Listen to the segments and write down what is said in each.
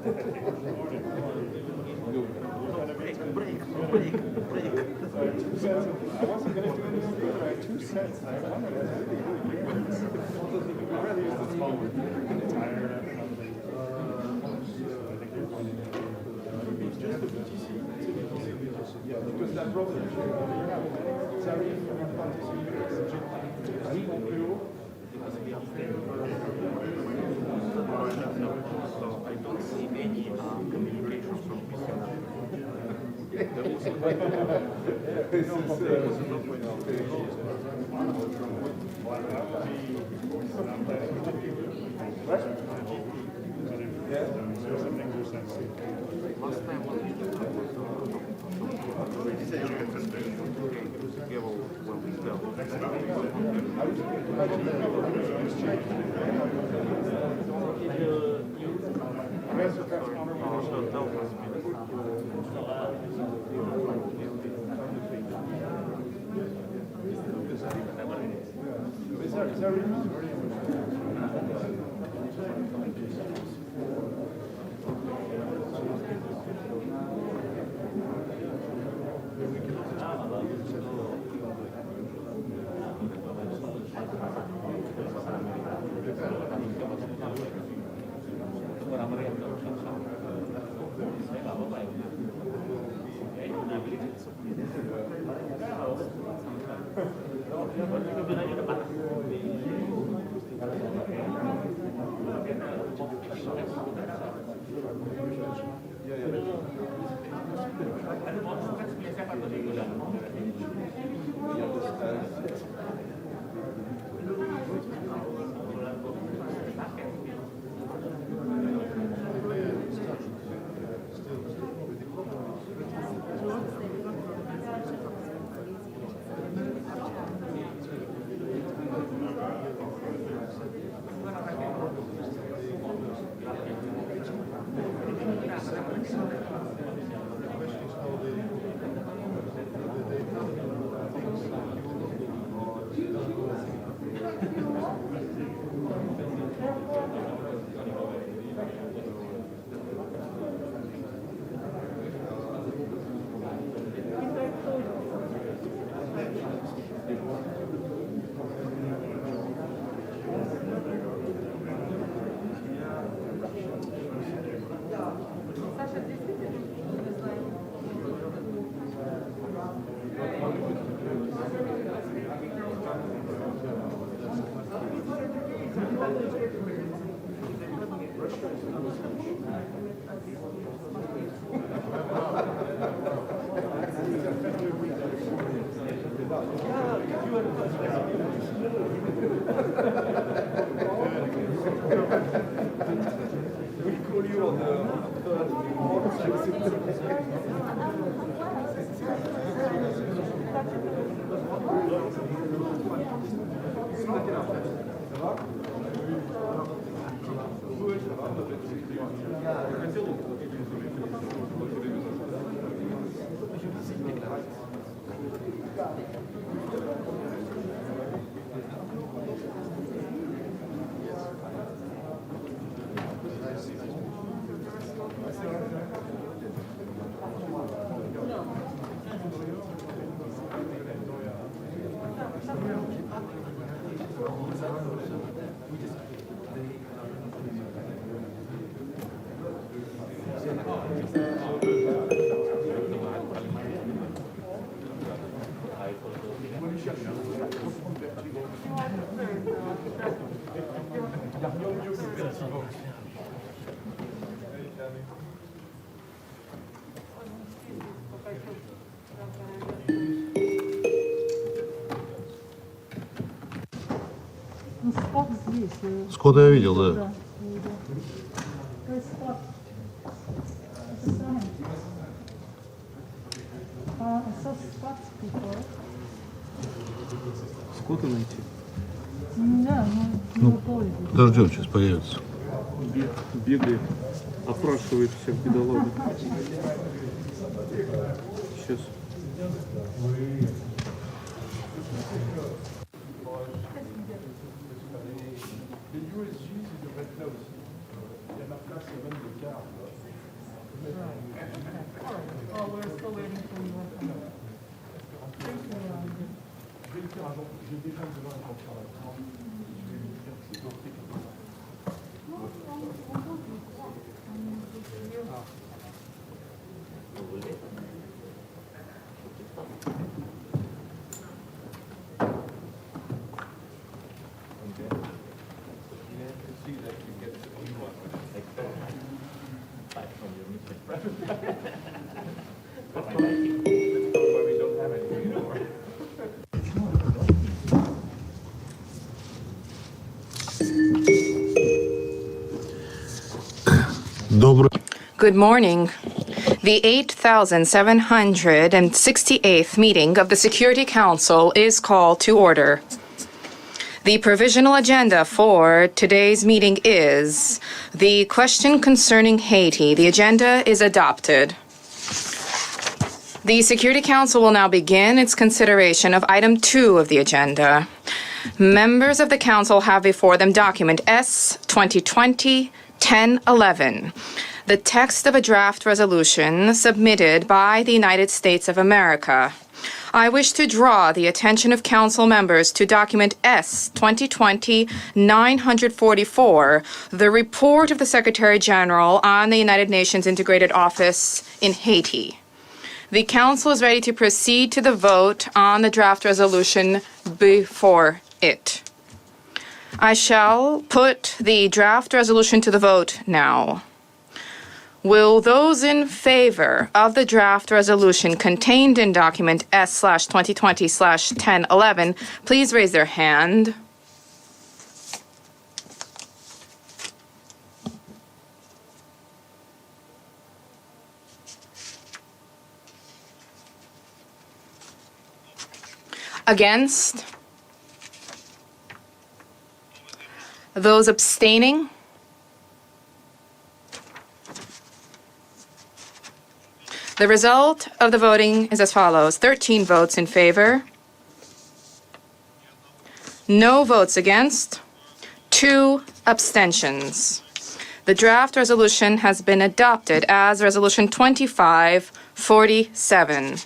Break. 2 cents. I wasn't going to do this either, but I had 2 cents. I wanted to I'd rather use the small word. Entire. Yeah, because that broke the ça arrive plus haut. So I don't see any communication from last time when we Скотта я видел, да. Скотта найти? Да, Ну, подождем, сейчас появится. Бегает, опрашивает всех бедолагов. Сейчас. Les USJ, ils devraient être là aussi. Il y a ma place, il y a même des cartes. Oh, we're still waiting for you. Thank you. Добрый. Good morning. The 8,768th meeting of the Security Council is called to order. The provisional agenda for today's meeting is the question concerning Haiti. The agenda is adopted. The Security Council will now begin its consideration of item 2 of the agenda. Members of the Council have before them document S 2020-1011, the text of a draft resolution submitted by the United States of America. I wish to draw the attention of Council members to document S 2020-944, the report of the Secretary General on the United Nations Integrated Office in Haiti. The Council is ready to proceed to the vote on the draft resolution before it. I shall put the draft resolution to the vote now. Will those in favor of the draft resolution contained in document S/2020/1011 please raise their hand? Against? Those abstaining? The result of the voting is as follows: 13 votes in favor, no votes against, 2 abstentions. The draft resolution has been adopted as Resolution 2547.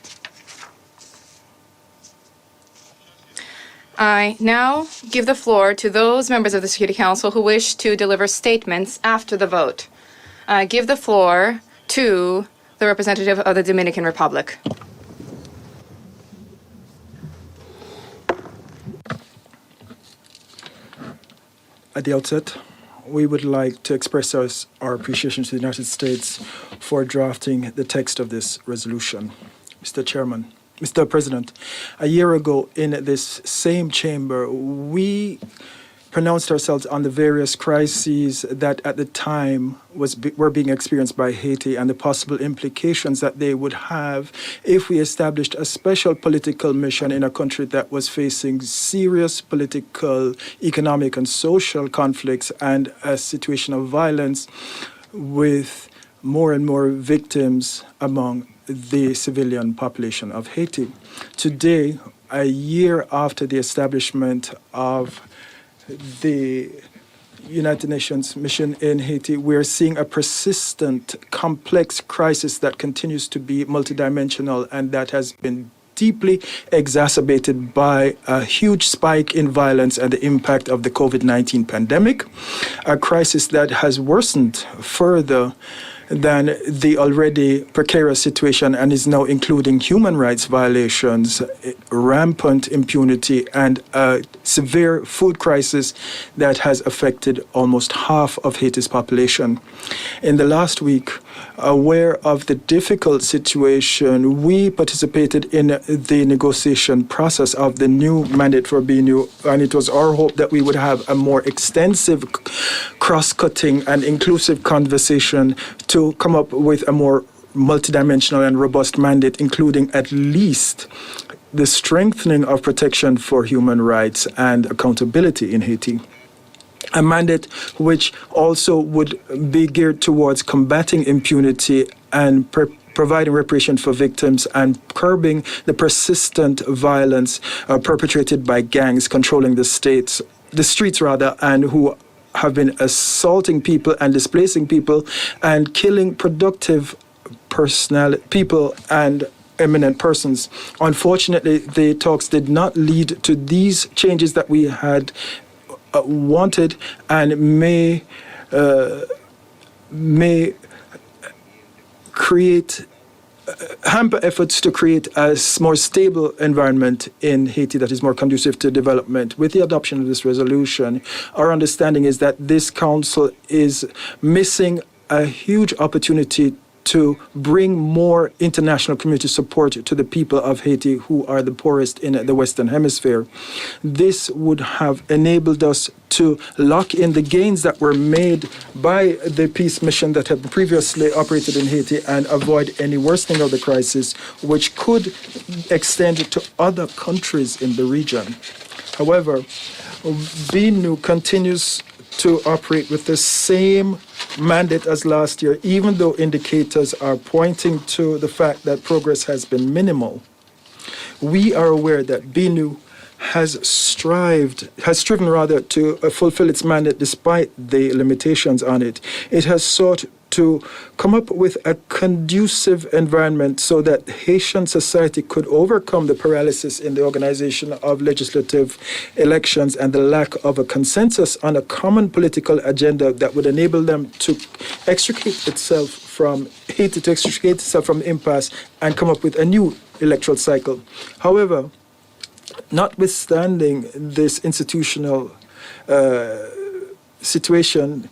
I now give the floor to those members of the Security Council who wish to deliver statements after the vote. I give the floor to the representative of the Dominican Republic. At the outset, we would like to express our appreciation to the United States for drafting the text of this resolution. Mr. President, a year ago in this same chamber, we pronounced ourselves on the various crises that at the time were being experienced by Haiti and the possible implications that they would have if we established a special political mission in a country that was facing serious political, economic, and social conflicts and a situation of violence with more and more victims among the civilian population of Haiti. Today, a year after the establishment of the United Nations mission in Haiti, we're seeing a persistent, complex crisis that continues to be multidimensional and that has been deeply exacerbated by a huge spike in violence and the impact of the COVID-19 pandemic, a crisis that has worsened further than the already precarious situation and is now including human rights violations, rampant impunity, and a severe food crisis that has affected almost half of Haiti's population. In the last week, aware of the difficult situation, we participated in the negotiation process of the new mandate for BNU, and it was our hope that we would have a more extensive, cross-cutting and inclusive conversation to come up with a more multidimensional and robust mandate, including at least the strengthening of protection for human rights and accountability in Haiti. A mandate which also would be geared towards combating impunity and providing reparation for victims and curbing the persistent violence perpetrated by gangs controlling the streets, and who have been assaulting people and displacing people and killing productive people and eminent persons. Unfortunately, the talks did not lead to these changes that we had wanted, and may create hamper efforts to create a more stable environment in Haiti that is more conducive to development. With the adoption of this resolution, our understanding is that this council is missing a huge opportunity to bring more international community support to the people of Haiti, who are the poorest in the Western Hemisphere. This would have enabled us to lock in the gains that were made by the peace mission that had previously operated in Haiti and avoid any worsening of the crisis, which could extend to other countries in the region. However, BNU continues to operate with the same mandate as last year, even though indicators are pointing to the fact that progress has been minimal. We are aware that BNU has striven to fulfill its mandate despite the limitations on it. It has sought to come up with a conducive environment so that Haitian society could overcome the paralysis in the organization of legislative elections and the lack of a consensus on a common political agenda that would enable them to extricate itself from Haiti, to extricate itself from impasse and come up with a new electoral cycle. However, notwithstanding this institutional situation,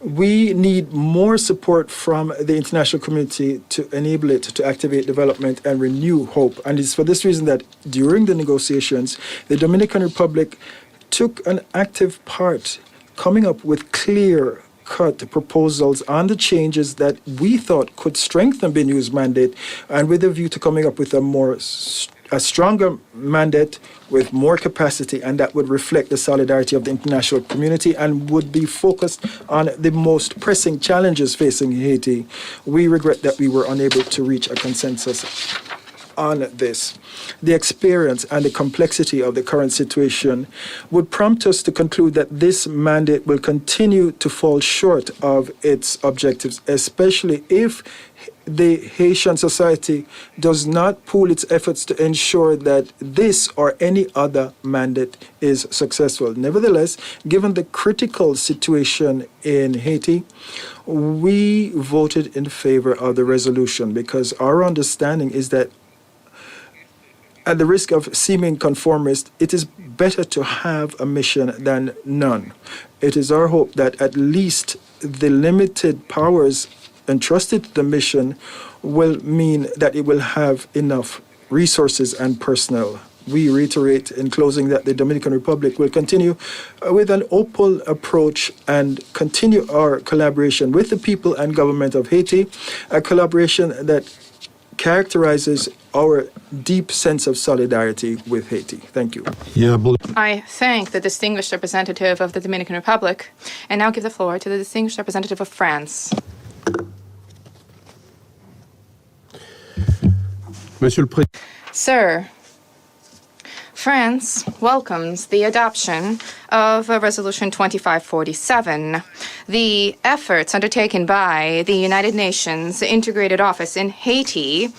we need more support from the international community to enable it to activate development and renew hope. And it's for this reason that during the negotiations, the Dominican Republic took an active part, coming up with clear-cut proposals on the changes that we thought could strengthen BNU's mandate, and with a view to coming up with a stronger mandate with more capacity, and that would reflect the solidarity of the international community and would be focused on the most pressing challenges facing Haiti. We regret that we were unable to reach a consensus on this. The experience and the complexity of the current situation would prompt us to conclude that this mandate will continue to fall short of its objectives, especially if the Haitian society does not pool its efforts to ensure that this or any other mandate is successful. Nevertheless, given the critical situation in Haiti, we voted in favor of the resolution because our understanding is that, at the risk of seeming conformist, it is better to have a mission than none. It is our hope that at least the limited powers entrusted to the mission will mean that it will have enough resources and personnel. We reiterate in closing that the Dominican Republic will continue with an open approach and continue our collaboration with the people and government of Haiti, a collaboration that characterizes our deep sense of solidarity with Haiti. Thank you. I thank the distinguished representative of the Dominican Republic and now give the floor to the distinguished representative of France. Sir, France welcomes the adoption of Resolution 2547. The efforts undertaken by the United Nations Integrated Office in Haiti,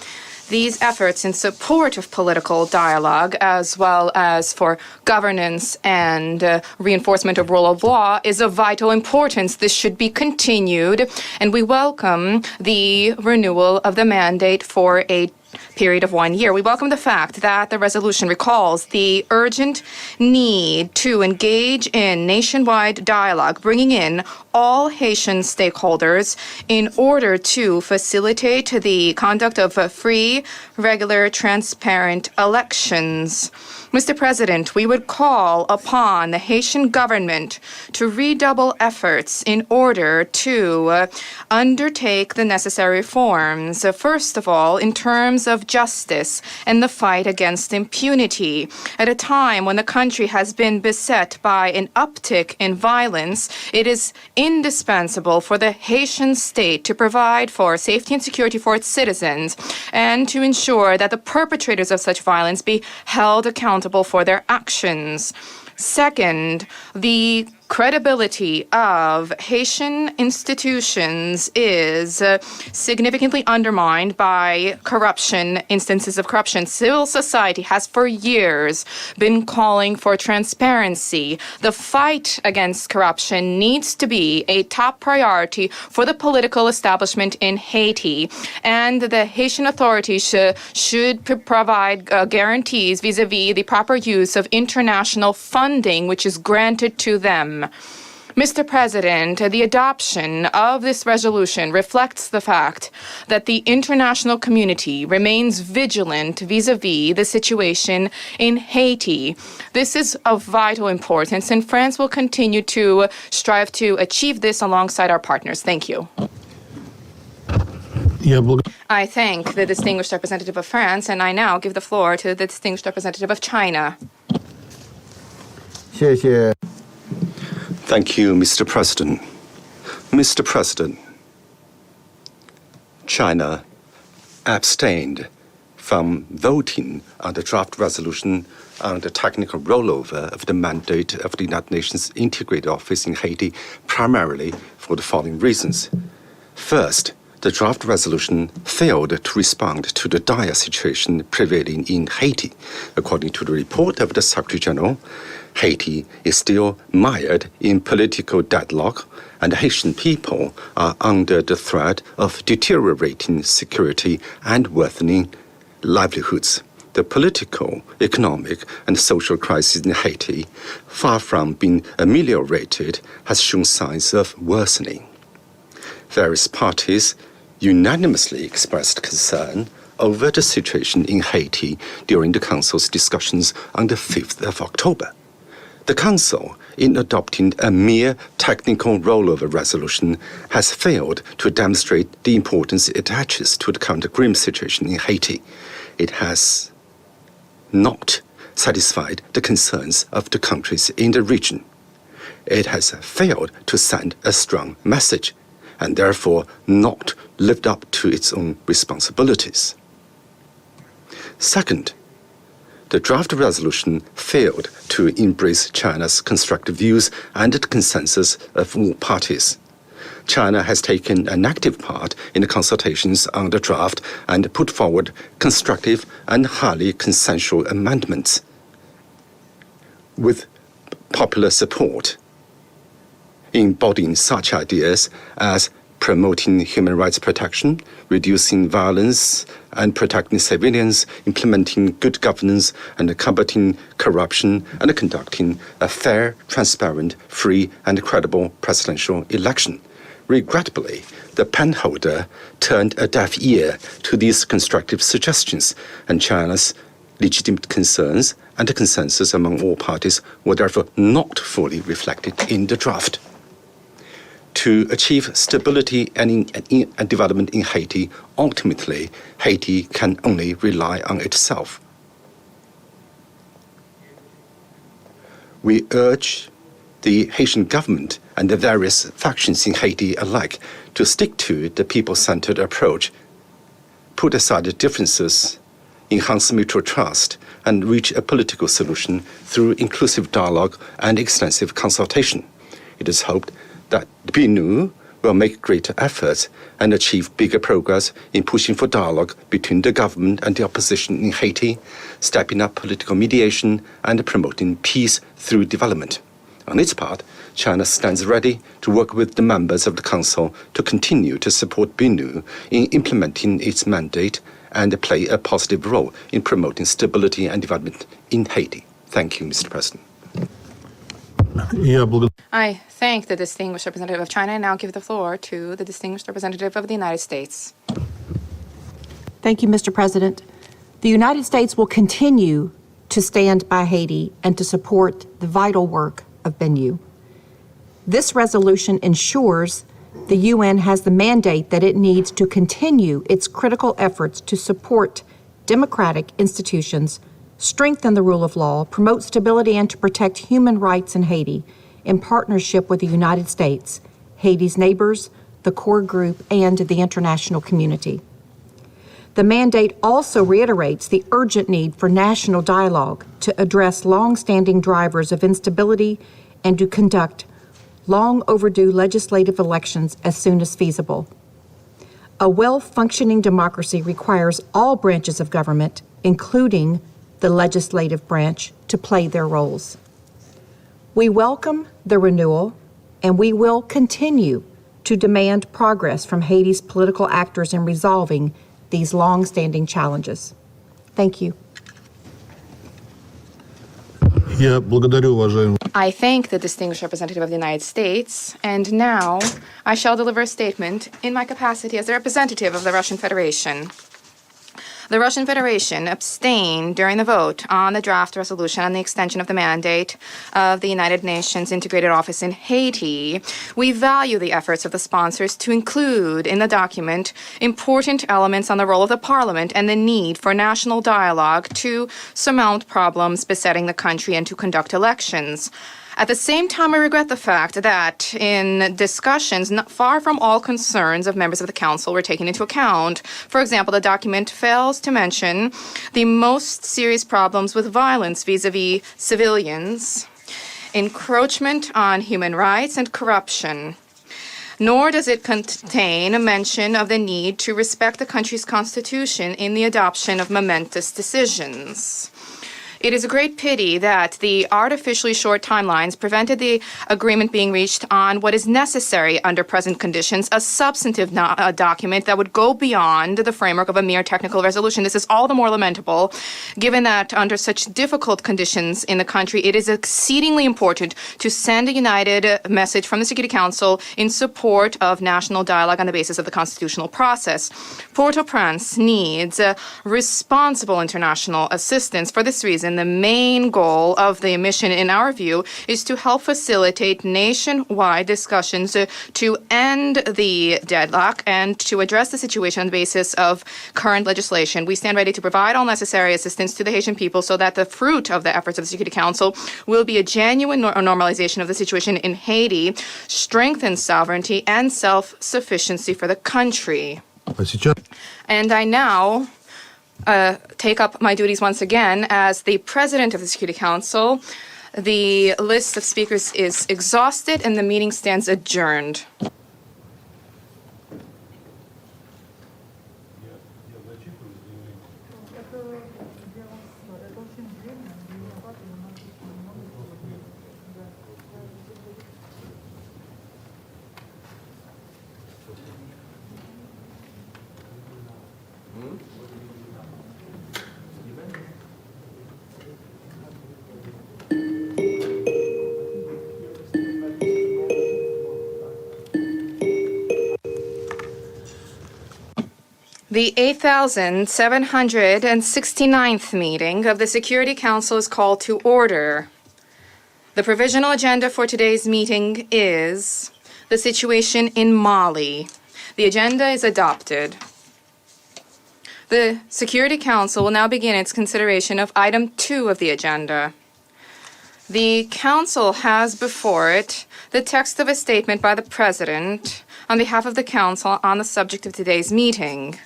these efforts in support of political dialogue as well as for governance and reinforcement of rule of law is of vital importance. This should be continued, and we welcome the renewal of the mandate for a period of 1 year. We welcome the fact that the resolution recalls the urgent need to engage in nationwide dialogue, bringing in all Haitian stakeholders in order to facilitate the conduct of free, regular, transparent elections. Mr. President, we would call upon the Haitian government to redouble efforts in order to undertake the necessary reforms. First of all, in terms of justice and the fight against impunity. At a time when the country has been beset by an uptick in violence, it is indispensable for the Haitian state to provide for safety and security for its citizens and to ensure that the perpetrators of such violence be held accountable for their actions. Second, the credibility of Haitian institutions is significantly undermined by instances of corruption. Civil society has for years been calling for transparency. The fight against corruption needs to be a top priority for the political establishment in Haiti, and the Haitian authorities should provide guarantees vis-a-vis the proper use of international funding which is granted to them. Mr. President, the adoption of this resolution reflects the fact that the international community remains vigilant vis-a-vis the situation in Haiti. This is of vital importance, and France will continue to strive to achieve this alongside our partners. Thank you. I thank the distinguished representative of France, and I now give the floor to the distinguished representative of China. Thank you, Mr. President. Mr. President, China abstained from voting on the draft resolution on the technical rollover of the mandate of the United Nations Integrated Office in Haiti, primarily for the following reasons. First, the draft resolution failed to respond to the dire situation prevailing in Haiti. According to the report of the Secretary General, Haiti is still mired in political deadlock, and the Haitian people are under the threat of deteriorating security and worsening livelihoods. The political, economic, and social crisis in Haiti, far from being ameliorated, has shown signs of worsening. Various parties unanimously expressed concern over the situation in Haiti during the Council's discussions on the 5th of October. The Council, in adopting a mere technical rollover resolution, has failed to demonstrate the importance it attaches to the current grim situation in Haiti. It has not satisfied the concerns of the countries in the region. It has failed to send a strong message, and therefore not lived up to its own responsibilities. Second, the draft resolution failed to embrace China's constructive views and the consensus of all parties. China has taken an active part in the consultations on the draft and put forward constructive and highly consensual amendments. With popular support, embodying such ideas as promoting human rights protection, reducing violence and protecting civilians, implementing good governance and combating corruption, and conducting a fair, transparent, free, and credible presidential election. Regrettably, the penholder turned a deaf ear to these constructive suggestions, and China's legitimate concerns and the consensus among all parties were therefore not fully reflected in the draft. To achieve stability and development in Haiti, ultimately, Haiti can only rely on itself. We urge the Haitian government and the various factions in Haiti alike to stick to the people-centered approach, put aside the differences, enhance mutual trust, and reach a political solution through inclusive dialogue and extensive consultation. It is hoped that BNU will make greater efforts and achieve bigger progress in pushing for dialogue between the government and the opposition in Haiti, stepping up political mediation and promoting peace through development. On its part, China stands ready to work with the members of the Council to continue to support BNU in implementing its mandate and play a positive role in promoting stability and development in Haiti. Thank you, Mr. President. I thank the distinguished representative of China and now give the floor to the distinguished representative of the United States. Thank you, Mr. President. The United States will continue to stand by Haiti and to support the vital work of BNU. This resolution ensures the UN has the mandate that it needs to continue its critical efforts to support democratic institutions, strengthen the rule of law, promote stability, and to protect human rights in Haiti in partnership with the United States, Haiti's neighbors, the core group, and the international community. The mandate also reiterates the urgent need for national dialogue to address long-standing drivers of instability and to conduct long overdue legislative elections as soon as feasible. A well-functioning democracy requires all branches of government, including the legislative branch, to play their roles. We welcome the renewal, and we will continue to demand progress from Haiti's political actors in resolving these long-standing challenges. Thank you. Я благодарю уважаемого. I thank the distinguished representative of the United States, and now I shall deliver a statement in my capacity as the representative of the Russian Federation. The Russian Federation abstained during the vote on the draft resolution on the extension of the mandate of the United Nations Integrated Office in Haiti. We value the efforts of the sponsors to include in the document important elements on the role of the Parliament and the need for national dialogue to surmount problems besetting the country and to conduct elections. At the same time, I regret the fact that in discussions, not far from all concerns of members of the Council were taken into account. For example, the document fails to mention the most serious problems with violence vis-à-vis civilians, encroachment on human rights, and corruption. Nor does it contain a mention of the need to respect the country's constitution in the adoption of momentous decisions. It is a great pity that the artificially short timelines prevented the agreement being reached on what is necessary under present conditions, a substantive document that would go beyond the framework of a mere technical resolution. This is all the more lamentable, given that under such difficult conditions in the country, it is exceedingly important to send a united message from the Security Council in support of national dialogue on the basis of the constitutional process. Port-au-Prince needs responsible international assistance. For this reason, the main goal of the mission, in our view, is to help facilitate nationwide discussions to end the deadlock and to address the situation on the basis of current legislation. We stand ready to provide all necessary assistance to the Haitian people so that the fruit of the efforts of the Security Council will be a genuine normalization of the situation in Haiti, strengthen sovereignty and self-sufficiency for the country. А сейчас And I now take up my duties once again as the president of the Security Council. The list of speakers is exhausted and the meeting stands adjourned. Это очень длинно, длинновато, и много всего. The 8,769th meeting of the Security Council is called to order. The provisional agenda for today's meeting is the situation in Mali. The agenda is adopted. The Security Council will now begin its consideration of item 2 of the agenda. The Council has before it the text of a statement by the President on behalf of the Council on the subject of today's meeting.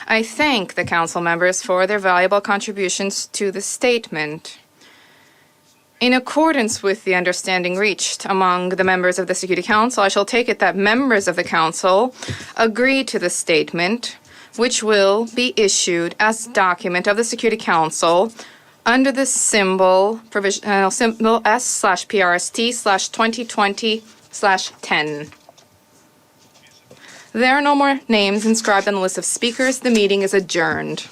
I thank the Council members for their valuable contributions to the statement. In accordance with the understanding reached among the members of the Security Council, I shall take it that members of the Council agree to the statement, which will be issued as document of the Security Council under the symbol S/PRST/2020/10. There are no more names inscribed on the list of speakers. The meeting is adjourned.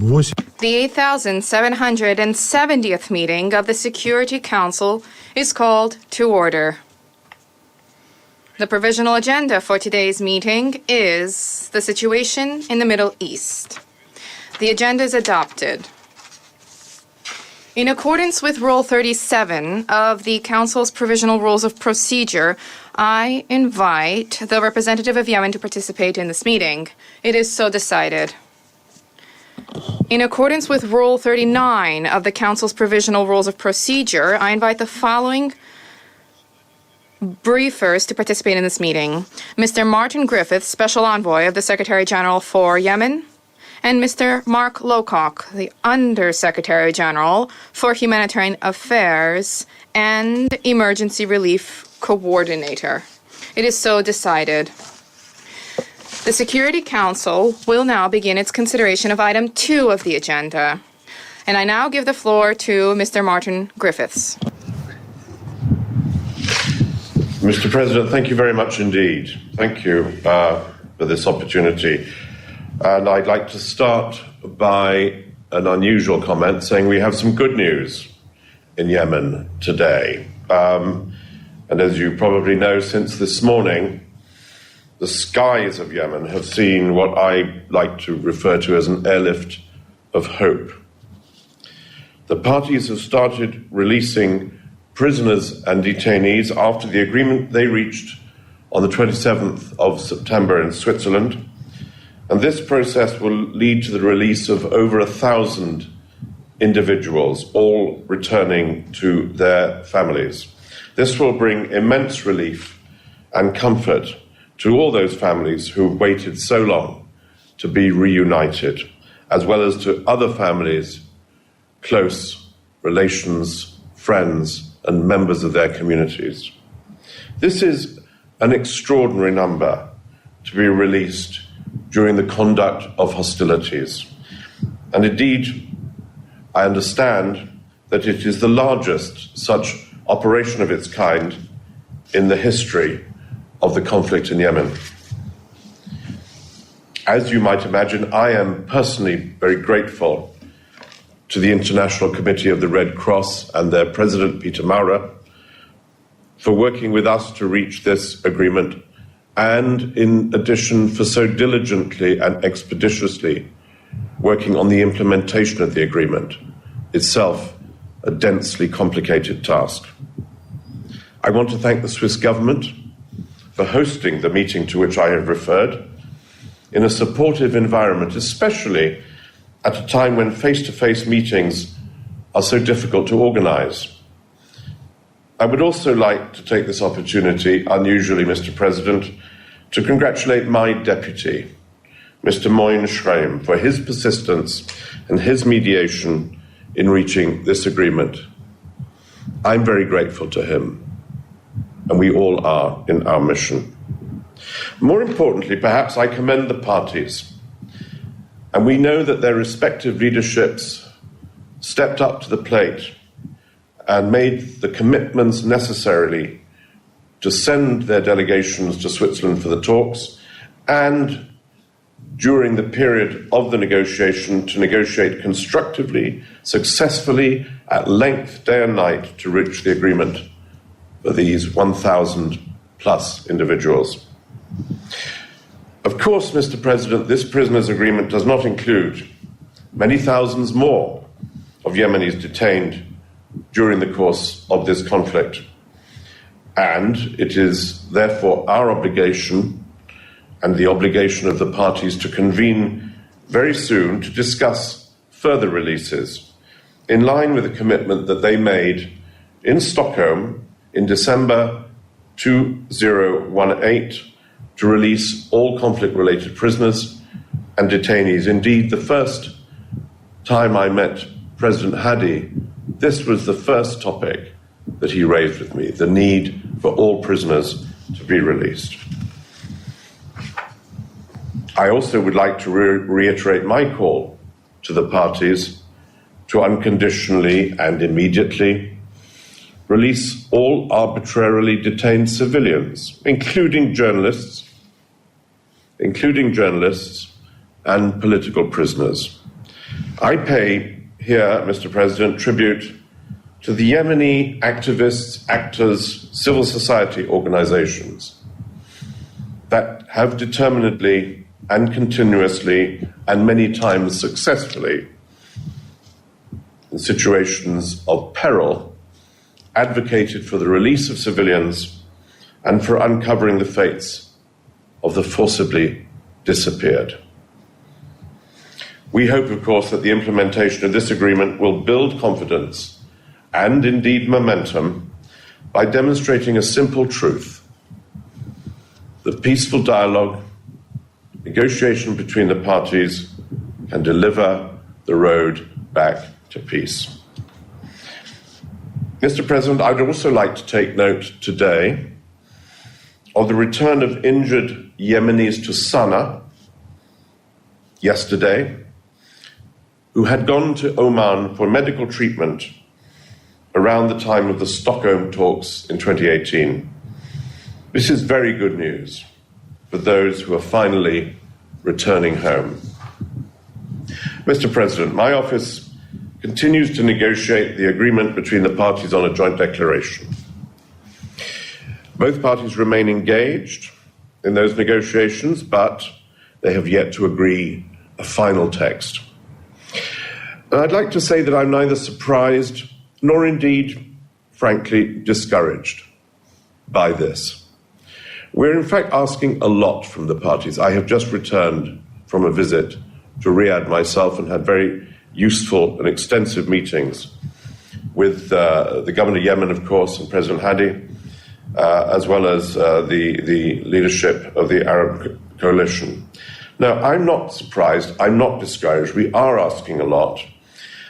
The 8,770th meeting of the Security Council is called to order. The provisional agenda for today's meeting is the situation in the Middle East. The agenda is adopted. In accordance with Rule 37 of the Council's Provisional Rules of Procedure, I invite the representative of Yemen to participate in this meeting. It is so decided. In accordance with Rule 39 of the Council's Provisional Rules of Procedure, I invite the following briefers to participate in this meeting: Mr. Martin Griffiths, Special Envoy of the Secretary General for Yemen, and Mr. Mark Lowcock, the Under-Secretary General for Humanitarian Affairs and Emergency Relief Coordinator. It is so decided. The Security Council will now begin its consideration of item 2 of the agenda. And I now give the floor to Mr. Martin Griffiths. Mr. President, thank you very much indeed. Thank you for this opportunity. And I'd like to start by an unusual comment saying we have some good news in Yemen today. And as you probably know, since this morning, the skies of Yemen have seen what I like to refer to as an airlift of hope. The parties have started releasing prisoners and detainees after the agreement they reached on the 27th of September in Switzerland. And this process will lead to the release of over 1,000 individuals, all returning to their families. This will bring immense relief and comfort to all those families who waited so long to be reunited, as well as to other families, close relations, friends, and members of their communities. This is an extraordinary number to be released during the conduct of hostilities. And indeed, I understand that it is the largest such operation of its kind in the history of the conflict in Yemen. As you might imagine, I am personally very grateful to the International Committee of the Red Cross and their President, Peter Maurer, for working with us to reach this agreement, and in addition for so diligently and expeditiously working on the implementation of the agreement, itself a densely complicated task. I want to thank the Swiss government for hosting the meeting to which I have referred in a supportive environment, especially at a time when face-to-face meetings are so difficult to organise. I would also like to take this opportunity, unusually, Mr. President, to congratulate my deputy, Mr. Moin Schreim, for his persistence and his mediation in reaching this agreement. I'm very grateful to him, and we all are in our mission. More importantly, perhaps, I commend the parties. And we know that their respective leaderships stepped up to the plate and made the commitments necessarily to send their delegations to Switzerland for the talks, and during the period of the negotiation to negotiate constructively, successfully, at length, day and night, to reach the agreement for these 1,000 plus individuals. Of course, Mr. President, this prisoners' agreement does not include many thousands more of Yemenis detained during the course of this conflict. And it is therefore our obligation and the obligation of the parties to convene very soon to discuss further releases in line with the commitment that they made in Stockholm in December 2018 to release all conflict-related prisoners and detainees. Indeed, the first time I met President Hadi, this was the first topic that he raised with me, the need for all prisoners to be released. I also would like to reiterate my call to the parties to unconditionally and immediately release all arbitrarily detained civilians, including journalists and political prisoners. I pay here, Mr. President, tribute to the Yemeni activists, actors, civil society organizations that have determinedly and continuously and many times successfully, in situations of peril, advocated for the release of civilians and for uncovering the fates of the forcibly disappeared. We hope, of course, that the implementation of this agreement will build confidence and indeed momentum by demonstrating a simple truth: that peaceful dialogue, negotiation between the parties can deliver the road back to peace. Mr. President, I'd also like to take note today of the return of injured Yemenis to Sana'a yesterday, who had gone to Oman for medical treatment around the time of the Stockholm talks in 2018. This is very good news for those who are finally returning home. Mr. President, my office continues to negotiate the agreement between the parties on a joint declaration. Both parties remain engaged in those negotiations, but they have yet to agree a final text. And I'd like to say that I'm neither surprised nor indeed, frankly, discouraged by this. We're in fact asking a lot from the parties. I have just returned from a visit to Riyadh myself and had very useful and extensive meetings with the governor of Yemen, of course, and President Hadi, as well as the leadership of the Arab coalition. Now, I'm not surprised, I'm not discouraged. We are asking a lot.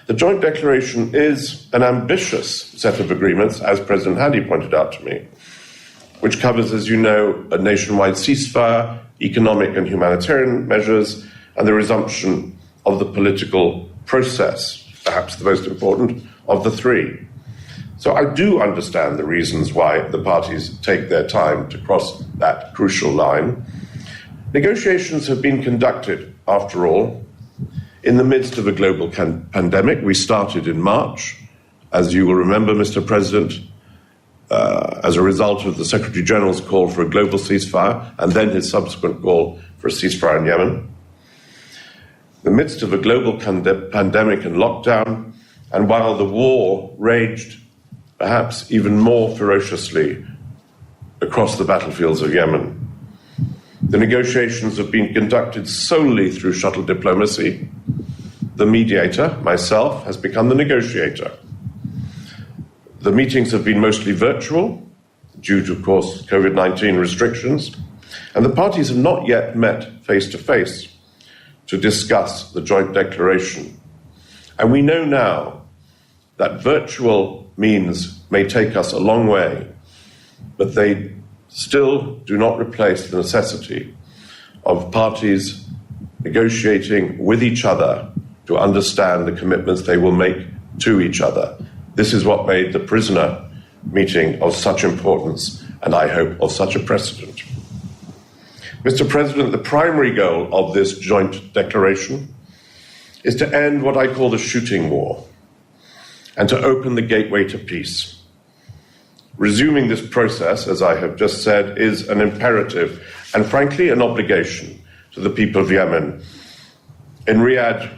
The joint declaration is an ambitious set of agreements, as President Hadi pointed out to me, which covers, as you know, a nationwide ceasefire, economic and humanitarian measures, and the resumption of the political process, perhaps the most important of the three. So I do understand the reasons why the parties take their time to cross that crucial line. Negotiations have been conducted, after all, in the midst of a global pandemic. We started in March, as you will remember, Mr. President, as a result of the Secretary General's call for a global ceasefire and then his subsequent call for a ceasefire in Yemen. The midst of a global pandemic and lockdown, and while the war raged perhaps even more ferociously across the battlefields of Yemen, the negotiations have been conducted solely through shuttle diplomacy. The mediator, myself, has become the negotiator. The meetings have been mostly virtual, due to, of course, COVID-19 restrictions, and the parties have not yet met face-to-face to discuss the joint declaration. And we know now that virtual means may take us a long way, but they still do not replace the necessity of parties negotiating with each other to understand the commitments they will make to each other. This is what made the prisoner meeting of such importance, and I hope of such a precedent. Mr. President, the primary goal of this joint declaration is to end what I call the shooting war and to open the gateway to peace. Resuming this process, as I have just said, is an imperative and, frankly, an obligation to the people of Yemen. In Riyadh,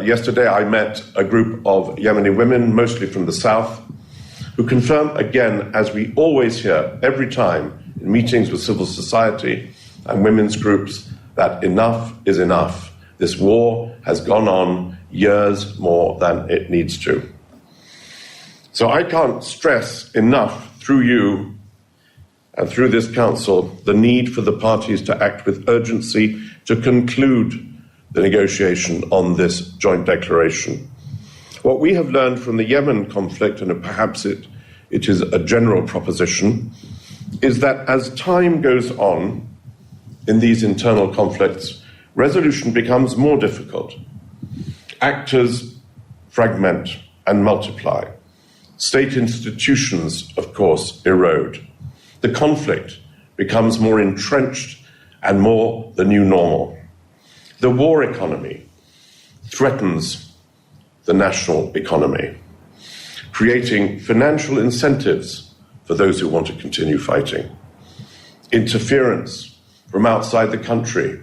yesterday, I met a group of Yemeni women, mostly from the south, who confirm again, as we always hear every time in meetings with civil society and women's groups, that enough is enough. This war has gone on years more than it needs to. So I can't stress enough through you and through this council the need for the parties to act with urgency to conclude the negotiation on this joint declaration. What we have learned from the Yemen conflict, and perhaps it is a general proposition, is that as time goes on in these internal conflicts, resolution becomes more difficult. Actors fragment and multiply. State institutions, of course, erode. The conflict becomes more entrenched and more the new normal. The war economy threatens the national economy, creating financial incentives for those who want to continue fighting. Interference from outside the country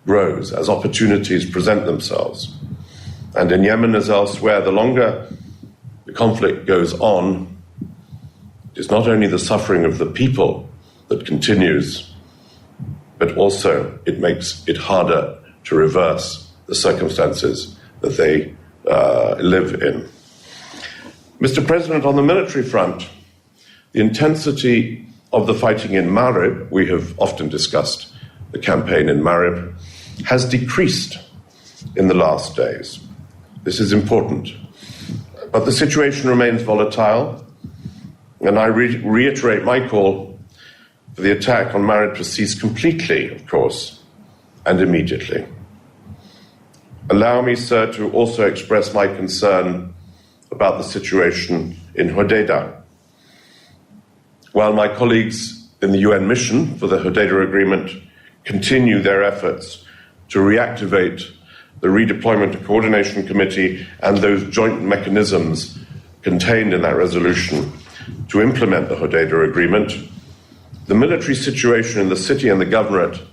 grows as opportunities present themselves. And in Yemen as elsewhere, the longer the conflict goes on, it's not only the suffering of the people that continues, but also it makes it harder to reverse the circumstances that they live in. Mr. President, on the military front, the intensity of the fighting in Marib, we have often discussed the campaign in Marib, has decreased in the last days. This is important. But the situation remains volatile, and I reiterate my call for the attack on Marib to cease completely, of course, and immediately. Allow me, sir, to also express my concern about the situation in Hodeidah. While my colleagues in the UN mission for the Hodeidah Agreement continue their efforts to reactivate the Redeployment and Coordination Committee and those joint mechanisms contained in that resolution to implement the Hodeidah Agreement, the military situation in the city and the governorate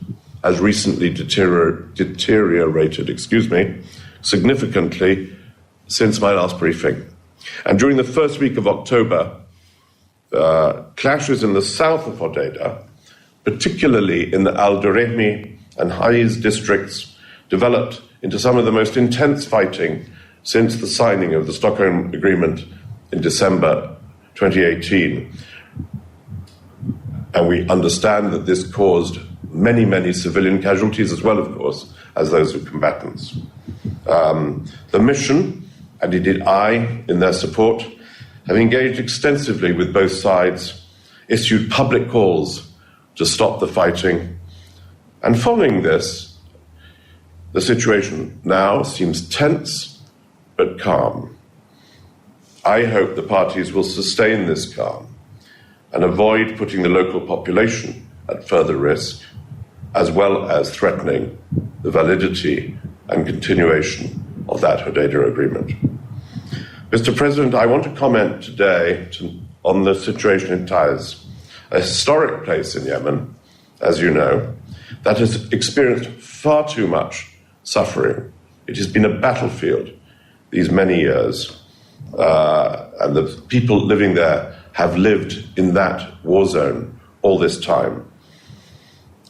has recently deteriorated significantly since my last briefing. And during the first week of October, clashes in the south of Hodeidah, particularly in the Al-Durehmi and Haiz districts, developed into some of the most intense fighting since the signing of the Stockholm Agreement in December 2018. And we understand that this caused many, many civilian casualties as well, of course, as those of combatants. The mission, and indeed I, in their support, have engaged extensively with both sides, issued public calls to stop the fighting. And following this, the situation now seems tense but calm. I hope the parties will sustain this calm and avoid putting the local population at further risk, as well as threatening the validity and continuation of that Hodeidah Agreement. Mr. President, I want to comment today on the situation in Taiz, a historic place in Yemen, as you know, that has experienced far too much suffering. It has been a battlefield these many years, and the people living there have lived in that war zone all this time.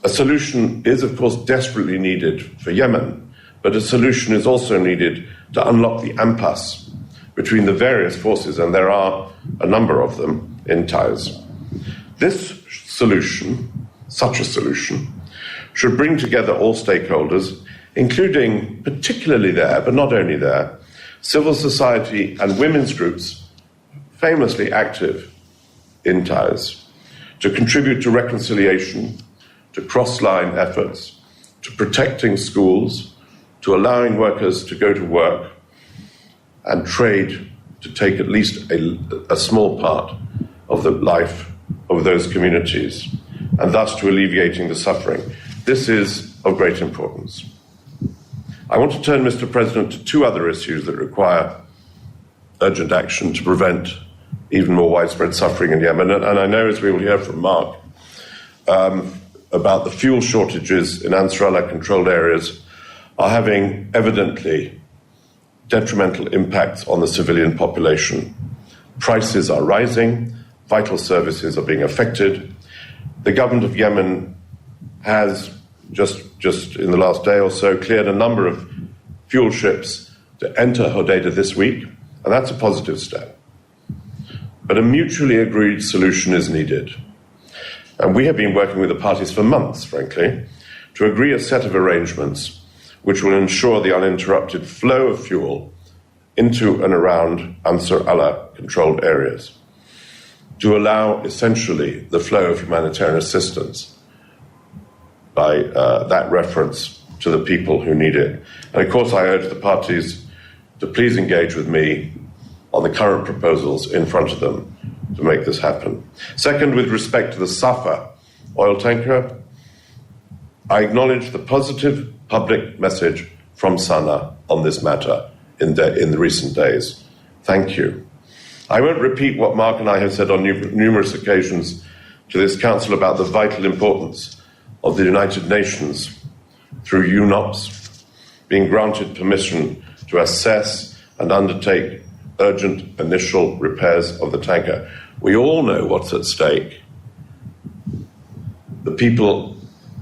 A solution is, of course, desperately needed for Yemen, but a solution is also needed to unlock the impasse between the various forces, and there are a number of them in Taiz. This solution, such a solution, should bring together all stakeholders, including, particularly there, but not only there, civil society and women's groups famously active in Taiz, to contribute to reconciliation, to cross-line efforts, to protecting schools, to allowing workers to go to work, and trade to take at least a small part of the life of those communities, and thus to alleviating the suffering. This is of great importance. I want to turn, Mr. President, to two other issues that require urgent action to prevent even more widespread suffering in Yemen. And I know, as we will hear from Mark, about the fuel shortages in Ansarallah-controlled areas are having evidently detrimental impacts on the civilian population. Prices are rising, vital services are being affected. The government of Yemen has just in the last day or so cleared a number of fuel ships to enter Hodeidah this week, and that's a positive step. But a mutually agreed solution is needed. And we have been working with the parties for months, frankly, to agree a set of arrangements which will ensure the uninterrupted flow of fuel into and around Ansar Allah-controlled areas, to allow essentially the flow of humanitarian assistance by that reference to the people who need it. And of course, I urge the parties to please engage with me on the current proposals in front of them to make this happen. Second, with respect to the Safa oil tanker, I acknowledge the positive public message from Sana'a on this matter. in the recent days. Thank you. I won't repeat what Mark and I have said on numerous occasions to this Council about the vital importance of the United Nations through UNOPS being granted permission to assess and undertake urgent initial repairs of the tanker. We all know what's at stake. The people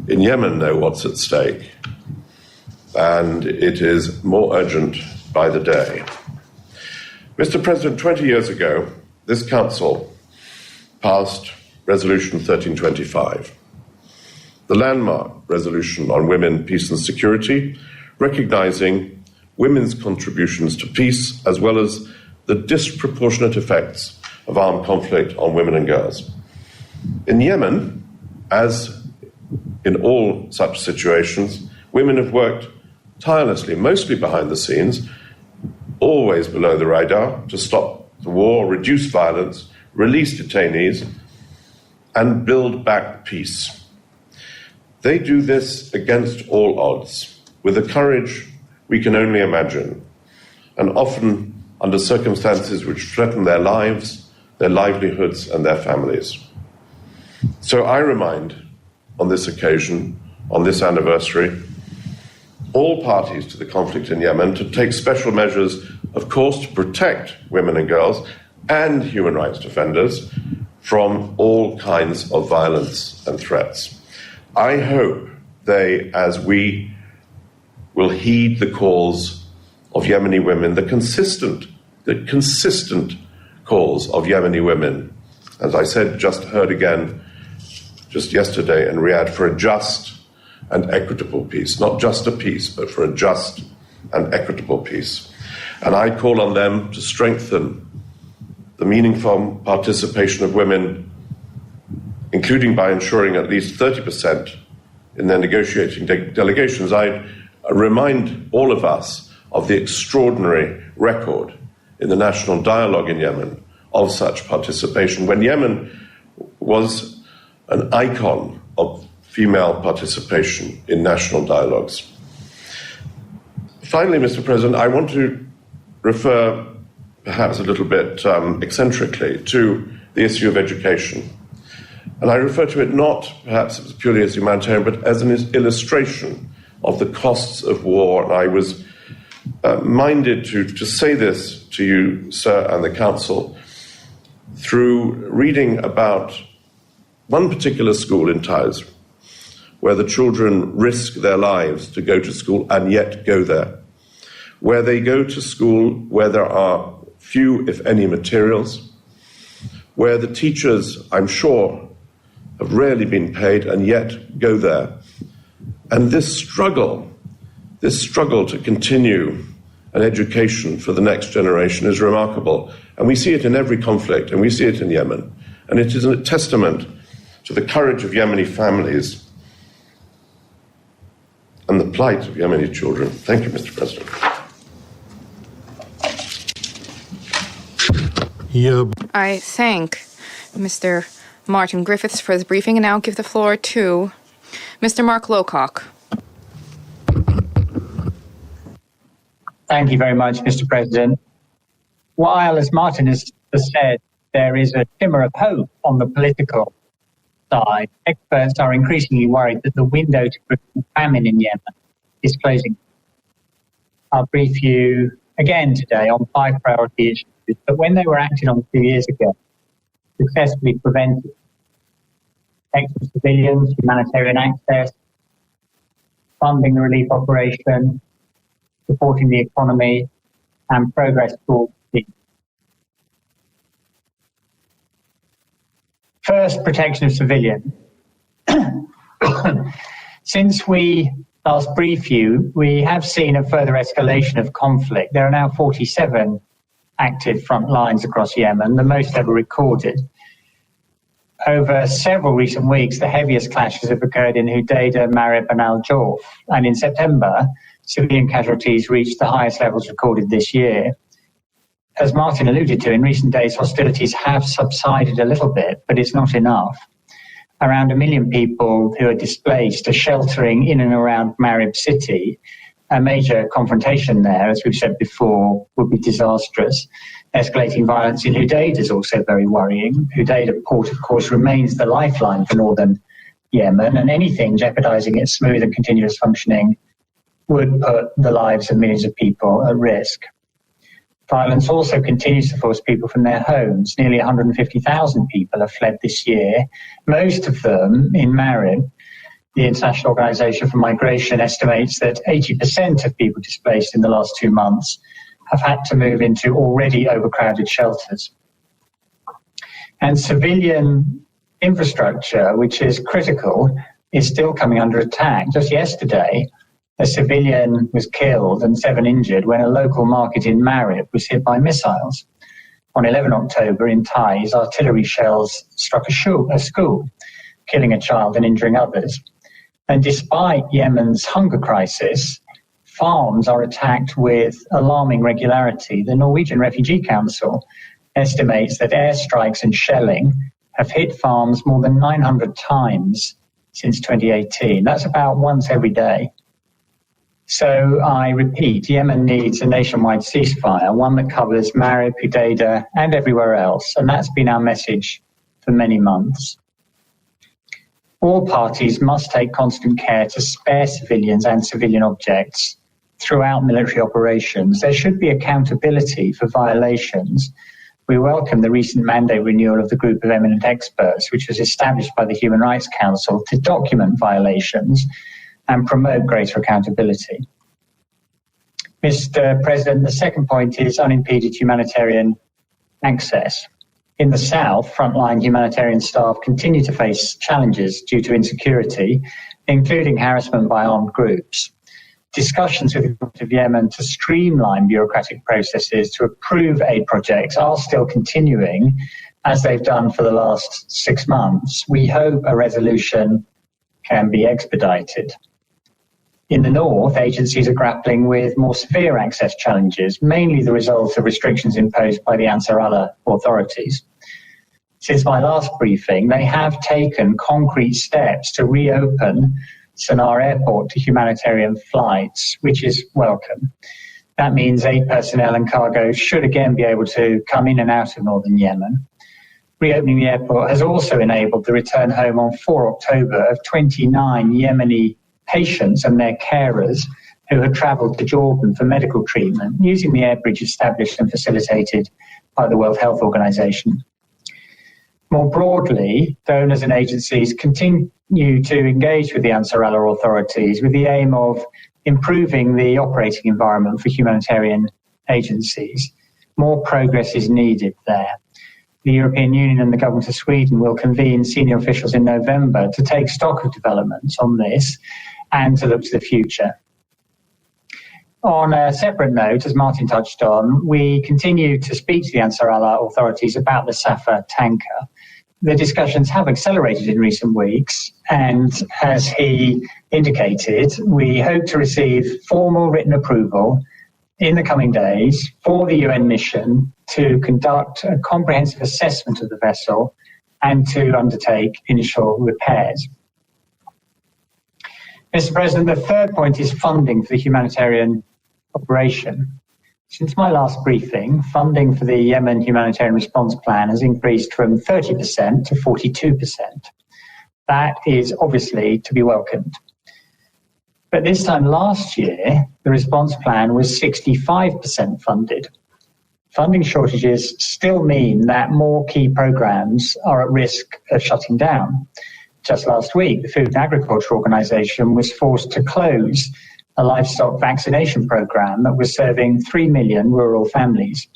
in Yemen know what's at stake, and it is more urgent by the day. Mr. President, 20 years ago, this Council passed Resolution 1325, the landmark resolution on women, peace and security, recognising women's contributions to peace as well as the disproportionate effects of armed conflict on women and girls. In Yemen, as in all such situations, women have worked tirelessly, mostly behind the scenes, always below the radar, to stop the war, reduce violence, release detainees, and build back peace. They do this against all odds, with a courage we can only imagine, and often under circumstances which threaten their lives, their livelihoods, and their families. So I remind, on this occasion, on this anniversary, all parties to the conflict in Yemen to take special measures, of course, to protect women and girls and human rights defenders from all kinds of violence and threats. I hope they, as we, will heed the calls of Yemeni women, the consistent calls of Yemeni women, as I said, just heard again just yesterday in Riyadh, for a just and equitable peace. Not just a peace, but for a just and equitable peace. And I call on them to strengthen the meaningful participation of women, including by ensuring at least 30% in their negotiating delegations. I remind all of us of the extraordinary record in the national dialogue in Yemen of such participation, when Yemen was an icon of female participation in national dialogues. Finally, Mr. President, I want to refer, perhaps a little bit eccentrically, to the issue of education. And I refer to it not perhaps purely as humanitarian, but as an illustration of the costs of war. And I was minded to say this to you, sir, and the Council, through reading about one particular school in Taiz, where the children risk their lives to go to school and yet go there, where they go to school where there are few, if any, materials, where the teachers, I'm sure, have rarely been paid and yet go there. And this struggle to continue an education for the next generation is remarkable. And we see it in every conflict, and we see it in Yemen. And it is a testament to the courage of Yemeni families and the plight of Yemeni children. Thank you, Mr. President. I thank Mr. Martin Griffiths for his briefing, and now give the floor to Mr. Mark Lowcock. Thank you very much, Mr. President. While, as Martin has said, there is a shimmer of hope on the political side, experts are increasingly worried that the window to prevent famine in Yemen is closing. I'll brief you again today on 5 priority issues, but when they were acted on 2 years ago, successfully prevented: protecting civilians, humanitarian access, funding the relief operation, supporting the economy, and progress towards peace. First, protection of civilians. Since we last briefed you, we have seen a further escalation of conflict. There are now 47 active front lines across Yemen, the most ever recorded. Over several recent weeks, the heaviest clashes have occurred in Hodeidah, Marib, and Al Jawf. And in September, civilian casualties reached the highest levels recorded this year. As Martin alluded to, in recent days, hostilities have subsided a little bit, but it's not enough. Around 1 million people who are displaced are sheltering in and around Marib city, a major confrontation there, as we've said before, would be disastrous. Escalating violence in Hudaida is also very worrying. Hudaida port, of course, remains the lifeline for northern Yemen, and anything jeopardizing its smooth and continuous functioning would put the lives of millions of people at risk. Violence also continues to force people from their homes. Nearly 150,000 people have fled this year, most of them in Marib. The International Organization for Migration estimates that 80% of people displaced in the last 2 months have had to move into already overcrowded shelters. And civilian infrastructure, which is critical, is still coming under attack. Just yesterday, a civilian was killed and 7 injured when a local market in Marib was hit by missiles. On 11 October in Taiz, artillery shells struck a school, killing a child and injuring others. And despite Yemen's hunger crisis, farms are attacked with alarming regularity. The Norwegian Refugee Council estimates that airstrikes and shelling have hit farms more than 900 times since 2018. That's about once every day. So I repeat, Yemen needs a nationwide ceasefire, one that covers Marib, Hudaida, and everywhere else. And that's been our message for many months. All parties must take constant care to spare civilians and civilian objects throughout military operations. There should be accountability for violations. We welcome the recent mandate renewal of the group of eminent experts, which was established by the Human Rights Council to document violations and promote greater accountability. Mr. President, the second point is unimpeded humanitarian access. In the south, frontline humanitarian staff continue to face challenges due to insecurity, including harassment by armed groups. Discussions with the government of Yemen to streamline bureaucratic processes to approve aid projects are still continuing, as they've done for the last 6 months. We hope a resolution can be expedited. In the north, agencies are grappling with more severe access challenges, mainly the result of restrictions imposed by the Ansar Allah authorities. Since my last briefing, they have taken concrete steps to reopen Sanaa Airport to humanitarian flights, which is welcome. That means aid personnel and cargo should again be able to come in and out of northern Yemen. Reopening the airport has also enabled the return home on 4 October of 29 Yemeni patients and their carers who had travelled to Jordan for medical treatment using the air bridge established and facilitated by the World Health Organization. More broadly, donors and agencies continue to engage with the Ansar Allah authorities with the aim of improving the operating environment for humanitarian agencies. More progress is needed there. The European Union and the government of Sweden will convene senior officials in November to take stock of developments on this and to look to the future. On a separate note, as Martin touched on, we continue to speak to the Ansar Allah authorities about the Safa tanker. The discussions have accelerated in recent weeks, and as he indicated, we hope to receive formal written approval in the coming days for the UN mission to conduct a comprehensive assessment of the vessel and to undertake initial repairs. Mr. President, the third point is funding for the humanitarian operation. Since my last briefing, funding for the Yemen Humanitarian Response Plan has increased from 30% to 42%. That is obviously to be welcomed. But this time last year, the response plan was 65% funded. Funding shortages still mean that more key programs are at risk of shutting down. Just last week, the Food and Agriculture Organization was forced to close a livestock vaccination program that was serving 3 million rural families.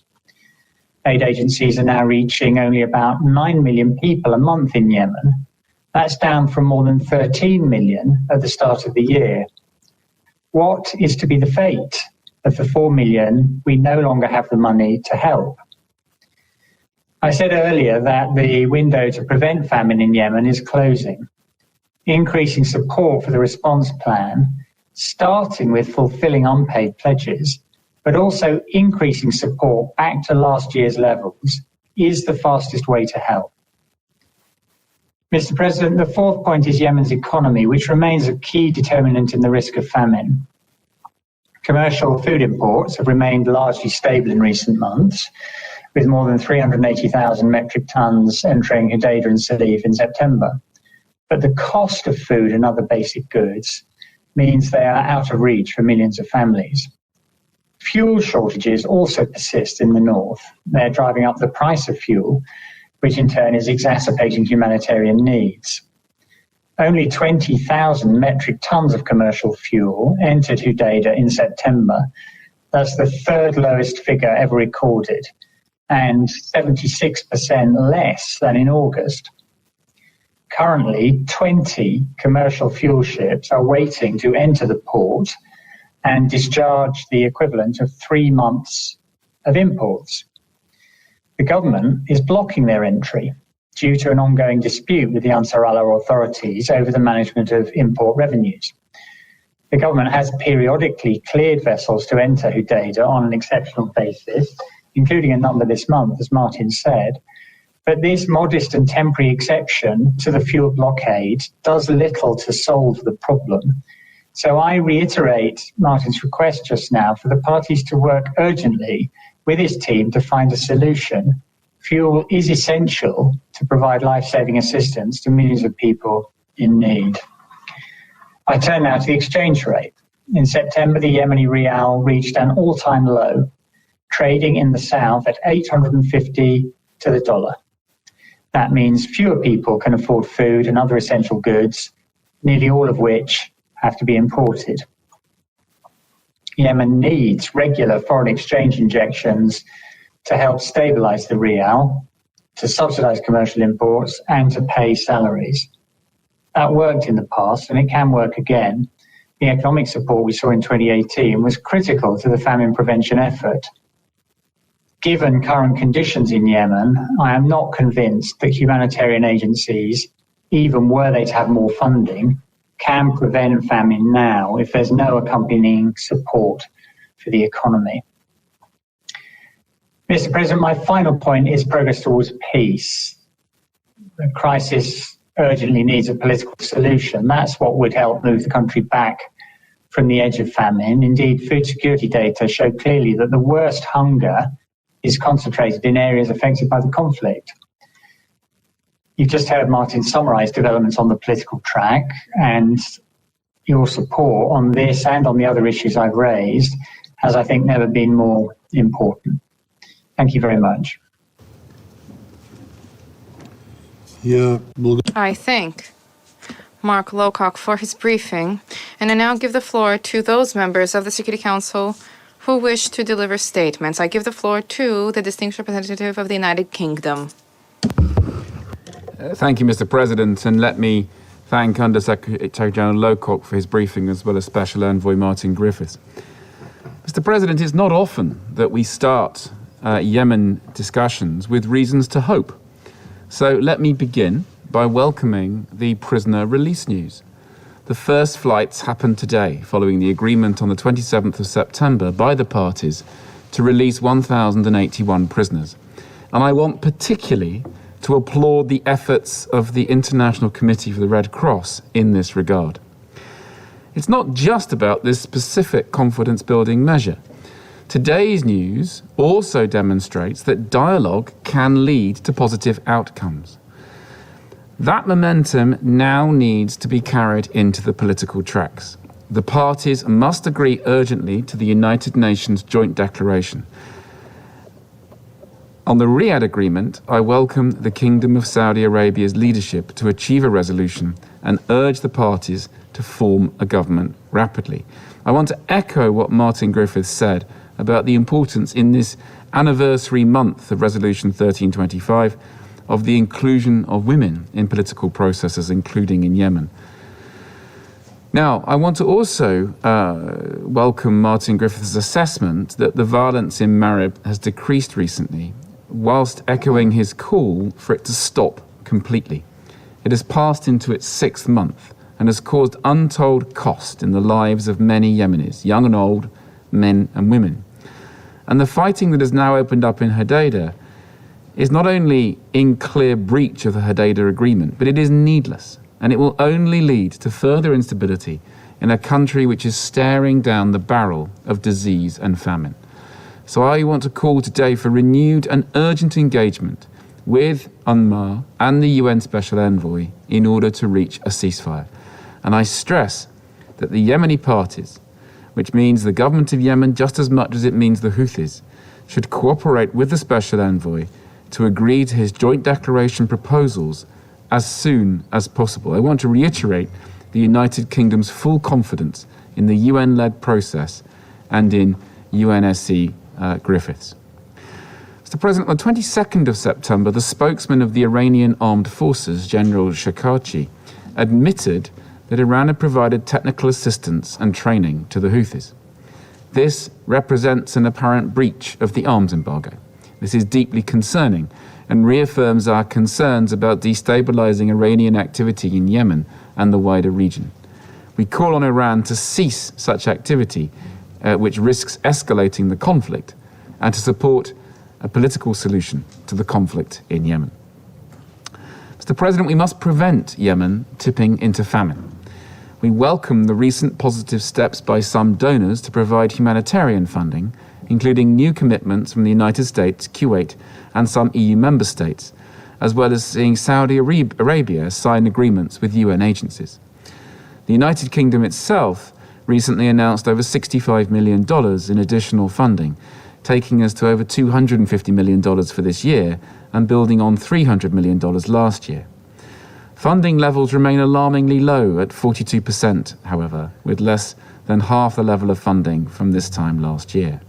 Aid agencies are now reaching only about 9 million people a month in Yemen. That's down from more than 13 million at the start of the year. What is to be the fate of the 4 million we no longer have the money to help? I said earlier that the window to prevent famine in Yemen is closing. Increasing support for the response plan, starting with fulfilling unpaid pledges, but also increasing support back to last year's levels, is the fastest way to help. Mr. President, the fourth point is Yemen's economy, which remains a key determinant in the risk of famine. Commercial food imports have remained largely stable in recent months, with more than 380,000 metric tons entering Hodeidah and Salif in September. But the cost of food and other basic goods means they are out of reach for millions of families. Fuel shortages also persist in the north. They're driving up the price of fuel, which in turn is exacerbating humanitarian needs. Only 20,000 metric tons of commercial fuel entered Hodeidah in September. That's the third lowest figure ever recorded, and 76% less than in August. Currently, 20 commercial fuel ships are waiting to enter the port and discharge the equivalent of 3 months of imports. The government is blocking their entry due to an ongoing dispute with the Ansar Allah authorities over the management of import revenues. The government has periodically cleared vessels to enter Hodeidah on an exceptional basis, including a number this month, as Martin said. But this modest and temporary exception to the fuel blockade does little to solve the problem. So I reiterate Martin's request just now for the parties to work urgently with his team to find a solution. Fuel is essential to provide life-saving assistance to millions of people in need. I turn now to the exchange rate. In September, the Yemeni rial reached an all-time low, trading in the south at 850 to the dollar. That means fewer people can afford food and other essential goods, nearly all of which have to be imported. Yemen needs regular foreign exchange injections to help stabilize the rial, to subsidize commercial imports, and to pay salaries. That worked in the past, and it can work again. The economic support we saw in 2018 was critical to the famine prevention effort. Given current conditions in Yemen, I am not convinced that humanitarian agencies, even were they to have more funding, can prevent famine now if there's no accompanying support for the economy. Mr. President, my final point is progress towards peace. The crisis urgently needs a political solution. That's what would help move the country back from the edge of famine. Indeed, food security data show clearly that the worst hunger is concentrated in areas affected by the conflict. You've just heard Martin summarise developments on the political track, and your support on this and on the other issues I've raised has, I think, never been more important. Thank you very much. I thank Mark Lowcock for his briefing, and I now give the floor to those members of the Security Council who wish to deliver statements. I give the floor to the distinguished representative of the United Kingdom. Thank you, Mr. President, and let me thank Under-Secretary General Lowcock for his briefing, as well as Special Envoy Martin Griffiths. Mr. President, it's not often that we start Yemen discussions with reasons to hope. So let me begin by welcoming the prisoner release news. The first flights happened today, following the agreement on the 27th of September by the parties to release 1,081 prisoners. And I want particularly to applaud the efforts of the International Committee for the Red Cross in this regard. It's not just about this specific confidence-building measure. Today's news also demonstrates that dialogue can lead to positive outcomes. That momentum now needs to be carried into the political tracks. The parties must agree urgently to the United Nations Joint Declaration. On the Riyadh Agreement, I welcome the Kingdom of Saudi Arabia's leadership to achieve a resolution and urge the parties to form a government rapidly. I want to echo what Martin Griffiths said about the importance in this anniversary month of Resolution 1325 of the inclusion of women in political processes, including in Yemen. Now, I want to also welcome Martin Griffiths' assessment that the violence in Marib has decreased recently, whilst echoing his call for it to stop completely. It has passed into its 6th month and has caused untold cost in the lives of many Yemenis, young and old, men and women. And the fighting that has now opened up in Hodeidah is not only in clear breach of the Hodeidah Agreement, but it is needless, and it will only lead to further instability in a country which is staring down the barrel of disease and famine. So I want to call today for renewed and urgent engagement with UNMAR and the UN Special Envoy in order to reach a ceasefire. And I stress that the Yemeni parties, which means the government of Yemen just as much as it means the Houthis, should cooperate with the Special Envoy to agree to his joint declaration proposals as soon as possible. I want to reiterate the United Kingdom's full confidence in the UN-led process and in UNSC Griffiths. Mr. President, on the 22nd of September, the spokesman of the Iranian Armed Forces, General Shakachi, admitted that Iran had provided technical assistance and training to the Houthis. This represents an apparent breach of the arms embargo. This is deeply concerning and reaffirms our concerns about destabilizing Iranian activity in Yemen and the wider region. We call on Iran to cease such activity, which risks escalating the conflict, and to support a political solution to the conflict in Yemen. Mr. President, we must prevent Yemen tipping into famine. We welcome the recent positive steps by some donors to provide humanitarian funding, including new commitments from the United States, Kuwait, and some EU member states, as well as seeing Saudi Arabia sign agreements with UN agencies. The United Kingdom itself recently announced over $65 million in additional funding, taking us to over $250 million for this year and building on $300 million last year. Funding levels remain alarmingly low at 42%, however, with less than half the level of funding from this time last year.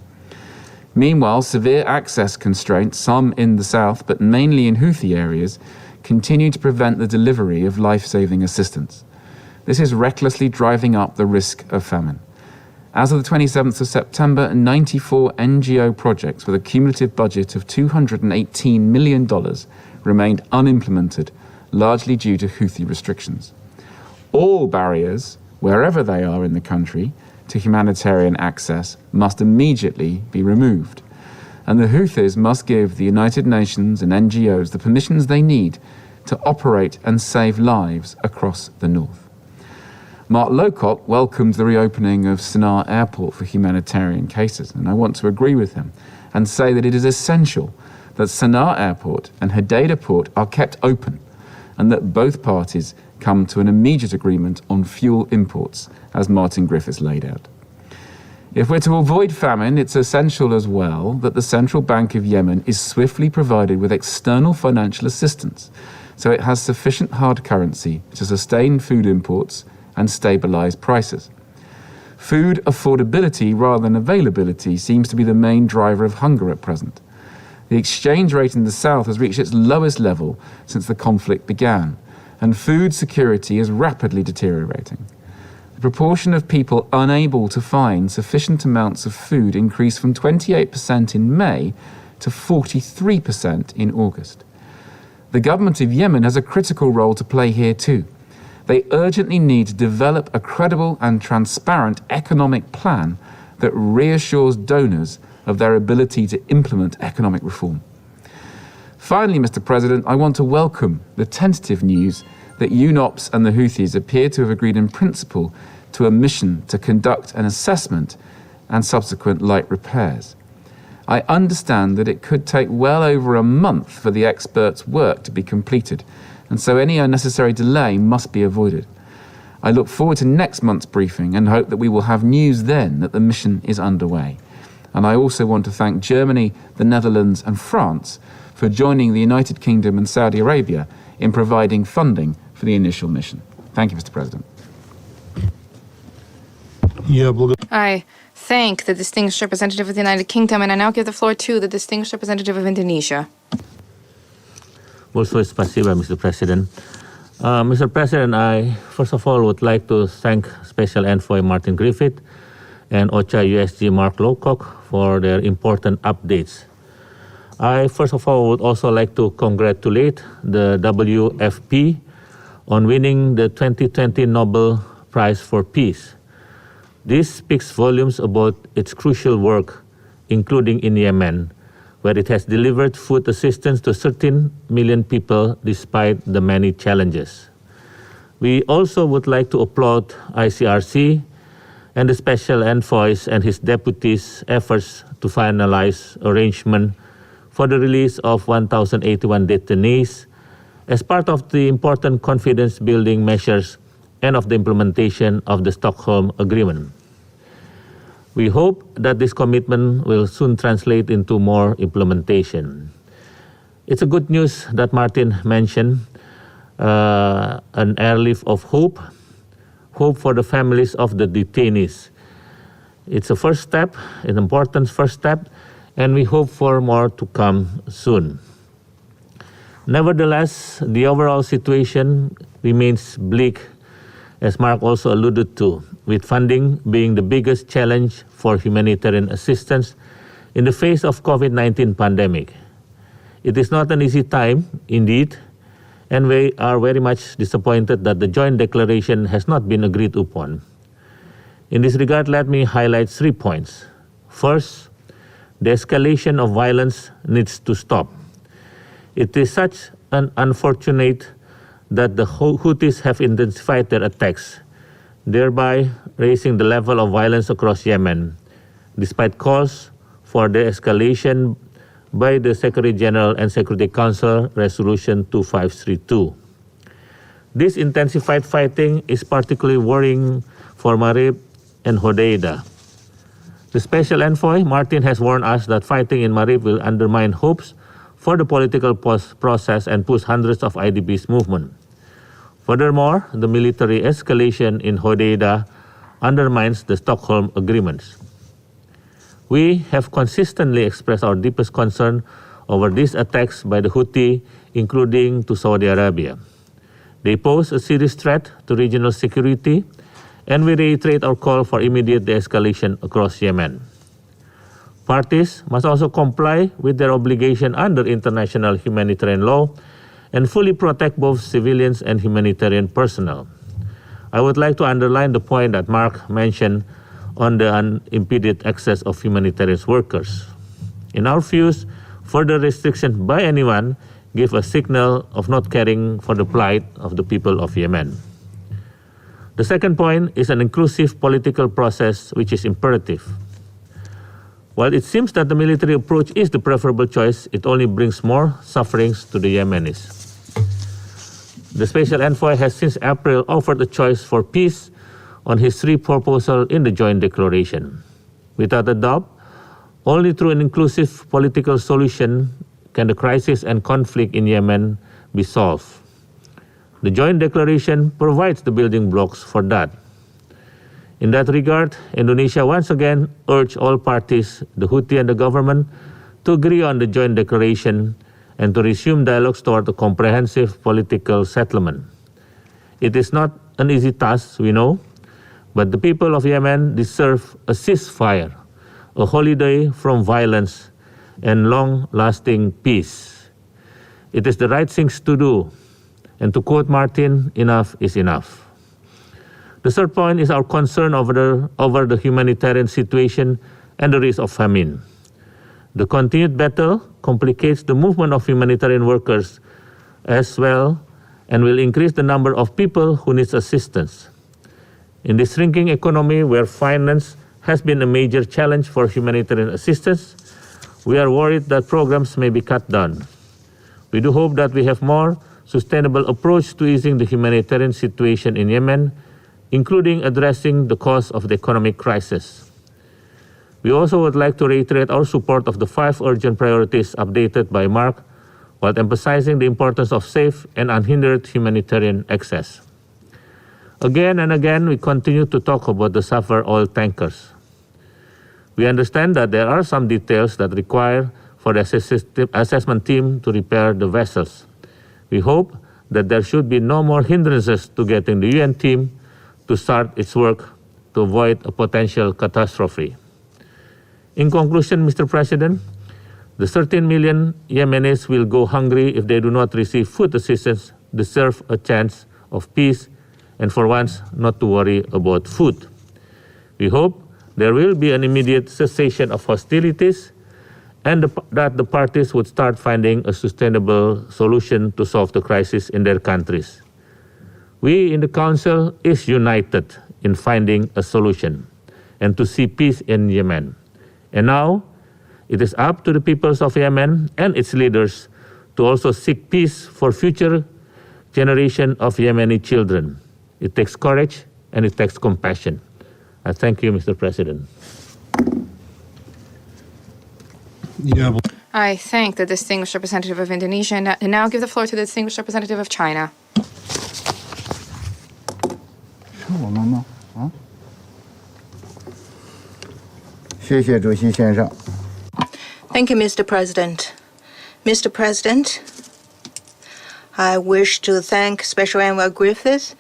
Meanwhile, severe access constraints, some in the south but mainly in Houthi areas, continue to prevent the delivery of life-saving assistance. This is recklessly driving up the risk of famine. As of the 27th of September, 94 NGO projects with a cumulative budget of $218 million remained unimplemented, largely due to Houthi restrictions. All barriers, wherever they are in the country, to humanitarian access must immediately be removed. And the Houthis must give the United Nations and NGOs the permissions they need to operate and save lives across the north. Mark Lowcock welcomed the reopening of Sana'a Airport for humanitarian cases, and I want to agree with him and say that it is essential that Sana'a Airport and Hodeidah Port are kept open and that both parties come to an immediate agreement on fuel imports, as Martin Griffiths laid out. If we're to avoid famine, it's essential as well that the Central Bank of Yemen is swiftly provided with external financial assistance so it has sufficient hard currency to sustain food imports and stabilize prices. Food affordability rather than availability seems to be the main driver of hunger at present. The exchange rate in the south has reached its lowest level since the conflict began, and food security is rapidly deteriorating. The proportion of people unable to find sufficient amounts of food increased from 28% in May to 43% in August. The government of Yemen has a critical role to play here too. They urgently need to develop a credible and transparent economic plan that reassures donors of their ability to implement economic reform. Finally, Mr. President, I want to welcome the tentative news that UNOPS and the Houthis appear to have agreed in principle to a mission to conduct an assessment and subsequent light repairs. I understand that it could take well over a month for the experts' work to be completed, and so any unnecessary delay must be avoided. I look forward to next month's briefing and hope that we will have news then that the mission is underway. And I also want to thank Germany, the Netherlands and France for joining the United Kingdom and Saudi Arabia in providing funding for the initial mission. Thank you, Mr. President. I thank the distinguished representative of the United Kingdom, and I now give the floor to the distinguished representative of Indonesia. Большое спасибо, Mr. President. Mr. President, I first of all would like to thank Special Envoy Martin Griffiths and OCHA USG Mark Lowcock for their important updates. I first of all would also like to congratulate the WFP on winning the 2020 Nobel Prize for Peace. This speaks volumes about its crucial work, including in Yemen, where it has delivered food assistance to 13 million people despite the many challenges. We also would like to applaud ICRC and the Special Envoys and his deputies' efforts to finalize arrangement for the release of 1,081 detainees as part of the important confidence-building measures and of the implementation of the Stockholm Agreement. We hope that this commitment will soon translate into more implementation. It's a good news that Martin mentioned, an airlift of hope for the families of the detainees. It's a first step, an important first step, and we hope for more to come soon. Nevertheless, the overall situation remains bleak, as Mark also alluded to, with funding being the biggest challenge for humanitarian assistance in the face of COVID-19 pandemic. It is not an easy time, indeed, and we are very much disappointed that the joint declaration has not been agreed upon. In this regard, let me highlight 3 points. First, the escalation of violence needs to stop. It is such an unfortunate that the Houthis have intensified their attacks, thereby raising the level of violence across Yemen, despite calls for the escalation by the Secretary General and Security Council Resolution 2532. This intensified fighting is particularly worrying for Marib and Hodeidah. The Special Envoy, Martin, has warned us that fighting in Marib will undermine hopes for the political process and push hundreds of IDPs movement. Furthermore, the military escalation in Hodeidah undermines the Stockholm agreements. We have consistently expressed our deepest concern over these attacks by the Houthi, including to Saudi Arabia. They pose a serious threat to regional security, and we reiterate our call for immediate de-escalation across Yemen. Parties must also comply with their obligation under international humanitarian law and fully protect both civilians and humanitarian personnel. I would like to underline the point that Mark mentioned on the unimpeded access of humanitarian workers. In our views, further restriction by anyone give a signal of not caring for the plight of the people of Yemen. The second point is an inclusive political process which is imperative. While it seems that the military approach is the preferable choice, it only brings more sufferings to the Yemenis. The Special Envoy has since April offered a choice for peace on his 3 proposals in the joint declaration. Without a doubt, only through an inclusive political solution can the crisis and conflict in Yemen be solved. The joint declaration provides the building blocks for that. In that regard, Indonesia once again urged all parties, the Houthi and the government, to agree on the joint declaration and to resume dialogues toward a comprehensive political settlement. It is not an easy task, we know, but the people of Yemen deserve a ceasefire, a holiday from violence, and long-lasting peace. It is the right things to do, and to quote Martin, enough is enough. The third point is our concern over the humanitarian situation and the risk of famine. The continued battle complicates the movement of humanitarian workers as well and will increase the number of people who need assistance. In this shrinking economy where finance has been a major challenge for humanitarian assistance, we are worried that programs may be cut down. We do hope that we have more sustainable approach to easing the humanitarian situation in Yemen, including addressing the cause of the economic crisis. We also would like to reiterate our support of the 5 urgent priorities updated by Mark, while emphasizing the importance of safe and unhindered humanitarian access. Again and again, we continue to talk about the Safar oil tankers. We understand that there are some details that require for the assessment team to repair the vessels. We hope that there should be no more hindrances to getting the UN team to start its work to avoid a potential catastrophe. In conclusion, Mr. President, the 13 million Yemenis will go hungry if they do not receive food assistance, deserve a chance of peace, and for once not to worry about food. We hope there will be an immediate cessation of hostilities and that the parties would start finding a sustainable solution to solve the crisis in their countries. We in the Council is united in finding a solution and to see peace in Yemen. And now it is up to the peoples of Yemen and its leaders to also seek peace for future generation of Yemeni children. It takes courage and it takes compassion. I thank you, Mr. President. I thank the distinguished representative of Indonesia and now give the floor to the distinguished representative of China. Thank you, Mr. President. Mr. President, I wish to thank Special Envoy Griffith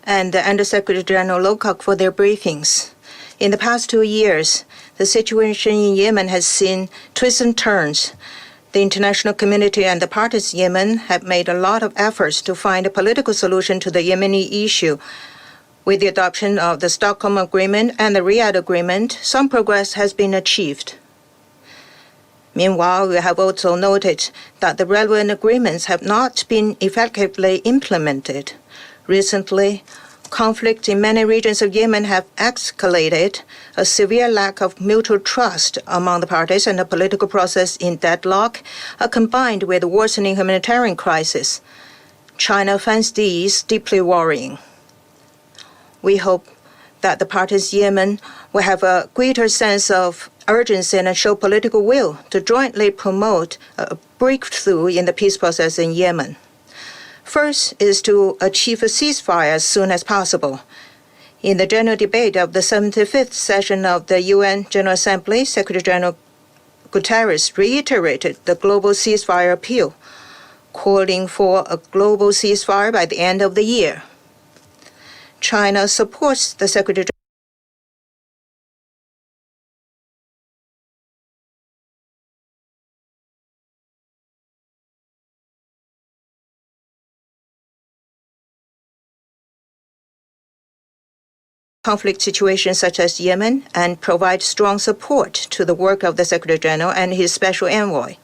and the Undersecretary General Lowcock for their briefings. In the past 2 years, the situation in Yemen has seen twists and turns. The international community and the parties in Yemen have made a lot of efforts to find a political solution to the Yemeni issue. With the adoption of the Stockholm Agreement and the Riyadh Agreement, some progress has been achieved. Meanwhile, we have also noted that the relevant agreements have not been effectively implemented. Recently, conflict in many regions of Yemen have escalated, a severe lack of mutual trust among the parties and a political process in deadlock, combined with a worsening humanitarian crisis. China finds these deeply worrying. We hope that the parties in Yemen will have a greater sense of urgency and show political will to jointly promote a breakthrough in the peace process in Yemen. First is to achieve a ceasefire as soon as possible. In the general debate of the 75th session of the UN General Assembly, Secretary General Guterres reiterated the global ceasefire appeal, calling for a global ceasefire by the end of the year. China supports the Secretary conflict situations such as Yemen and provide strong support to the work of the Secretary General and his special envoy.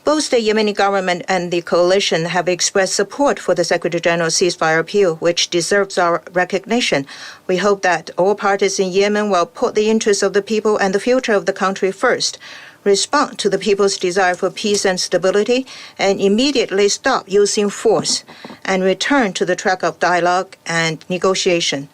Both the Yemeni government and the coalition have expressed support for the Secretary General's ceasefire appeal, which deserves our recognition. We hope that all parties in Yemen will put the interests of the people and the future of the country first, respond to the people's desire for peace and stability, and immediately stop using force and return to the track of dialogue and negotiation.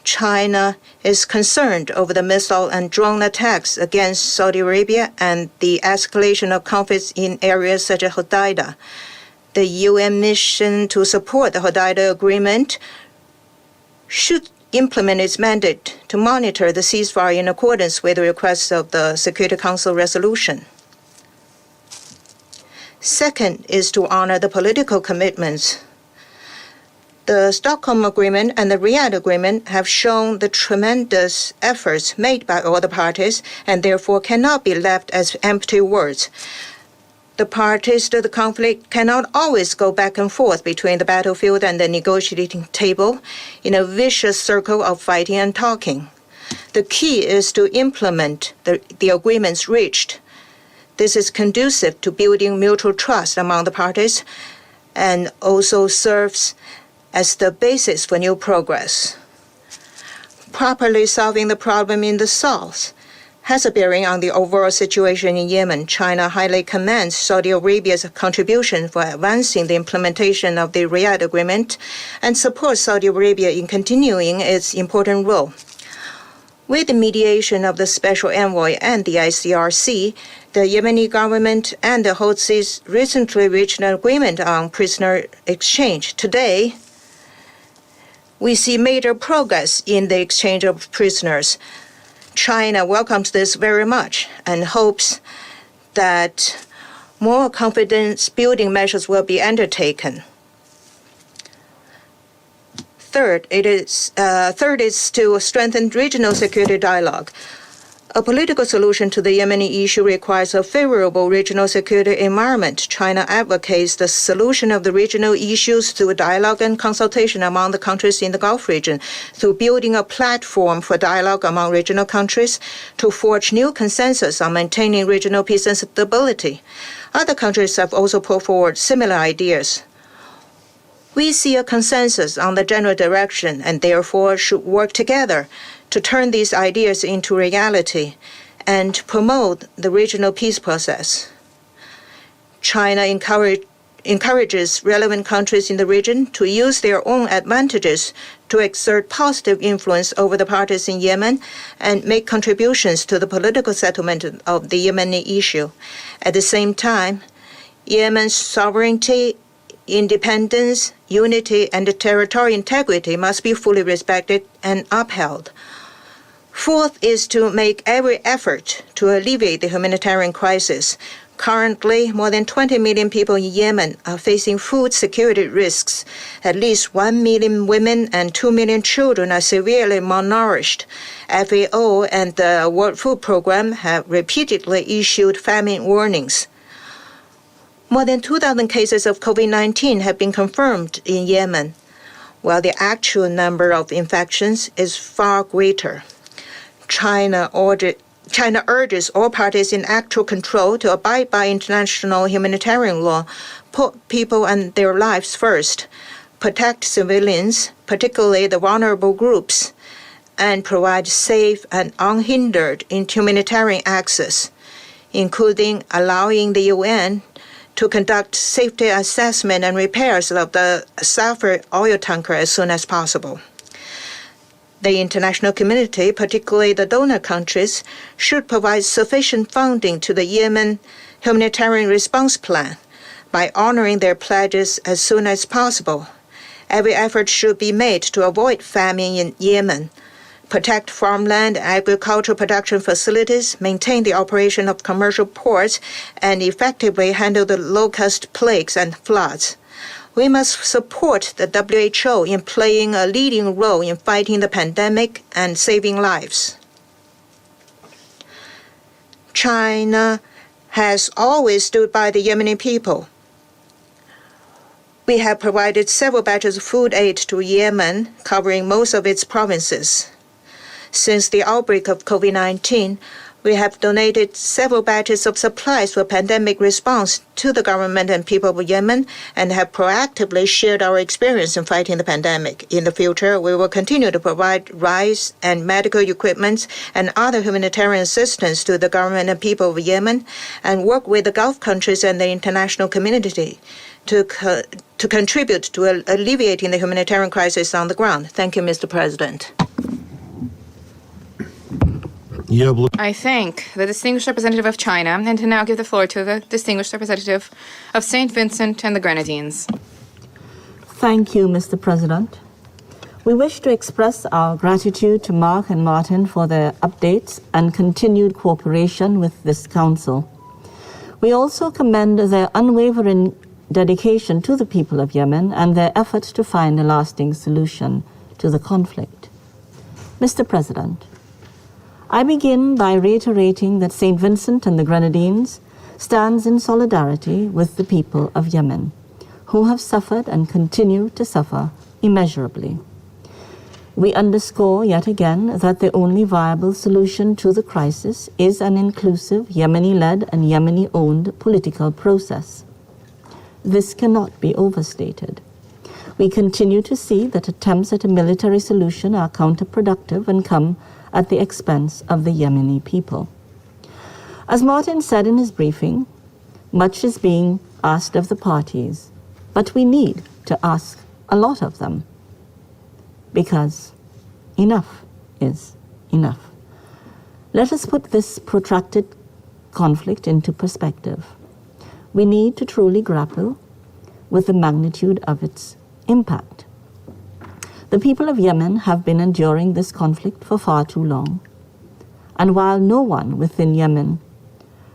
China is concerned over the missile and drone attacks against Saudi Arabia and the escalation of conflicts in areas such as Hodeidah. The UN mission to support the Hodeidah Agreement should implement its mandate to monitor the ceasefire in accordance with the requests of the Security Council resolution. Second is to honor the political commitments. The Stockholm Agreement and the Riyadh Agreement have shown the tremendous efforts made by all the parties and therefore cannot be left as empty words. The parties to the conflict cannot always go back and forth between the battlefield and the negotiating table in a vicious circle of fighting and talking. The key is to implement the agreements reached. This is conducive to building mutual trust among the parties and also serves as the basis for new progress. Properly solving the problem in the south has a bearing on the overall situation in Yemen. China highly commends Saudi Arabia's contribution for advancing the implementation of the Riyadh Agreement and supports Saudi Arabia in continuing its important role. With the mediation of the Special Envoy and the ICRC, the Yemeni government and the Houthis recently reached an agreement on prisoner exchange. Today, we see major progress in the exchange of prisoners. China welcomes this very much and hopes that more confidence-building measures will be undertaken. Third is to strengthen regional security dialogue. A political solution to the Yemeni issue requires a favorable regional security environment. China advocates the solution of the regional issues through dialogue and consultation among the countries in the Gulf region, through building a platform for dialogue among regional countries to forge new consensus on maintaining regional peace and stability. Other countries have also put forward similar ideas. We see a consensus on the general direction and therefore should work together to turn these ideas into reality and promote the regional peace process. China encourages relevant countries in the region to use their own advantages to exert positive influence over the parties in Yemen and make contributions to the political settlement of the Yemeni issue. At the same time, Yemen's sovereignty, independence, unity, and territorial integrity must be fully respected and upheld. Fourth is to make every effort to alleviate the humanitarian crisis. Currently, more than 20 million people in Yemen are facing food security risks. At least 1 million women and 2 million children are severely malnourished. FAO and the World Food Programme have repeatedly issued famine warnings. More than 2,000 cases of COVID-19 have been confirmed in Yemen, while the actual number of infections is far greater. China urges all parties in actual control to abide by international humanitarian law, put people and their lives first, protect civilians, particularly the vulnerable groups, and provide safe and unhindered humanitarian access, including allowing the UN to conduct safety assessment and repairs of the Sulfur oil tanker as soon as possible. The international community, particularly the donor countries, should provide sufficient funding to the Yemen humanitarian response plan by honoring their pledges as soon as possible. Every effort should be made to avoid famine in Yemen, protect farmland and agricultural production facilities, maintain the operation of commercial ports, and effectively handle the locust plagues and floods. We must support the WHO in playing a leading role in fighting the pandemic and saving lives. China has always stood by the Yemeni people. We have provided several batches of food aid to Yemen, covering most of its provinces. Since the outbreak of COVID-19, we have donated several batches of supplies for pandemic response to the government and people of Yemen and have proactively shared our experience in fighting the pandemic. In the future, we will continue to provide rice and medical equipment and other humanitarian assistance to the government and people of Yemen and work with the Gulf countries and the international community to contribute to alleviating the humanitarian crisis on the ground. Thank you, Mr. President. I thank the distinguished representative of China and to now give the floor to the distinguished representative of St. Vincent and the Grenadines. Thank you, Mr. President. We wish to express our gratitude to Mark and Martin for their updates and continued cooperation with this Council. We also commend their unwavering dedication to the people of Yemen and their efforts to find a lasting solution to the conflict. Mr. President, I begin by reiterating that St. Vincent and the Grenadines stands in solidarity with the people of Yemen, who have suffered and continue to suffer immeasurably. We underscore yet again that the only viable solution to the crisis is an inclusive Yemeni-led and Yemeni-owned political process. This cannot be overstated. We continue to see that attempts at a military solution are counterproductive and come at the expense of the Yemeni people. As Martin said in his briefing, much is being asked of the parties, but we need to ask a lot of them, because enough is enough. Let us put this protracted conflict into perspective. We need to truly grapple with the magnitude of its impact. The people of Yemen have been enduring this conflict for far too long. And while no one within Yemen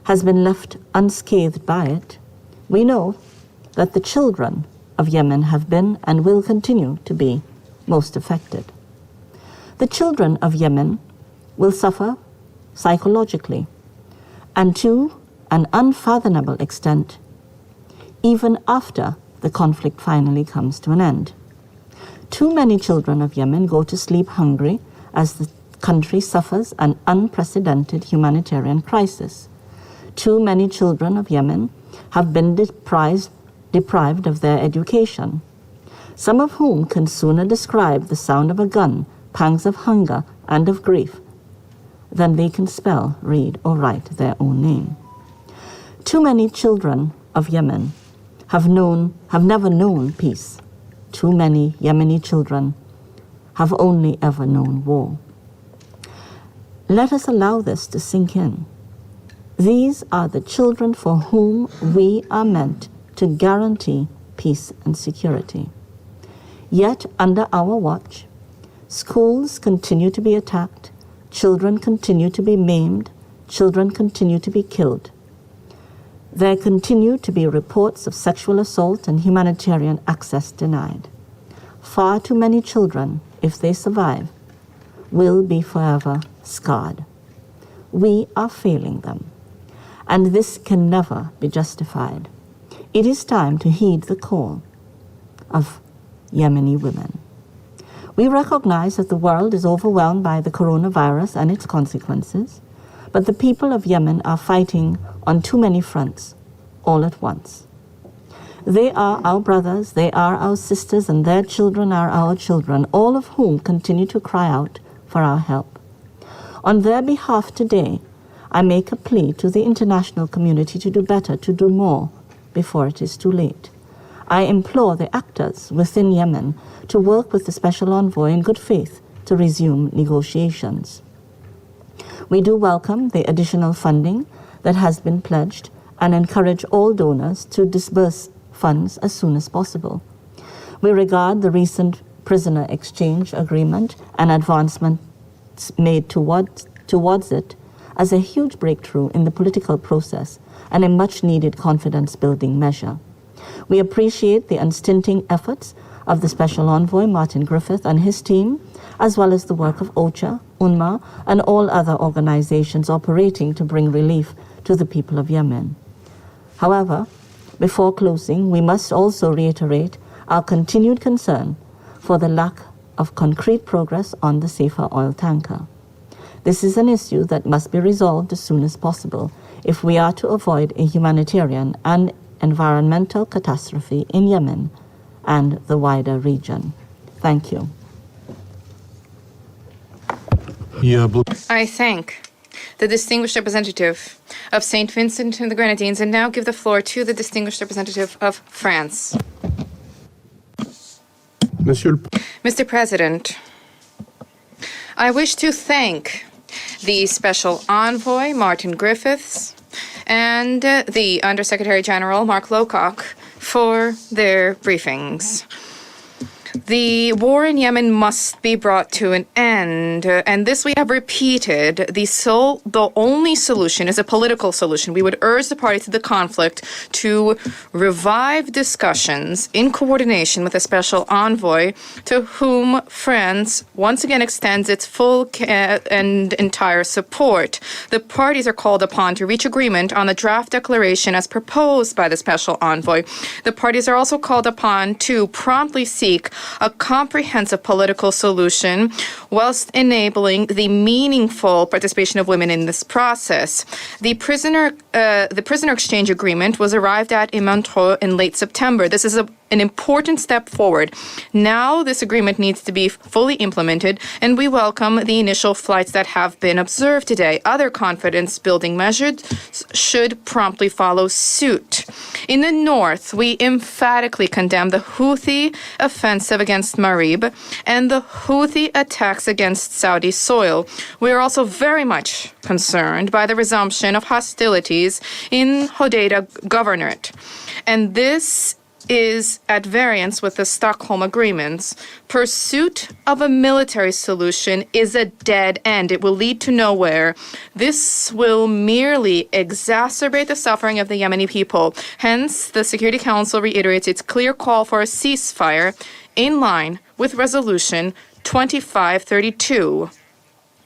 has been left unscathed by it, we know that the children of Yemen have been and will continue to be most affected. The children of Yemen will suffer psychologically and to an unfathomable extent even after the conflict finally comes to an end. Too many children of Yemen go to sleep hungry as the country suffers an unprecedented humanitarian crisis. Too many children of Yemen have been deprived of their education. some of whom can sooner describe the sound of a gun, pangs of hunger, and of grief, than they can spell, read, or write their own name. Too many children of Yemen have never known peace. Too many Yemeni children have only ever known war. Let us allow this to sink in. These are the children for whom we are meant to guarantee peace and security. Yet, under our watch, schools continue to be attacked, children continue to be maimed, children continue to be killed. There continue to be reports of sexual assault and humanitarian access denied. Far too many children, if they survive, will be forever scarred. We are failing them, and this can never be justified. It is time to heed the call of Yemeni women. We recognize that the world is overwhelmed by the coronavirus and its consequences, but the people of Yemen are fighting on too many fronts, all at once. They are our brothers, they are our sisters, and their children are our children, all of whom continue to cry out for our help. On their behalf today, I make a plea to the international community to do better, to do more, before it is too late. I implore the actors within Yemen to work with the Special Envoy in good faith to resume negotiations. We do welcome the additional funding that has been pledged and encourage all donors to disburse funds as soon as possible. We regard the recent prisoner exchange agreement and advancements made towards it as a huge breakthrough in the political process and a much-needed confidence-building measure. We appreciate the unstinting efforts of the Special Envoy Martin Griffith and his team, as well as the work of OCHA, UNMA, and all other organizations operating to bring relief to the people of Yemen. However, before closing, we must also reiterate our continued concern for the lack of concrete progress on the Safer oil tanker. This is an issue that must be resolved as soon as possible if we are to avoid a humanitarian and environmental catastrophe in Yemen and the wider region. Thank you. I thank the distinguished representative of St. Vincent and the Grenadines, and now give the floor to the distinguished representative of France. Mr. President, I wish to thank the Special Envoy, Martin Griffiths, and the Undersecretary General, Mark Lowcock, for their briefings. The war in Yemen must be brought to an end, and this we have repeated. The only solution is a political solution. We would urge the parties to the conflict to revive discussions in coordination with a special envoy to whom France once again extends its full and entire support. The parties are called upon to reach agreement on the draft declaration as proposed by the special envoy. The parties are also called upon to promptly seek a comprehensive political solution whilst enabling the meaningful participation of women in this process. The prisoner exchange agreement was arrived at in Montreux in late September. This is an important step forward. Now this agreement needs to be fully implemented, and we welcome the initial flights that have been observed today. Other confidence-building measures should promptly follow suit. In the north, we emphatically condemn the Houthi offensive against Marib and the Houthi attacks against Saudi soil. We are also very much concerned by the resumption of hostilities in Hodeidah Governorate, and this is at variance with the Stockholm agreements. Pursuit of a military solution is a dead end. It will lead to nowhere. This will merely exacerbate the suffering of the Yemeni people. Hence, the Security Council reiterates its clear call for a ceasefire in line with Resolution 2532.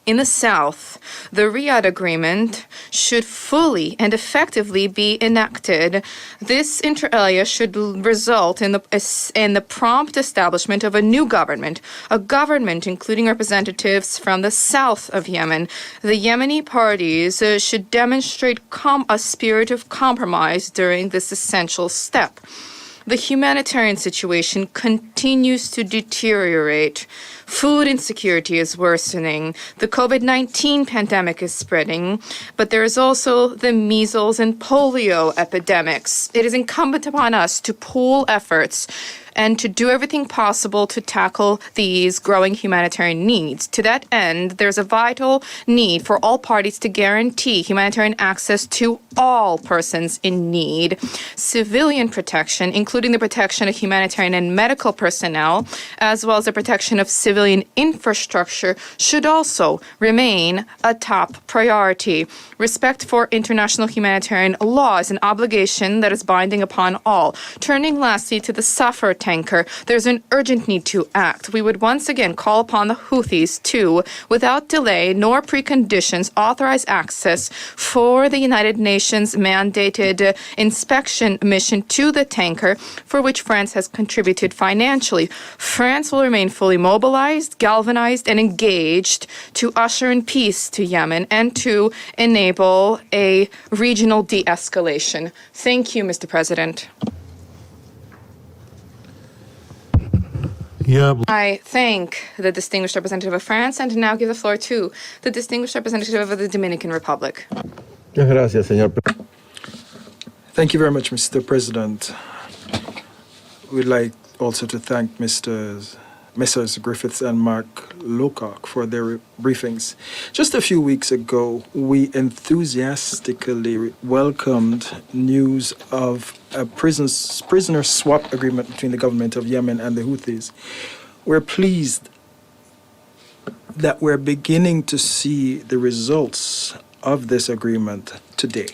In the south, the Riyadh Agreement should fully and effectively be enacted. This inter alia should result in the prompt establishment of a new government, a government including representatives from the south of Yemen. The Yemeni parties should demonstrate a spirit of compromise during this essential step. The humanitarian situation continues to deteriorate. Food insecurity is worsening. The COVID-19 pandemic is spreading, but there is also the measles and polio epidemics. It is incumbent upon us to pool efforts and to do everything possible to tackle these growing humanitarian needs. To that end, there's a vital need for all parties to guarantee humanitarian access to all persons in need. Civilian protection, including the protection of humanitarian and medical personnel, as well as the protection of civilian infrastructure, should also remain a top priority. Respect for international humanitarian law is an obligation that is binding upon all. Turning lastly to the Safar tanker, there's an urgent need to act. We would once again call upon the Houthis to, without delay nor preconditions, authorize access for the United Nations mandated inspection mission to the tanker, for which France has contributed financially. France will remain fully mobilized, galvanized, and engaged to usher in peace to Yemen and to enable a regional de-escalation. Thank you, Mr. President. I thank the distinguished representative of France and now give the floor to the distinguished representative of the Dominican Republic. Thank you very much, Mr. President. We'd like also to thank Messrs. Griffiths and Mark Lowcock for their briefings. Just a few weeks ago, we enthusiastically welcomed news of a prisoner swap agreement between the government of Yemen and the Houthis. We're pleased that we're beginning to see the results of this agreement today.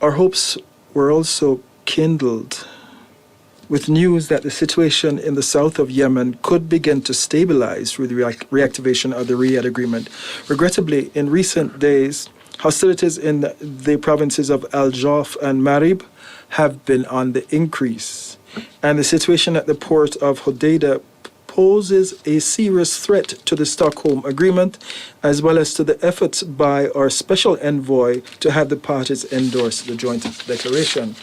Our hopes were also kindled with news that the situation in the south of Yemen could begin to stabilize through the reactivation of the Riyadh Agreement. Regrettably, in recent days, hostilities in the provinces of Al-Jawf and Marib have been on the increase, and the situation at the port of Hodeidah poses a serious threat to the Stockholm Agreement, as well as to the efforts by our special envoy to have the parties endorse the joint declaration.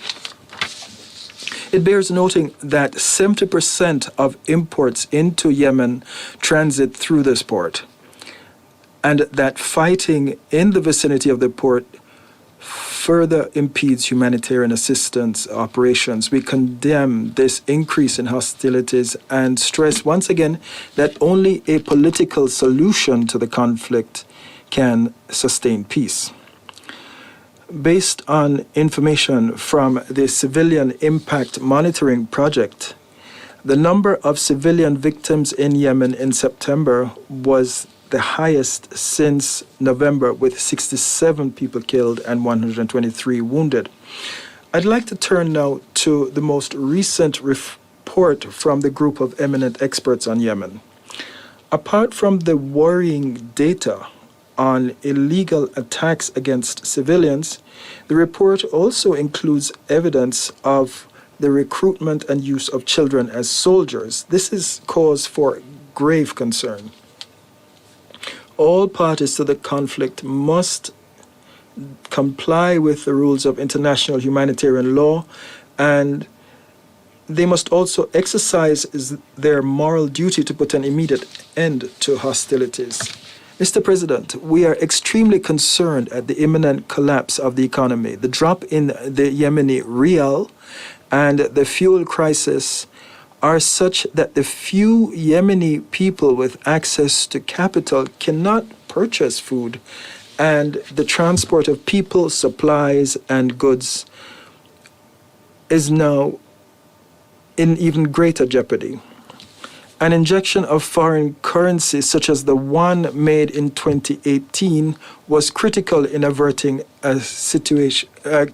It bears noting that 70% of imports into Yemen transit through this port, and that fighting in the vicinity of the port further impedes humanitarian assistance operations. We condemn this increase in hostilities and stress once again that only a political solution to the conflict can sustain peace. Based on information from the Civilian Impact Monitoring Project, the number of civilian victims in Yemen in September was the highest since November, with 67 people killed and 123 wounded. I'd like to turn now to the most recent report from the group of eminent experts on Yemen. Apart from the worrying data on illegal attacks against civilians, the report also includes evidence of the recruitment and use of children as soldiers. This is cause for grave concern. All parties to the conflict must comply with the rules of international humanitarian law, and they must also exercise their moral duty to put an immediate end to hostilities. Mr. President, we are extremely concerned at the imminent collapse of the economy. The drop in the Yemeni rial and the fuel crisis are such that the few Yemeni people with access to capital cannot purchase food, and the transport of people, supplies, and goods is now in even greater jeopardy. An injection of foreign currency, such as the one made in 2018, was critical in averting a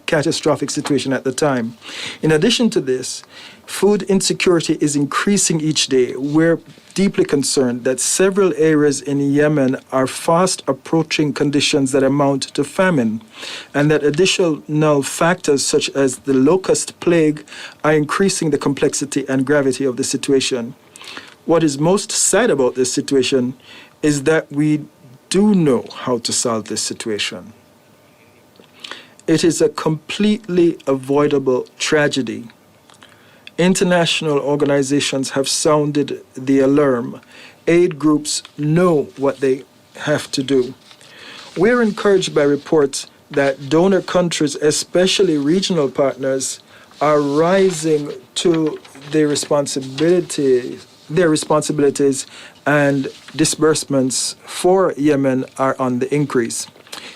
catastrophic situation at the time. In addition to this, food insecurity is increasing each day. We're deeply concerned that several areas in Yemen are fast approaching conditions that amount to famine, and that additional factors such as the locust plague are increasing the complexity and gravity of the situation. What is most sad about this situation is that we do know how to solve this situation. It is a completely avoidable tragedy. International organizations have sounded the alarm. Aid groups know what they have to do. We're encouraged by reports that donor countries, especially regional partners, are rising to their responsibilities, and disbursements for Yemen are on the increase.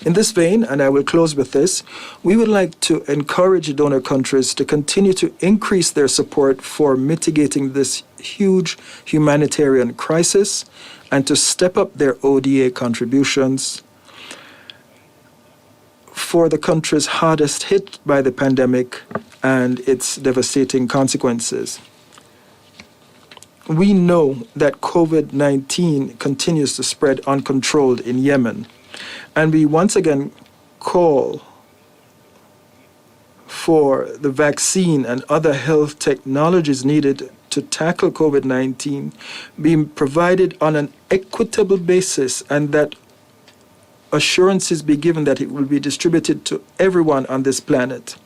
In this vein, and I will close with this, we would like to encourage donor countries to continue to increase their support for mitigating this huge humanitarian crisis and to step up their ODA contributions for the countries hardest hit by the pandemic and its devastating consequences. We know that COVID-19 continues to spread uncontrolled in Yemen, and we once again call for the vaccine and other health technologies needed to tackle COVID-19 being provided on an equitable basis, and that assurances be given that it will be distributed to everyone on this planet.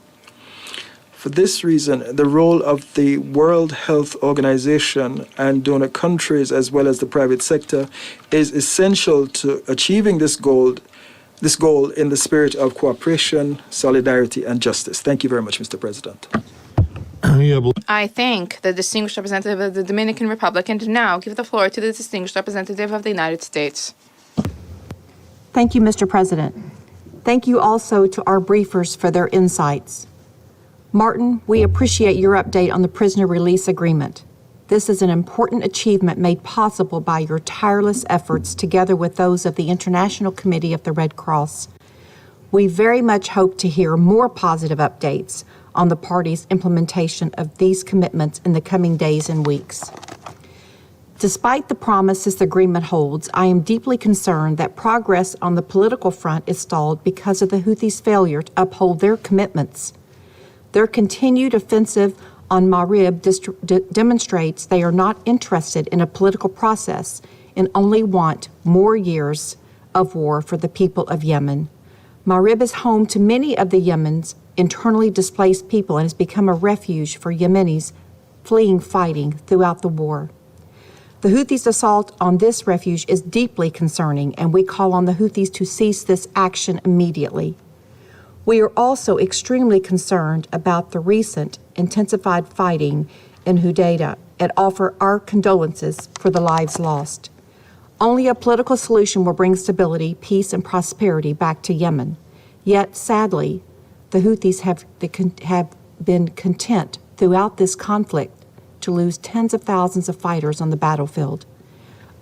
For this reason, the role of the World Health Organization and donor countries, as well as the private sector, is essential to achieving this goal in the spirit of cooperation, solidarity, and justice. Thank you very much, Mr. President. I thank the distinguished representative of the Dominican Republic and now give the floor to the distinguished representative of the United States. Thank you, Mr. President. Thank you also to our briefers for their insights. Martin, we appreciate your update on the prisoner release agreement. This is an important achievement made possible by your tireless efforts together with those of the International Committee of the Red Cross. We very much hope to hear more positive updates on the parties' implementation of these commitments in the coming days and weeks. Despite the promises the agreement holds, I am deeply concerned that progress on the political front is stalled because of the Houthis' failure to uphold their commitments. Their continued offensive on Marib demonstrates they are not interested in a political process and only want more years of war for the people of Yemen. Marib is home to many of the Yemen's internally displaced people and has become a refuge for Yemenis fleeing fighting throughout the war. The Houthis' assault on this refuge is deeply concerning, and we call on the Houthis to cease this action immediately. We are also extremely concerned about the recent intensified fighting in Hudaydah and offer our condolences for the lives lost. Only a political solution will bring stability, peace, and prosperity back to Yemen. Yet, sadly, the Houthis have been content throughout this conflict to lose tens of thousands of fighters on the battlefield.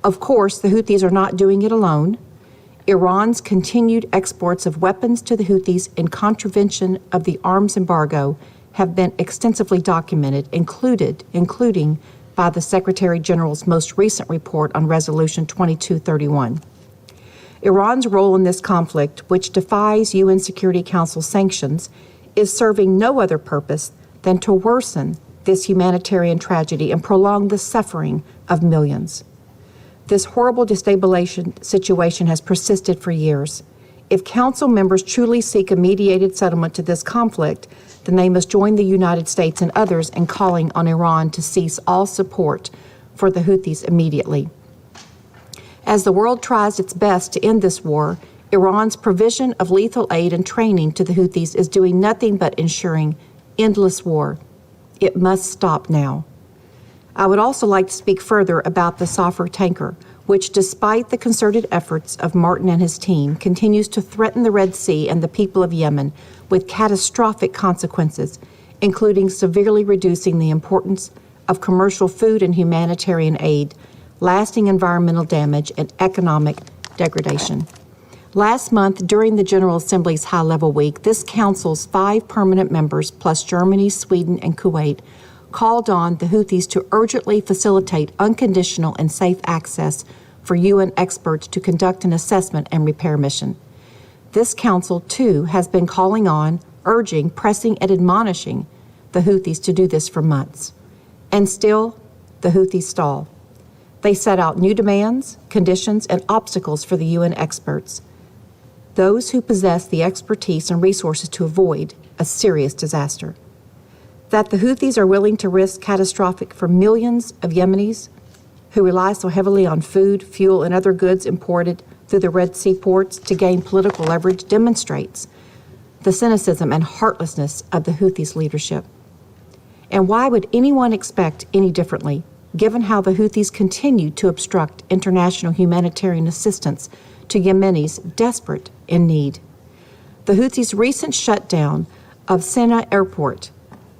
Of course, the Houthis are not doing it alone. Iran's continued exports of weapons to the Houthis in contravention of the arms embargo have been extensively documented, including by the Secretary General's most recent report on Resolution 2231. Iran's role in this conflict, which defies UN Security Council sanctions, is serving no other purpose than to worsen this humanitarian tragedy and prolong the suffering of millions. This horrible destabilization situation has persisted for years. If Council members truly seek a mediated settlement to this conflict, then they must join the United States and others in calling on Iran to cease all support for the Houthis immediately. As the world tries its best to end this war, Iran's provision of lethal aid and training to the Houthis is doing nothing but ensuring endless war. It must stop now. I would also like to speak further about the Safar tanker, which, despite the concerted efforts of Martin and his team, continues to threaten the Red Sea and the people of Yemen with catastrophic consequences, including severely reducing the importance of commercial food and humanitarian aid, lasting environmental damage, and economic degradation. Last month, during the General Assembly's high-level week, this Council's 5 permanent members, plus Germany, Sweden, and Kuwait, called on the Houthis to urgently facilitate unconditional and safe access for UN experts to conduct an assessment and repair mission. This Council, too, has been calling on, urging, pressing, and admonishing the Houthis to do this for months. And still, the Houthis stall. They set out new demands, conditions, and obstacles for the UN experts. those who possess the expertise and resources to avoid a serious disaster. That the Houthis are willing to risk catastrophic for millions of Yemenis who rely so heavily on food, fuel, and other goods imported through the Red Sea ports to gain political leverage demonstrates the cynicism and heartlessness of the Houthis' leadership. And why would anyone expect any differently, given how the Houthis continue to obstruct international humanitarian assistance to Yemenis desperate in need? The Houthis' recent shutdown of Sana'a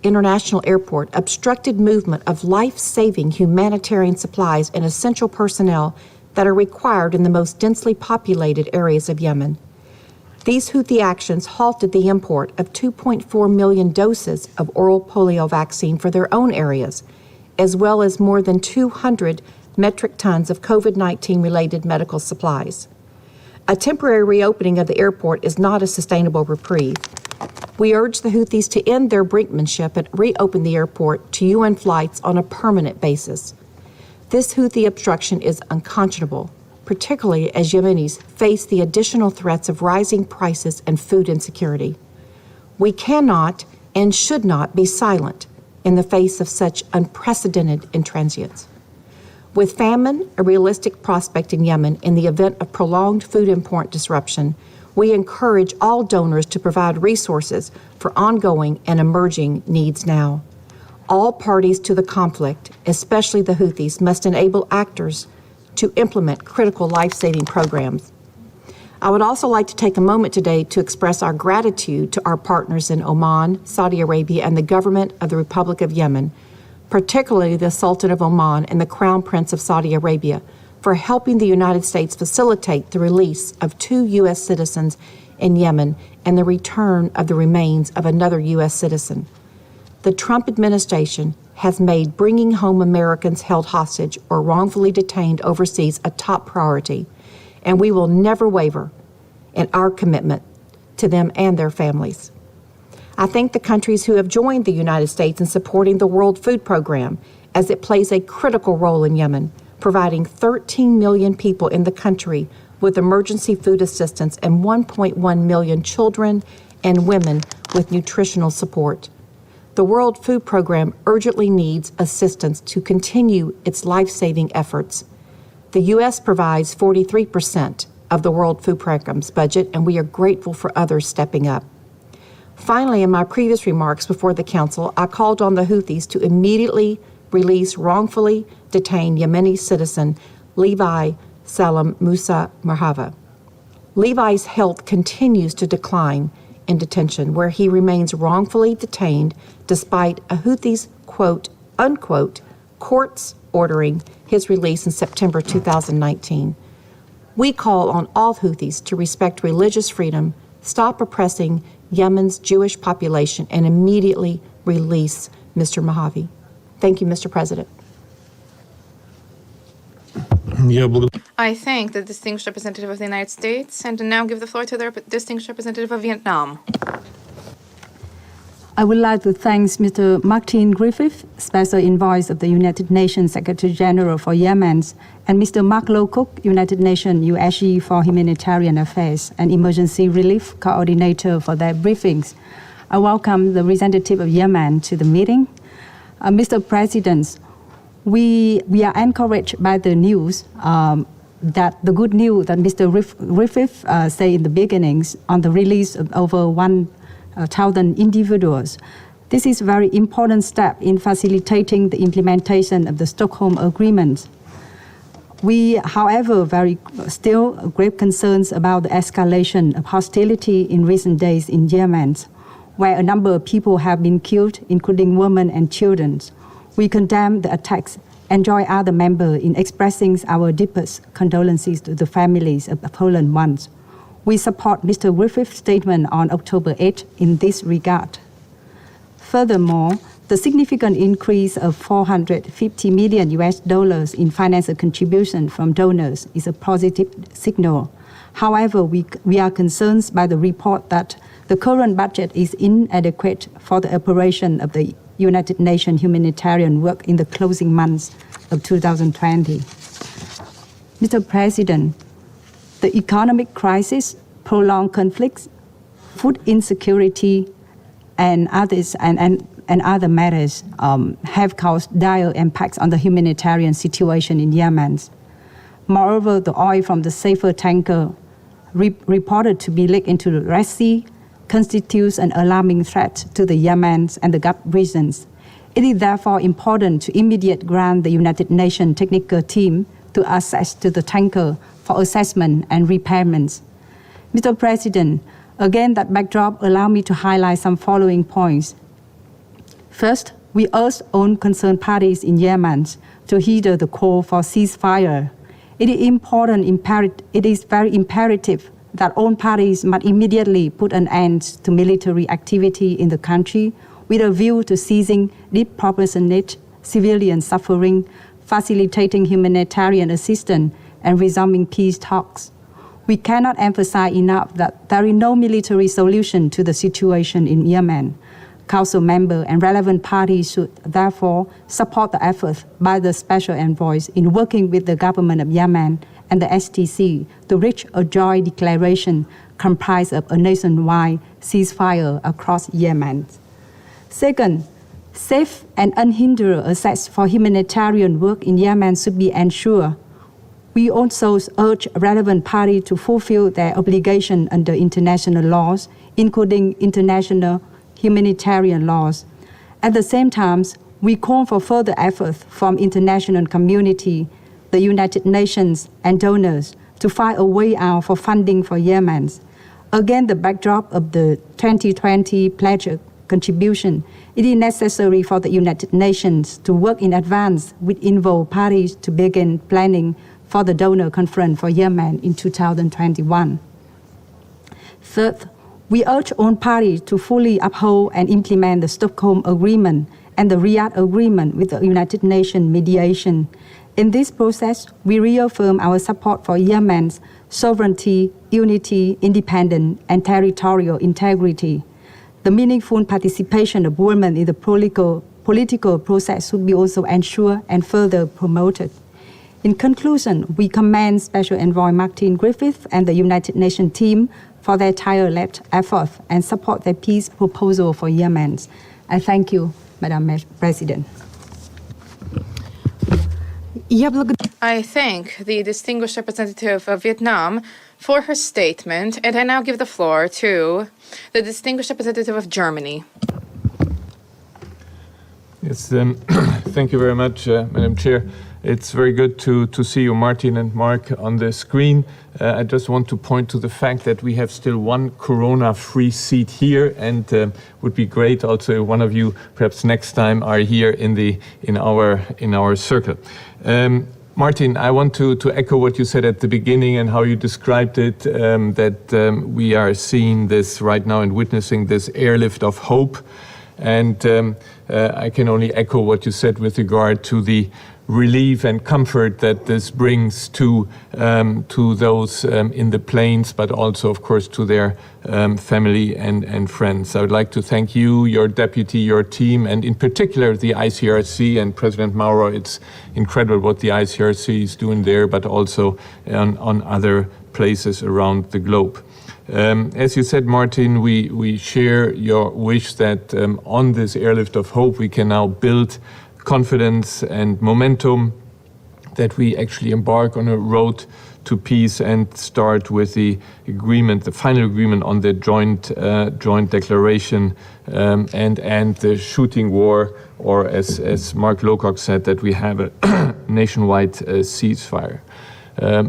International Airport obstructed movement of life-saving humanitarian supplies and essential personnel that are required in the most densely populated areas of Yemen. These Houthi actions halted the import of 2.4 million doses of oral polio vaccine for their own areas, as well as more than 200 metric tons of COVID-19 related medical supplies. A temporary reopening of the airport is not a sustainable reprieve. We urge the Houthis to end their brinkmanship and reopen the airport to UN flights on a permanent basis. This Houthi obstruction is unconscionable, particularly as Yemenis face the additional threats of rising prices and food insecurity. We cannot and should not be silent in the face of such unprecedented intransience. With famine a realistic prospect in Yemen in the event of prolonged food import disruption, we encourage all donors to provide resources for ongoing and emerging needs now. All parties to the conflict, especially the Houthis, must enable actors to implement critical life-saving programs. I would also like to take a moment today to express our gratitude to our partners in Oman, Saudi Arabia, and the government of the Republic of Yemen, particularly the Sultan of Oman and the Crown Prince of Saudi Arabia, for helping the United States facilitate the release of 2 U.S. citizens in Yemen and the return of the remains of another U.S. citizen. The Trump administration has made bringing home Americans held hostage or wrongfully detained overseas a top priority, and we will never waver in our commitment to them and their families. I thank the countries who have joined the United States in supporting the World Food Program, as it plays a critical role in Yemen, providing 13 million people in the country with emergency food assistance and 1.1 million children and women with nutritional support. The World Food Program urgently needs assistance to continue its life-saving efforts. The U.S. provides 43% of the World Food Program's budget, and we are grateful for others stepping up. Finally, in my previous remarks before the Council, I called on the Houthis to immediately release wrongfully detained Yemeni citizen Levi Salam Musa Marhava. Levi's health continues to decline in detention, where he remains wrongfully detained despite a Houthis, quote, unquote, courts ordering his release in September 2019. We call on all Houthis to respect religious freedom, stop oppressing Yemen's Jewish population, and immediately release Mr. Marhavi. Thank you, Mr. President. I thank the distinguished representative of the United States and now give the floor to the distinguished representative of Vietnam. I would like to thank Mr. Martin Griffith, Special Envoy of the United Nations Secretary General for Yemen, and Mr. Mark Lowcock, United Nations USG for Humanitarian Affairs and Emergency Relief Coordinator, for their briefings. I welcome the representative of Yemen to the meeting. Mr. President, we are encouraged by the news that the good news that Mr. Griffith said in the beginnings on the release of over 1,000 individuals. This is a very important step in facilitating the implementation of the Stockholm Agreement. We, however, still grave concerns about the escalation of hostility in recent days in Yemen, where a number of people have been killed, including women and children. We condemn the attacks and join other members in expressing our deepest condolences to the families of the fallen ones. We support Mr. Griffith's statement on October 8 in this regard. Furthermore, the significant increase of $450 million in financial contribution from donors is a positive signal. However, we are concerned by the report that the current budget is inadequate for the operation of the United Nations humanitarian work in the closing months of 2020. Mr. President, the economic crisis, prolonged conflicts, food insecurity, and others and other matters have caused dire impacts on the humanitarian situation in Yemen. Moreover, the oil from the safer tanker reported to be leaked into the Red Sea constitutes an alarming threat to the Yemen and the Gulf regions. It is therefore important to immediately grant the United Nations technical team to access to the tanker for assessment and repairments. Mr. President, again, that backdrop allow me to highlight some following points. First, we urge all concerned parties in Yemen to heed the call for ceasefire. It is very imperative that all parties must immediately put an end to military activity in the country with a view to ceasing disproportionate civilian suffering, facilitating humanitarian assistance, and resuming peace talks. We cannot emphasize enough that there is no military solution to the situation in Yemen. Council members and relevant parties should therefore support the efforts by the special envoys in working with the government of Yemen and the STC to reach a joint declaration comprised of a nationwide ceasefire across Yemen. Second, safe and unhindered access for humanitarian work in Yemen should be ensured. We also urge relevant parties to fulfill their obligation under international laws, including international humanitarian laws. At the same time, we call for further efforts from international community, the United Nations, and donors to find a way out for funding for Yemen. Again, the backdrop of the 2020 pledge contribution, it is necessary for the United Nations to work in advance with involved parties to begin planning for the donor conference for Yemen in 2021. Third, we urge all parties to fully uphold and implement the Stockholm Agreement and the Riyadh Agreement with the United Nations mediation. In this process, we reaffirm our support for Yemen's sovereignty, unity, independence, and territorial integrity. The meaningful participation of women in the political process should be also ensured and further promoted. In conclusion, we commend Special Envoy Martin Griffiths and the United Nations team for their tireless efforts and support their peace proposal for Yemen. I thank you, Madam President. I thank the distinguished representative of Vietnam for her statement, and I now give the floor to the distinguished representative of Germany. Yes, thank you very much, Madam Chair. It's very good to see you, Martin and Mark, on the screen. I just want to point to the fact that we have still one corona-free seat here, and would be great also if one of you, perhaps next time, are here in our circle. Martin, I want to echo what you said at the beginning and how you described it, that we are seeing this right now and witnessing this airlift of hope. And I can only echo what you said with regard to the relief and comfort that this brings to those in the planes, but also, of course, to their family and friends. I would like to thank you, your deputy, your team, and in particular the ICRC and President Mauro. It's incredible what the ICRC is doing there, but also on other places around the globe. As you said, Martin, we share your wish that on this airlift of hope we can now build confidence and momentum, that we actually embark on a road to peace and start with the agreement, the final agreement on the joint declaration, and end the shooting war, or as Mark Lowcock said, that we have a nationwide ceasefire.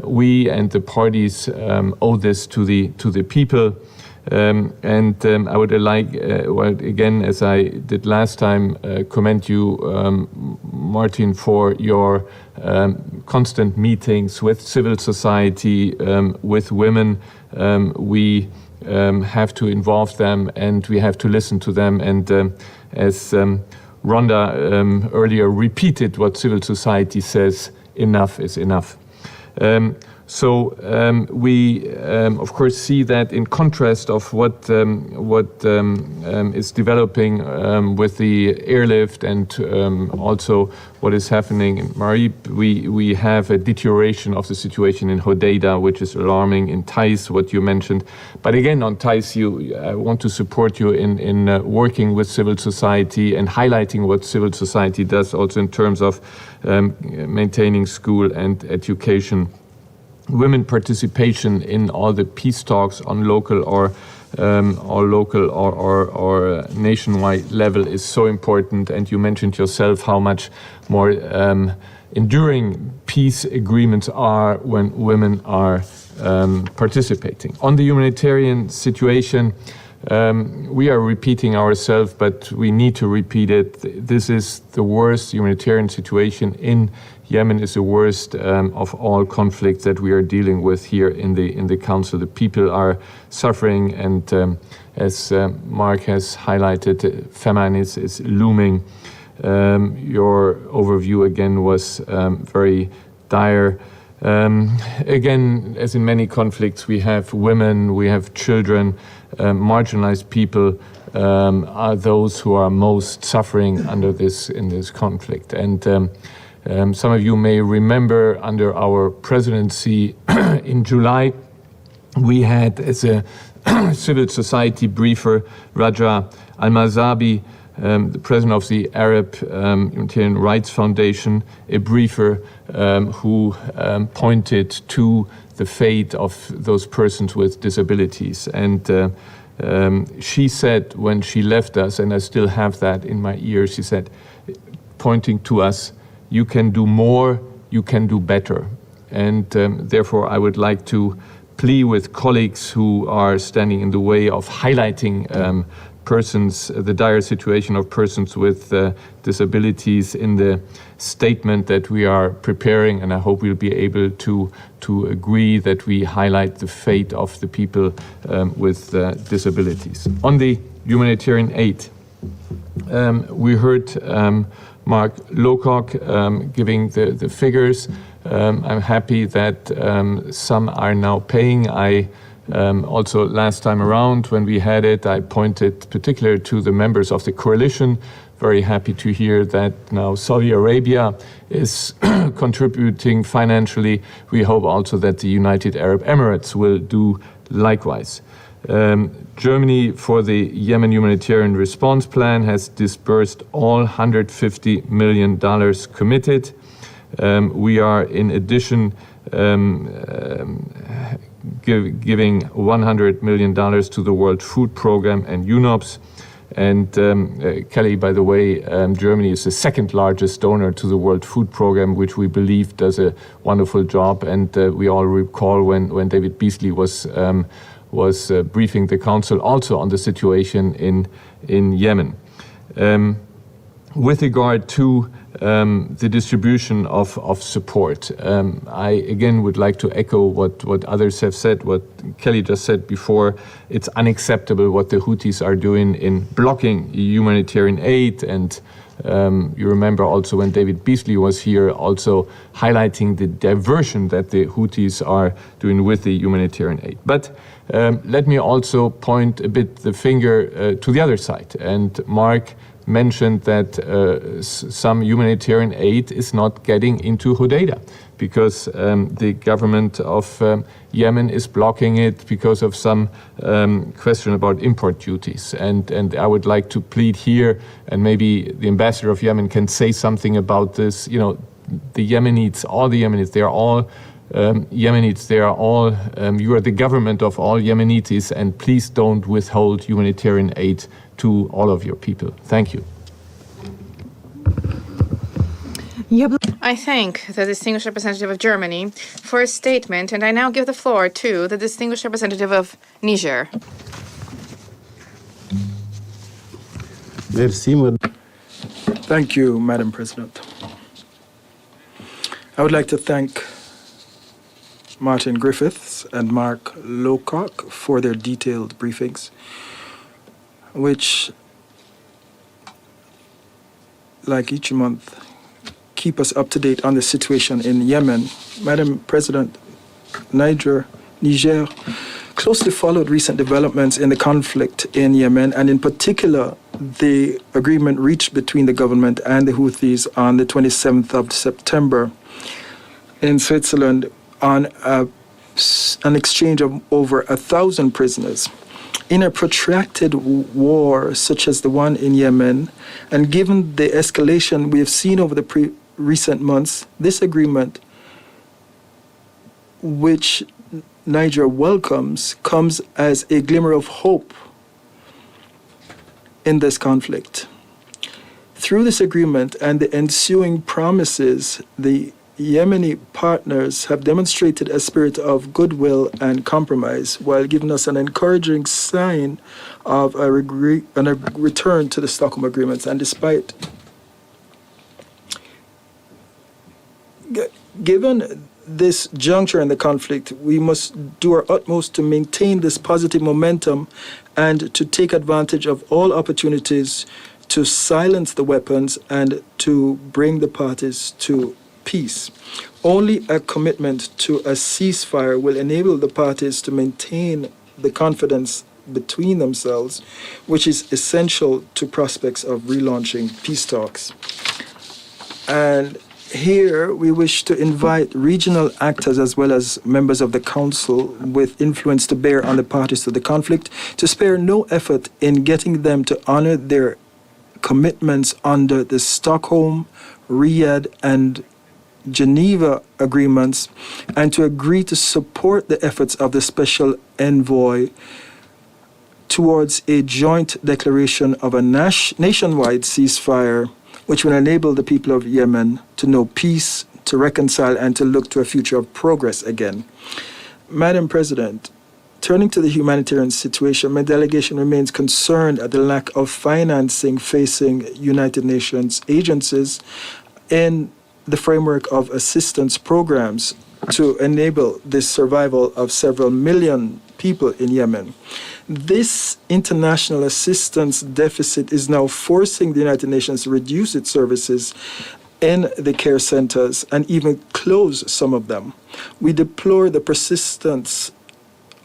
We and the parties owe this to the people. And I would like, again, as I did last time, commend you, Martin, for your constant meetings with civil society, with women. We have to involve them and we have to listen to them. And as Rhonda earlier repeated what civil society says, enough is enough. So we, of course, see that in contrast of what is developing with the airlift and also what is happening in Marib. We have a deterioration of the situation in Hodeida, which is alarming. In Thais, what you mentioned. But again, on Thais, I want to support you in working with civil society and highlighting what civil society does also in terms of maintaining school and education. Women participation in all the peace talks on local or nationwide level is so important. And you mentioned yourself how much more enduring peace agreements are when women are participating. On the humanitarian situation, we are repeating ourselves, but we need to repeat it. This is the worst humanitarian situation in Yemen, is the worst of all conflicts that we are dealing with here in the Council. The people are suffering, and as Mark has highlighted, famine is looming. Your overview again was very dire. Again, as in many conflicts, we have women, we have children, marginalized people are those who are most suffering in this conflict. And some of you may remember under our presidency in July, we had as a civil society briefer Raja Al-Mazabi, the president of the Arab Humanitarian Rights Foundation, a briefer who pointed to the fate of those persons with disabilities. And she said when she left us, and I still have that in my ears, she said, pointing to us, you can do more, you can do better. And therefore I would like to plea with colleagues who are standing in the way of highlighting the dire situation of persons with disabilities in the statement that we are preparing, and I hope we'll be able to agree that we highlight the fate of the people with disabilities. On the humanitarian aid, we heard Mark Lowcock giving the figures. I'm happy that some are now paying. Also, last time around when we had it, I pointed particularly to the members of the coalition. Very happy to hear that now Saudi Arabia is contributing financially. We hope also that the United Arab Emirates will do likewise. Germany, for the Yemen humanitarian response plan, has disbursed all $150 million committed. We are, in addition, giving $100 million to the World Food Programme and UNOPS. And Kelly, by the way, Germany is the second largest donor to the World Food Programme, which we believe does a wonderful job. And we all recall when David Beasley was briefing the Council also on the situation in Yemen. With regard to the distribution of support, I again would like to echo what others have said, what Kelly just said before. It's unacceptable what the Houthis are doing in blocking humanitarian aid, and you remember also when David Beasley was here also highlighting the diversion that the Houthis are doing with the humanitarian aid. But let me also point a bit the finger to the other side, and Mark mentioned that some humanitarian aid is not getting into Hodeida because the government of Yemen is blocking it because of some question about import duties. And I would like to plead here, and maybe the ambassador of Yemen can say something about this. You know, the Yemenites, all the Yemenites, they are all Yemenites, they are all, you are the government of all Yemenites, and please don't withhold humanitarian aid to all of your people. Thank you. I thank the distinguished representative of Germany for a statement, and I now give the floor to the distinguished representative of Niger. Thank you, Madam President. I would like to thank Martin Griffiths and Mark Lowcock for their detailed briefings, which, like each month, keep us up to date on the situation in Yemen. Madam President, Niger closely followed recent developments in the conflict in Yemen, and in particular, the agreement reached between the government and the Houthis on the 27th of September in Switzerland on an exchange of over 1,000 prisoners. In a protracted war such as the one in Yemen, and given the escalation we have seen over the recent months, this agreement, which Niger welcomes, comes as a glimmer of hope in this conflict. Through this agreement and the ensuing promises, the Yemeni partners have demonstrated a spirit of goodwill and compromise while giving us an encouraging sign of a return to the Stockholm Agreements. And despite, given this juncture in the conflict, we must do our utmost to maintain this positive momentum and to take advantage of all opportunities to silence the weapons and to bring the parties to peace. Only a commitment to a ceasefire will enable the parties to maintain the confidence between themselves, which is essential to prospects of relaunching peace talks. And here we wish to invite regional actors as well as members of the council with influence to bear on the parties to the conflict to spare no effort in getting them to honor their commitments under the Stockholm, Riyadh, and Geneva agreements, and to agree to support the efforts of the special envoy towards a joint declaration of a nationwide ceasefire, which will enable the people of Yemen to know peace, to reconcile, and to look to a future of progress again. Madam President, turning to the humanitarian situation, my delegation remains concerned at the lack of financing facing United Nations agencies in the framework of assistance programs to enable the survival of several million people in Yemen. This international assistance deficit is now forcing the United Nations to reduce its services in the care centers and even close some of them. We deplore the persistence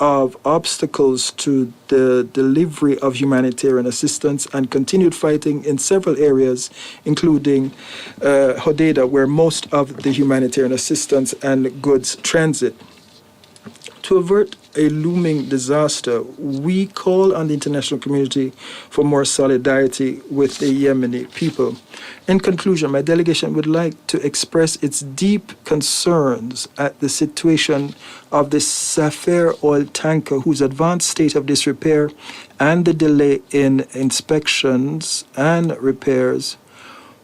of obstacles to the delivery of humanitarian assistance and continued fighting in several areas, including Hodeida, where most of the humanitarian assistance and goods transit. To avert a looming disaster, we call on the international community for more solidarity with the Yemeni people. In conclusion, my delegation would like to express its deep concerns at the situation of the Safer oil tanker, whose advanced state of disrepair and the delay in inspections and repairs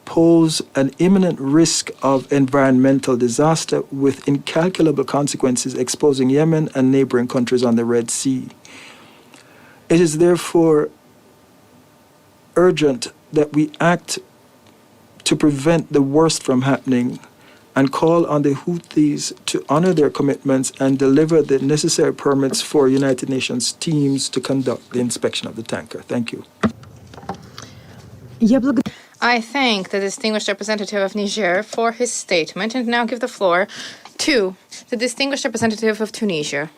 pose an imminent risk of environmental disaster with incalculable consequences exposing Yemen and neighboring countries on the Red Sea. It is therefore urgent that we act to prevent the worst from happening and call on the Houthis to honor their commitments and deliver the necessary permits for United Nations teams to conduct the inspection of the tanker. Thank you. I thank the distinguished representative of Niger for his statement and now give the floor to the distinguished representative of Tunisia.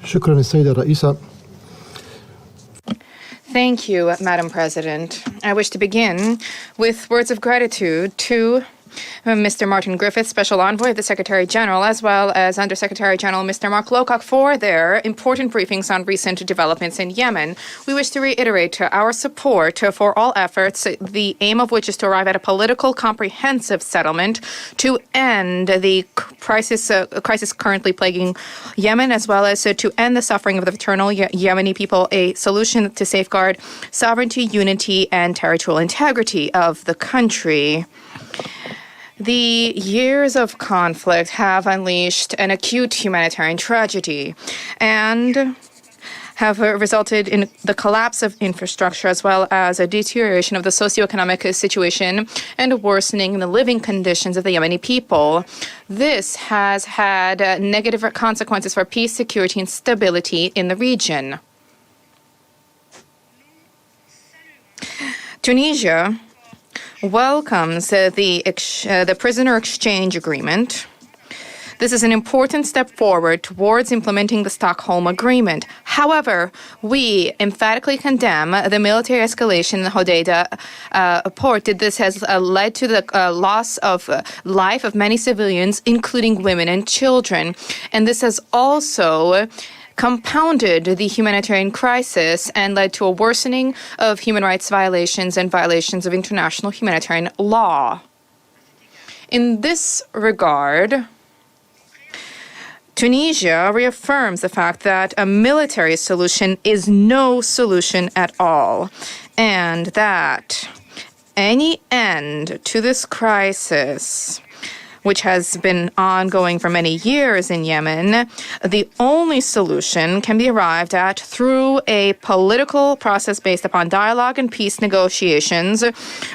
شكرا السيدة الرئيسة. Thank you, Madam President. I wish to begin with words of gratitude to Mr. Martin Griffiths, Special Envoy of the Secretary General, as well as Undersecretary General Mr. Mark Lowcock for their important briefings on recent developments in Yemen. We wish to reiterate our support for all efforts, the aim of which is to arrive at a political comprehensive settlement to end the crisis currently plaguing Yemen, as well as to end the suffering of the eternal Yemeni people, a solution to safeguard sovereignty, unity, and territorial integrity of the country. The years of conflict have unleashed an acute humanitarian tragedy and have resulted in the collapse of infrastructure as well as a deterioration of the socioeconomic situation and a worsening in the living conditions of the Yemeni people. This has had negative consequences for peace, security, and stability in the region. Tunisia welcomes the prisoner exchange agreement. This is an important step forward towards implementing the Stockholm Agreement. However, we emphatically condemn the military escalation in the Hodeida port. This has led to the loss of life of many civilians, including women and children. And this has also compounded the humanitarian crisis and led to a worsening of human rights violations and violations of international humanitarian law. In this regard, Tunisia reaffirms the fact that a military solution is no solution at all, and that any end to this crisis, which has been ongoing for many years in Yemen, the only solution can be arrived at through a political process based upon dialogue and peace negotiations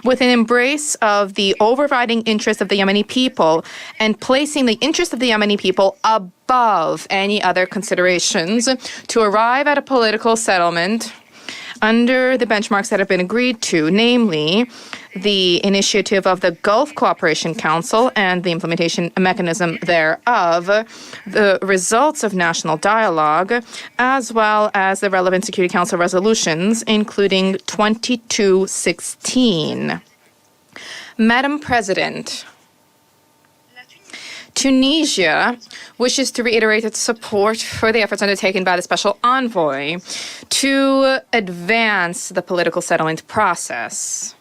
with an embrace of the overriding interest of the Yemeni people and placing the interest of the Yemeni people above any other considerations to arrive at a political settlement under the benchmarks that have been agreed to, namely the initiative of the Gulf Cooperation Council and the implementation mechanism thereof, the results of national dialogue, as well as the relevant Security Council resolutions, including 2216. Madam President, Tunisia wishes to reiterate its support for the efforts undertaken by the Special Envoy to advance the political settlement process.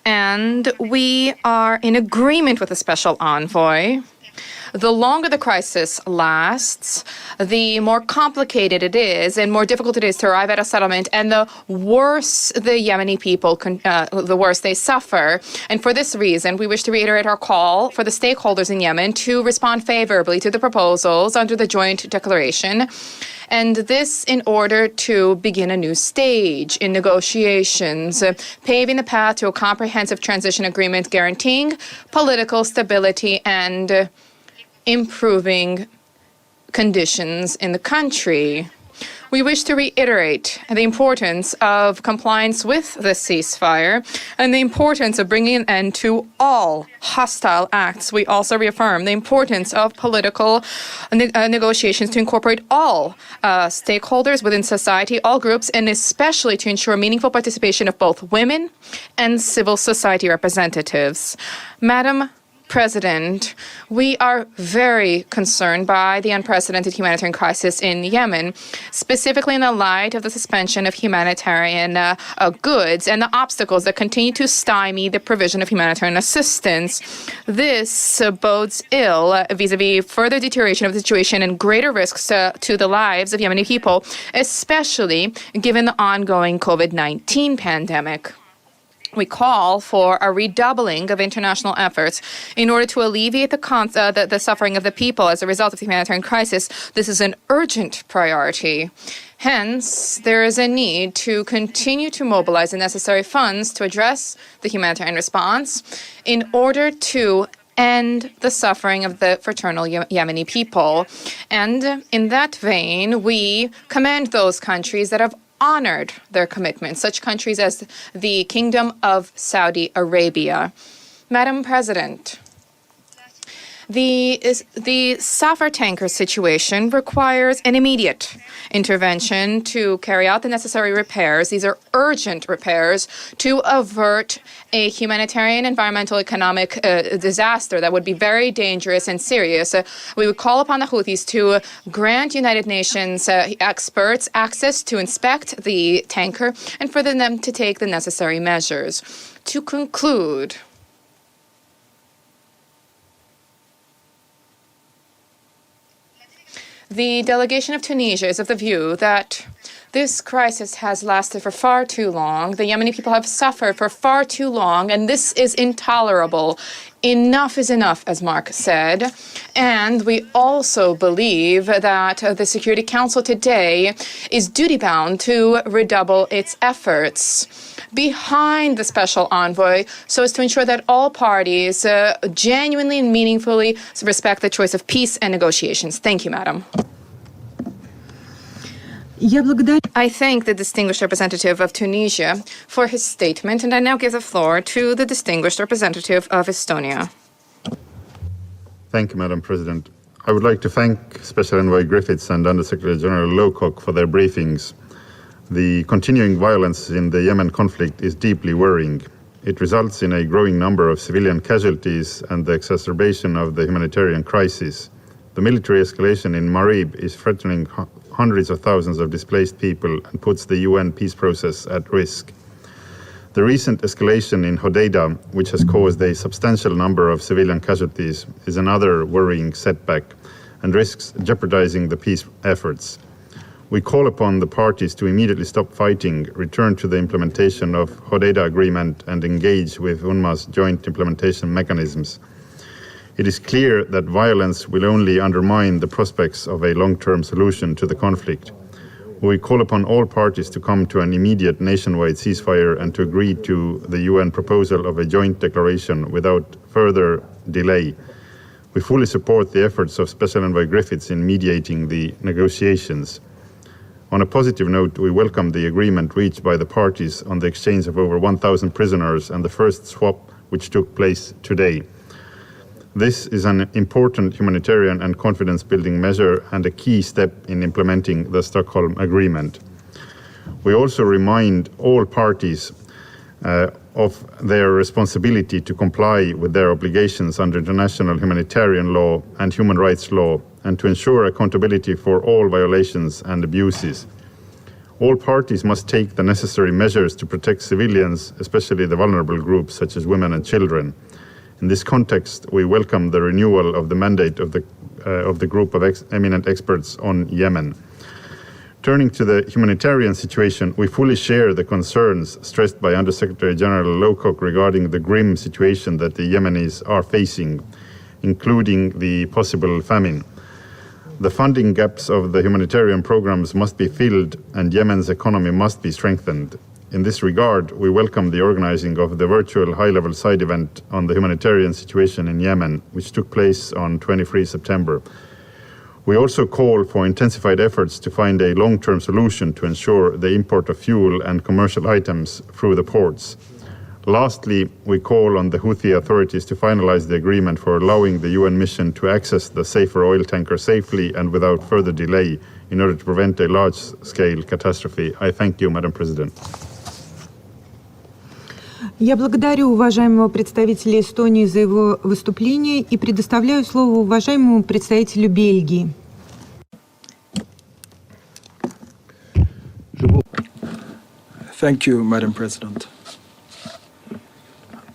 And we are in agreement with the Special Envoy. The longer the crisis lasts, the more complicated it is and more difficult it is to arrive at a settlement, and the worse the Yemeni people, the worse they suffer. And for this reason, we wish to reiterate our call for the stakeholders in Yemen to respond favorably to the proposals under the joint declaration, and this in order to begin a new stage in negotiations, paving the path to a comprehensive transition agreement guaranteeing political stability and improving conditions in the country. We wish to reiterate the importance of compliance with the ceasefire and the importance of bringing an end to all hostile acts. We also reaffirm the importance of political negotiations to incorporate all stakeholders within society, all groups, and especially to ensure meaningful participation of both women and civil society representatives. Madam President, we are very concerned by the unprecedented humanitarian crisis in Yemen, specifically in the light of the suspension of humanitarian goods and the obstacles that continue to stymie the provision of humanitarian assistance. This bodes ill vis-a-vis further deterioration of the situation and greater risks to the lives of Yemeni people, especially given the ongoing COVID-19 pandemic. We call for a redoubling of international efforts in order to alleviate the suffering of the people as a result of the humanitarian crisis. This is an urgent priority. Hence, there is a need to continue to mobilize the necessary funds to address the humanitarian response in order to end the suffering of the fraternal Yemeni people. And in that vein, we commend those countries that have honored their commitments, such countries as the Kingdom of Saudi Arabia. Madam President, the Safar tanker situation requires an immediate intervention to carry out the necessary repairs. These are urgent repairs to avert a humanitarian, environmental, economic disaster that would be very dangerous and serious. We would call upon the Houthis to grant United Nations experts access to inspect the tanker and for them to take the necessary measures. To conclude, the delegation of Tunisia is of the view that this crisis has lasted for far too long. The Yemeni people have suffered for far too long, and this is intolerable. Enough is enough, as Mark said. And we also believe that the Security Council today is duty-bound to redouble its efforts behind the Special Envoy so as to ensure that all parties genuinely and meaningfully respect the choice of peace and negotiations. Thank you, Madam. I thank the distinguished representative of Tunisia for his statement, and I now give the floor to the distinguished representative of Estonia. Thank you, Madam President. I would like to thank Special Envoy Griffiths and Undersecretary General Lowcock for their briefings. The continuing violence in the Yemen conflict is deeply worrying. It results in a growing number of civilian casualties and the exacerbation of the humanitarian crisis. The military escalation in Marib is threatening hundreds of thousands of displaced people and puts the UN peace process at risk. The recent escalation in Hodeidah, which has caused a substantial number of civilian casualties, is another worrying setback and risks jeopardizing the peace efforts. We call upon the parties to immediately stop fighting, return to the implementation of Hodeidah Agreement, and engage with UNMA's joint implementation mechanisms. It is clear that violence will only undermine the prospects of a long-term solution to the conflict. We call upon all parties to come to an immediate nationwide ceasefire and to agree to the UN proposal of a joint declaration without further delay. We fully support the efforts of Special Envoy Griffiths in mediating the negotiations. On a positive note, we welcome the agreement reached by the parties on the exchange of over 1,000 prisoners and the first swap which took place today. This is an important humanitarian and confidence-building measure and a key step in implementing the Stockholm Agreement. We also remind all parties of their responsibility to comply with their obligations under international humanitarian law and human rights law, and to ensure accountability for all violations and abuses. All parties must take the necessary measures to protect civilians, especially the vulnerable groups such as women and children. In this context, we welcome the renewal of the mandate of the group of eminent experts on Yemen. Turning to the humanitarian situation, we fully share the concerns stressed by Undersecretary General Lowcock regarding the grim situation that the Yemenis are facing, including the possible famine. The funding gaps of the humanitarian programs must be filled and Yemen's economy must be strengthened. In this regard, we welcome the organizing of the virtual high-level side event on the humanitarian situation in Yemen, which took place on 23 September. We also call for intensified efforts to find a long-term solution to ensure the import of fuel and commercial items through the ports. Lastly, we call on the Houthi authorities to finalize the agreement for allowing the UN mission to access the safer oil tanker safely and without further delay in order to prevent a large-scale catastrophe. I thank you, Madam President. Я благодарю уважаемого представителя Эстонии за его выступление и предоставляю слово уважаемому представителю Бельгии. Thank you, Madam President.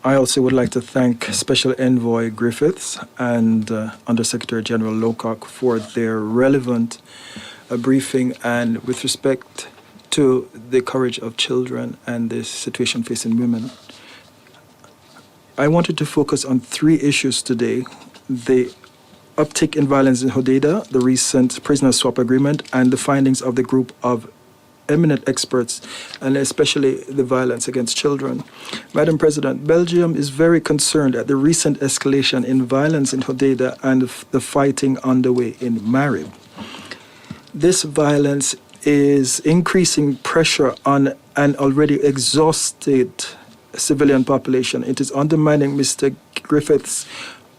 I also would like to thank Special Envoy Griffiths and Undersecretary General Lowcock for their relevant briefing and with respect to the courage of children and the situation facing women. I wanted to focus on three issues today: the uptick in violence in Hodeidah, the recent prisoner swap agreement, and the findings of the group of eminent experts, and especially the violence against children. Madam President, Belgium is very concerned at the recent escalation in violence in Hodeidah and the fighting underway in Marib. This violence is increasing pressure on an already exhausted civilian population. It is undermining Mr. Griffith's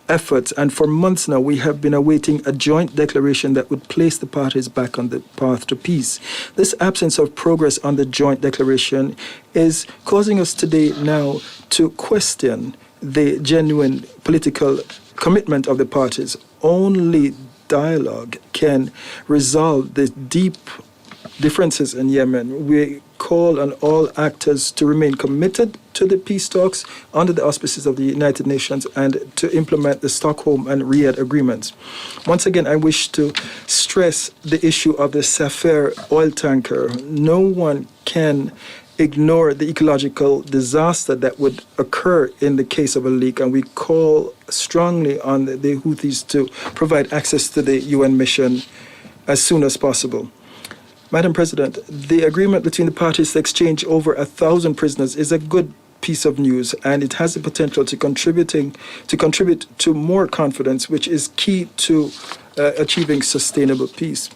efforts, and for months now we have been awaiting a joint declaration that would place the parties back on the path to peace. This absence of progress on the joint declaration is causing us today now to question the genuine political commitment of the parties. Only dialogue can resolve the deep differences in Yemen. We call on all actors to remain committed to the peace talks under the auspices of the United Nations and to implement the Stockholm and Riyadh agreements. Once again, I wish to stress the issue of the Safer oil tanker. No one can ignore the ecological disaster that would occur in the case of a leak, and we call strongly on the Houthis to provide access to the UN mission as soon as possible. Madam President, the agreement between the parties to exchange over 1,000 prisoners is a good piece of news, and it has the potential to contribute to more confidence, which is key to achieving sustainable peace.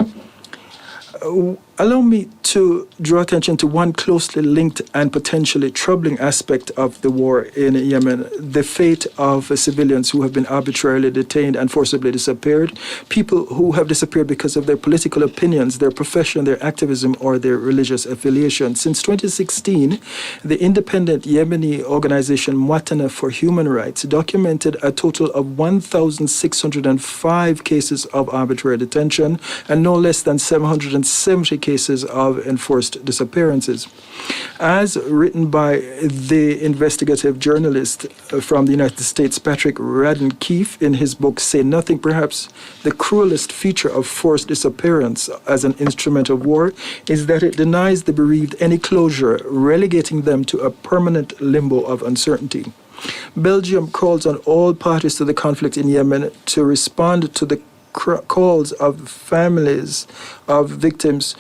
Allow me to draw attention to one closely linked and potentially troubling aspect of the war in Yemen, the fate of civilians who have been arbitrarily detained and forcibly disappeared, people who have disappeared because of their political opinions, their profession, their activism, or their religious affiliation. Since 2016, the independent Yemeni organization Muatana for Human Rights documented a total of 1,605 cases of arbitrary detention and no less than 770 cases of enforced disappearances. As written by the investigative journalist from the United States, Patrick Radden Keefe, in his book Say Nothing, perhaps the cruelest feature of forced disappearance as an instrument of war is that it denies the bereaved any closure, relegating them to a permanent limbo of uncertainty. Belgium calls on all parties to the conflict in Yemen to respond to the calls of families of victims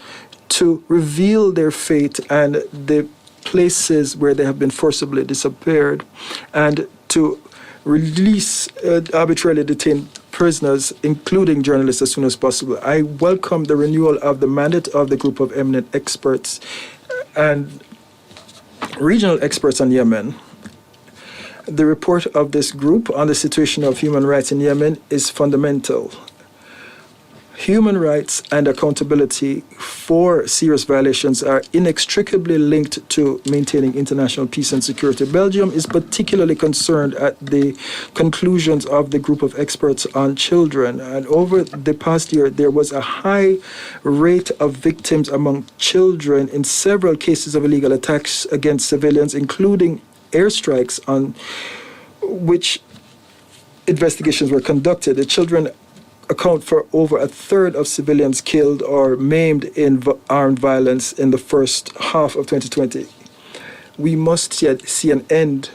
to reveal their fate and the places where they have been forcibly disappeared, and to release arbitrarily detained prisoners, including journalists, as soon as possible. I welcome the renewal of the mandate of the group of eminent experts and regional experts on Yemen. The report of this group on the situation of human rights in Yemen is fundamental. Human rights and accountability for serious violations are inextricably linked to maintaining international peace and security. Belgium is particularly concerned at the conclusions of the group of experts on children. And over the past year, there was a high rate of victims among children in several cases of illegal attacks against civilians, including airstrikes on which investigations were conducted. The children account for over a third of civilians killed or maimed in armed violence in the first half of 2020. We must yet see an end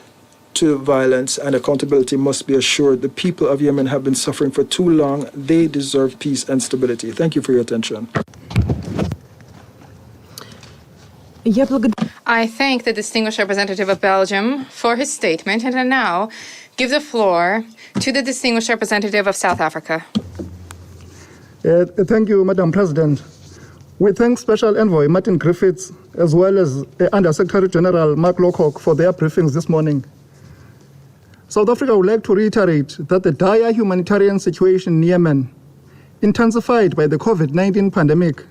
to violence, and accountability must be assured. The people of Yemen have been suffering for too long. They deserve peace and stability. Thank you for your attention. I thank the distinguished representative of Belgium for his statement, and I now give the floor to the distinguished representative of South Africa. Thank you, Madam President. We thank Special Envoy Martin Griffiths as well as Under Secretary General Mark Lowcock for their briefings this morning. South Africa would like to reiterate that the dire humanitarian situation in Yemen, intensified by the COVID-19 pandemic,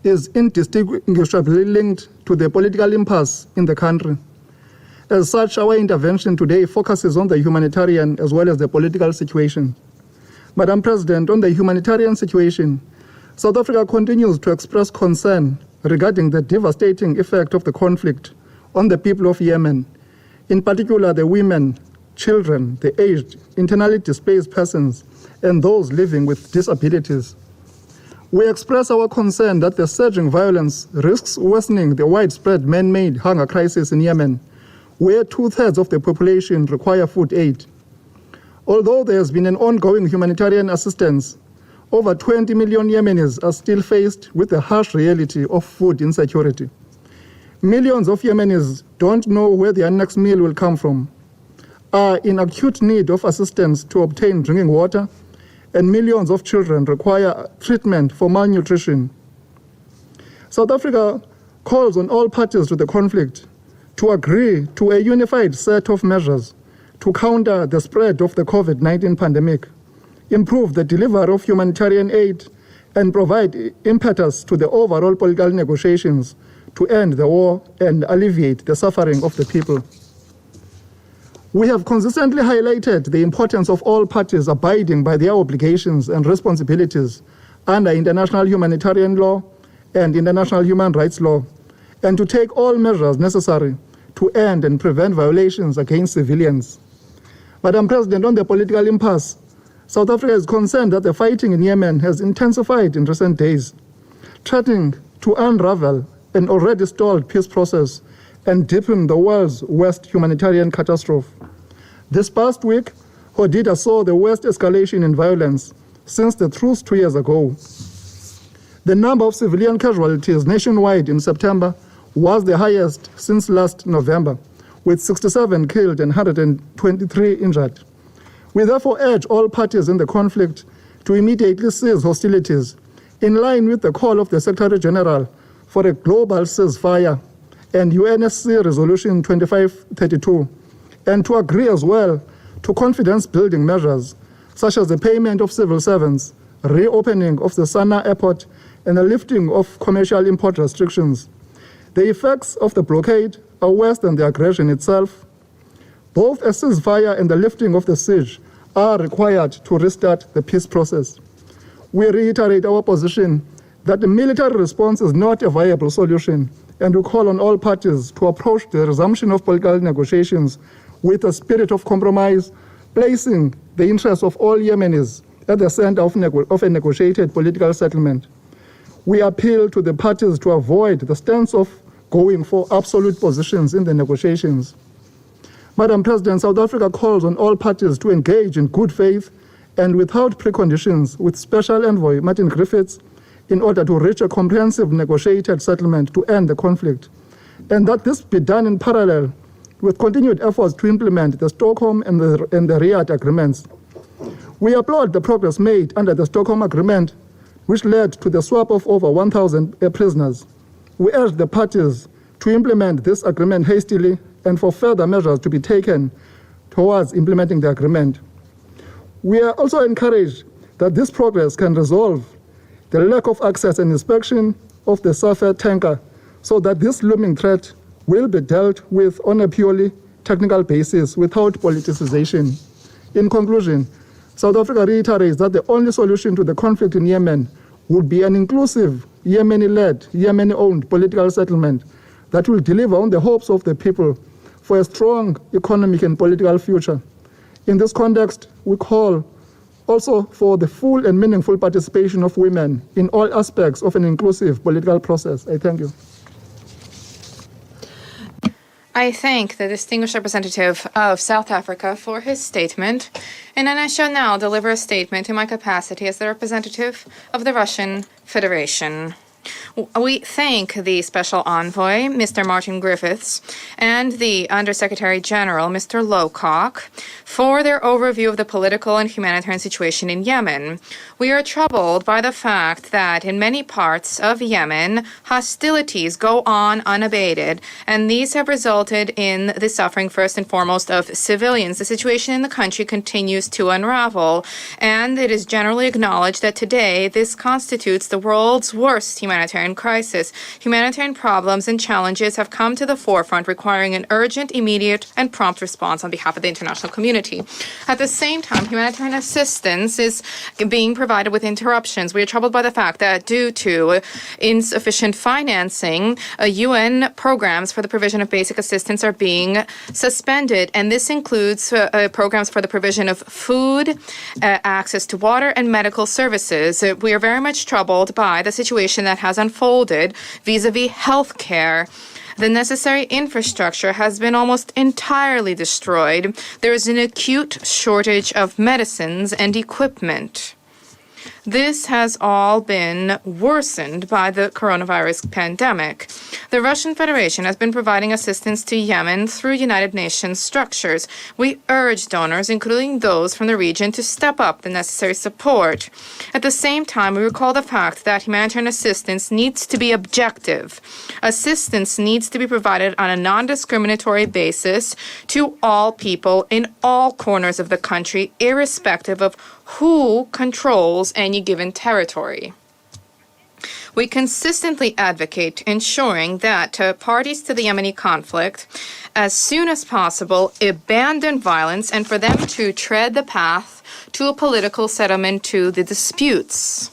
is indistinguishably linked to the political impasse in the country. As such, our intervention today focuses on the humanitarian as well as the political situation. Madam President, on the humanitarian situation, South Africa continues to express concern regarding the devastating effect of the conflict on the people of Yemen, in particular the women, children, the aged, internally displaced persons, and those living with disabilities. We express our concern that the surging violence risks worsening the widespread man-made hunger crisis in Yemen, where 2/3 of the population require food aid. Although there has been an ongoing humanitarian assistance, over 20 million Yemenis are still faced with the harsh reality of food insecurity. Millions of Yemenis don't know where their next meal will come from, are in acute need of assistance to obtain drinking water, and millions of children require treatment for malnutrition. South Africa calls on all parties to the conflict to agree to a unified set of measures to counter the spread of the COVID-19 pandemic, improve the delivery of humanitarian aid, and provide impetus to the overall political negotiations to end the war and alleviate the suffering of the people. We have consistently highlighted the importance of all parties abiding by their obligations and responsibilities under international humanitarian law and international human rights law, and to take all measures necessary to end and prevent violations against civilians. Madam President, on the political impasse, South Africa is concerned that the fighting in Yemen has intensified in recent days, threatening to unravel an already stalled peace process and deepen the world's worst humanitarian catastrophe. This past week, Hodida saw the worst escalation in violence since the truce 2 years ago. The number of civilian casualties nationwide in September was the highest since last November, with 67 killed and 123 injured. We therefore urge all parties in the conflict to immediately cease hostilities, in line with the call of the Secretary General for a global ceasefire and UNSC Resolution 2532, and to agree as well to confidence-building measures such as the payment of civil servants, reopening of the Sana airport, and the lifting of commercial import restrictions. The effects of the blockade are worse than the aggression itself. Both a ceasefire and the lifting of the siege are required to restart the peace process. We reiterate our position that the military response is not a viable solution, and we call on all parties to approach the resumption of political negotiations with a spirit of compromise, placing the interests of all Yemenis at the center of a negotiated political settlement. We appeal to the parties to avoid the stance of going for absolute positions in the negotiations. Madam President, South Africa calls on all parties to engage in good faith and without preconditions with Special Envoy Martin Griffiths in order to reach a comprehensive negotiated settlement to end the conflict, and that this be done in parallel with continued efforts to implement the Stockholm and the Riyadh agreements. We applaud the progress made under the Stockholm Agreement, which led to the swap of over 1,000 prisoners. We urge the parties to implement this agreement hastily and for further measures to be taken towards implementing the agreement. We are also encouraged that this progress can resolve the lack of access and inspection of the Safer tanker so that this looming threat will be dealt with on a purely technical basis without politicization. In conclusion, South Africa reiterates that the only solution to the conflict in Yemen would be an inclusive, Yemeni-led, Yemeni-owned political settlement that will deliver on the hopes of the people for a strong economic and political future. In this context, we call also for the full and meaningful participation of women in all aspects of an inclusive political process. I thank you. I thank the distinguished representative of South Africa for his statement, and I shall now deliver a statement in my capacity as the representative of the Russian Federation. We thank the Special Envoy, Mr. Martin Griffiths, and the Undersecretary General, Mr. Lowcock, for their overview of the political and humanitarian situation in Yemen. We are troubled by the fact that in many parts of Yemen, hostilities go on unabated, and these have resulted in the suffering first and foremost of civilians. The situation in the country continues to unravel, and it is generally acknowledged that today this constitutes the world's worst humanitarian crisis. Humanitarian problems and challenges have come to the forefront, requiring an urgent, immediate, and prompt response on behalf of the international community. At the same time, humanitarian assistance is being provided with interruptions. We are troubled by the fact that due to insufficient financing, UN programs for the provision of basic assistance are being suspended, and this includes programs for the provision of food, access to water, and medical services. We are very much troubled by the situation that has unfolded vis-a-vis health care. The necessary infrastructure has been almost entirely destroyed. There is an acute shortage of medicines and equipment. This has all been worsened by the coronavirus pandemic. The Russian Federation has been providing assistance to Yemen through United Nations structures. We urge donors, including those from the region, to step up the necessary support. At the same time, we recall the fact that humanitarian assistance needs to be objective. Assistance needs to be provided on a non-discriminatory basis to all people in all corners of the country, irrespective of who controls any given territory. We consistently advocate ensuring that parties to the Yemeni conflict, as soon as possible, abandon violence and for them to tread the path to a political settlement to the disputes.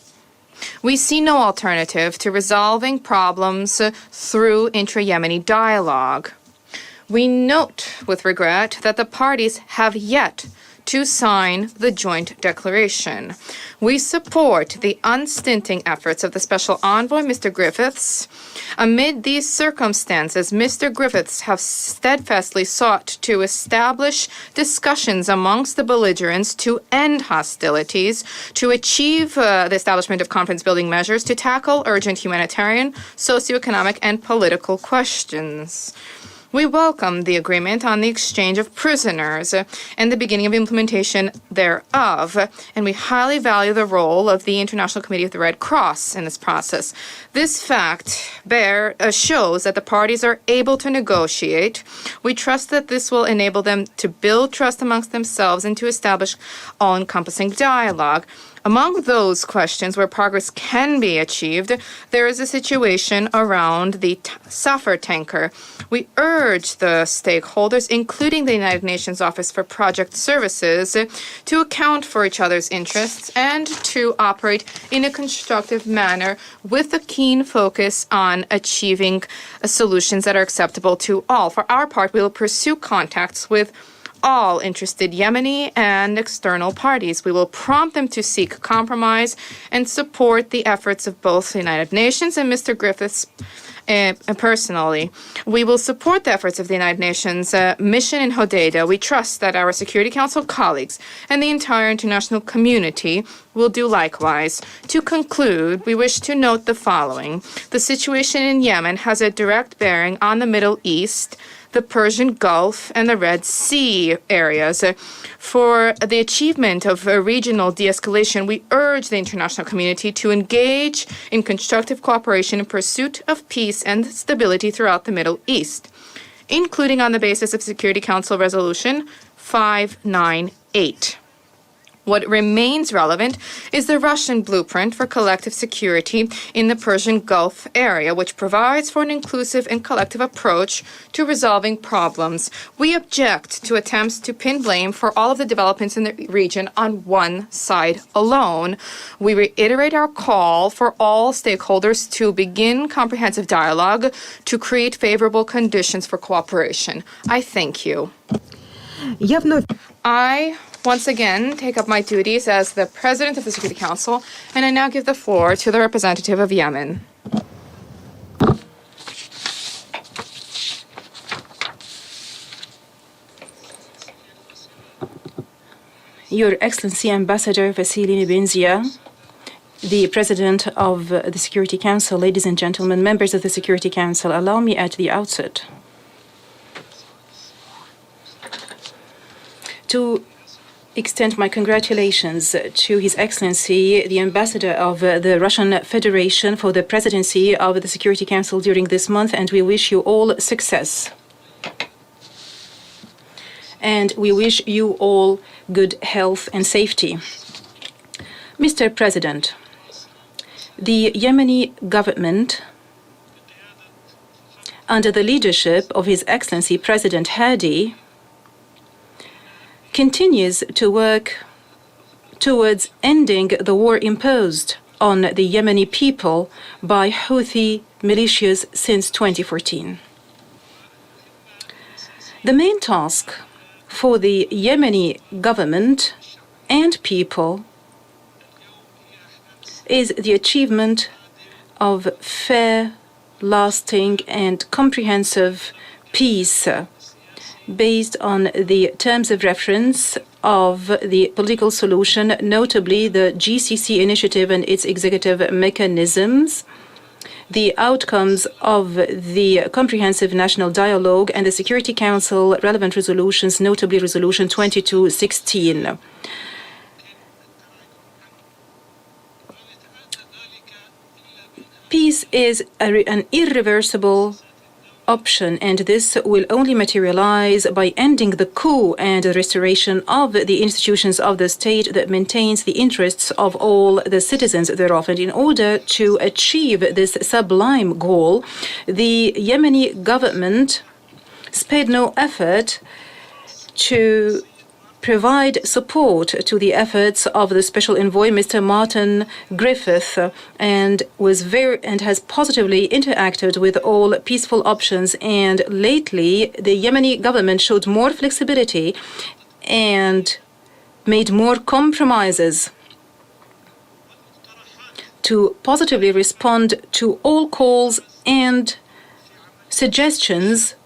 We see no alternative to resolving problems through intra-Yemeni dialogue. We note with regret that the parties have yet to sign the joint declaration. We support the unstinting efforts of the Special Envoy, Mr. Griffiths. Amid these circumstances, Mr. Griffiths has steadfastly sought to establish discussions amongst the belligerents to end hostilities, to achieve the establishment of confidence-building measures, to tackle urgent humanitarian, socioeconomic, and political questions. We welcome the agreement on the exchange of prisoners and the beginning of implementation thereof, and we highly value the role of the International Committee of the Red Cross in this process. This fact shows that the parties are able to negotiate. We trust that this will enable them to build trust amongst themselves and to establish all-encompassing dialogue. Among those questions where progress can be achieved, there is a situation around the Safar tanker. We urge the stakeholders, including the United Nations Office for Project Services, to account for each other's interests and to operate in a constructive manner with a keen focus on achieving solutions that are acceptable to all. For our part, we will pursue contacts with all interested Yemeni and external parties. We will prompt them to seek compromise and support the efforts of both the United Nations and Mr. Griffiths personally. We will support the efforts of the United Nations mission in Hodeida. We trust that our Security Council colleagues and the entire international community will do likewise. To conclude, we wish to note the following. The situation in Yemen has a direct bearing on the Middle East, the Persian Gulf, and the Red Sea areas. For the achievement of a regional de-escalation, we urge the international community to engage in constructive cooperation in pursuit of peace and stability throughout the Middle East, including on the basis of Security Council Resolution 598. What remains relevant is the Russian blueprint for collective security in the Persian Gulf area, which provides for an inclusive and collective approach to resolving problems. We object to attempts to pin blame for all of the developments in the region on one side alone. We reiterate our call for all stakeholders to begin comprehensive dialogue to create favorable conditions for cooperation. I thank you. I once again take up my duties as the President of the Security Council, and I now give the floor to the representative of Yemen. Your Excellency Ambassador Vasily Nebenzia, the President of the Security Council, ladies and gentlemen, members of the Security Council, allow me at the outset to extend my congratulations to His Excellency, the Ambassador of the Russian Federation for the presidency of the Security Council during this month, and we wish you all success. And we wish you all good health and safety. Mr. President, the Yemeni government, under the leadership of His Excellency President Hadi, continues to work towards ending the war imposed on the Yemeni people by Houthi militias since 2014. The main task for the Yemeni government and people is the achievement of fair, lasting, and comprehensive peace based on the terms of reference of the political solution, notably the GCC initiative and its executive mechanisms, the outcomes of the Comprehensive National Dialogue and the Security Council relevant resolutions, notably Resolution 2216. Peace is an irreversible option, and this will only materialize by ending the coup and the restoration of the institutions of the state that maintains the interests of all the citizens thereof. And in order to achieve this sublime goal, the Yemeni government spared no effort to provide support to the efforts of the Special Envoy, Mr. Martin Griffith, and has positively interacted with all peaceful options. And lately, the Yemeni government showed more flexibility and made more compromises to positively respond to all calls and suggestions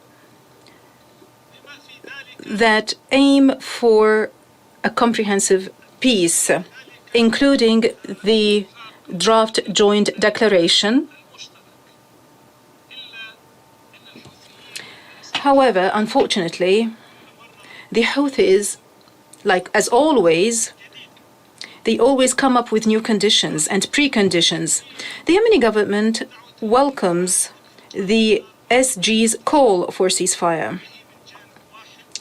that aim for a comprehensive peace, including the draft joint declaration. However, unfortunately, the Houthis, like as always, they always come up with new conditions and preconditions. The Yemeni government welcomes the SG's call for ceasefire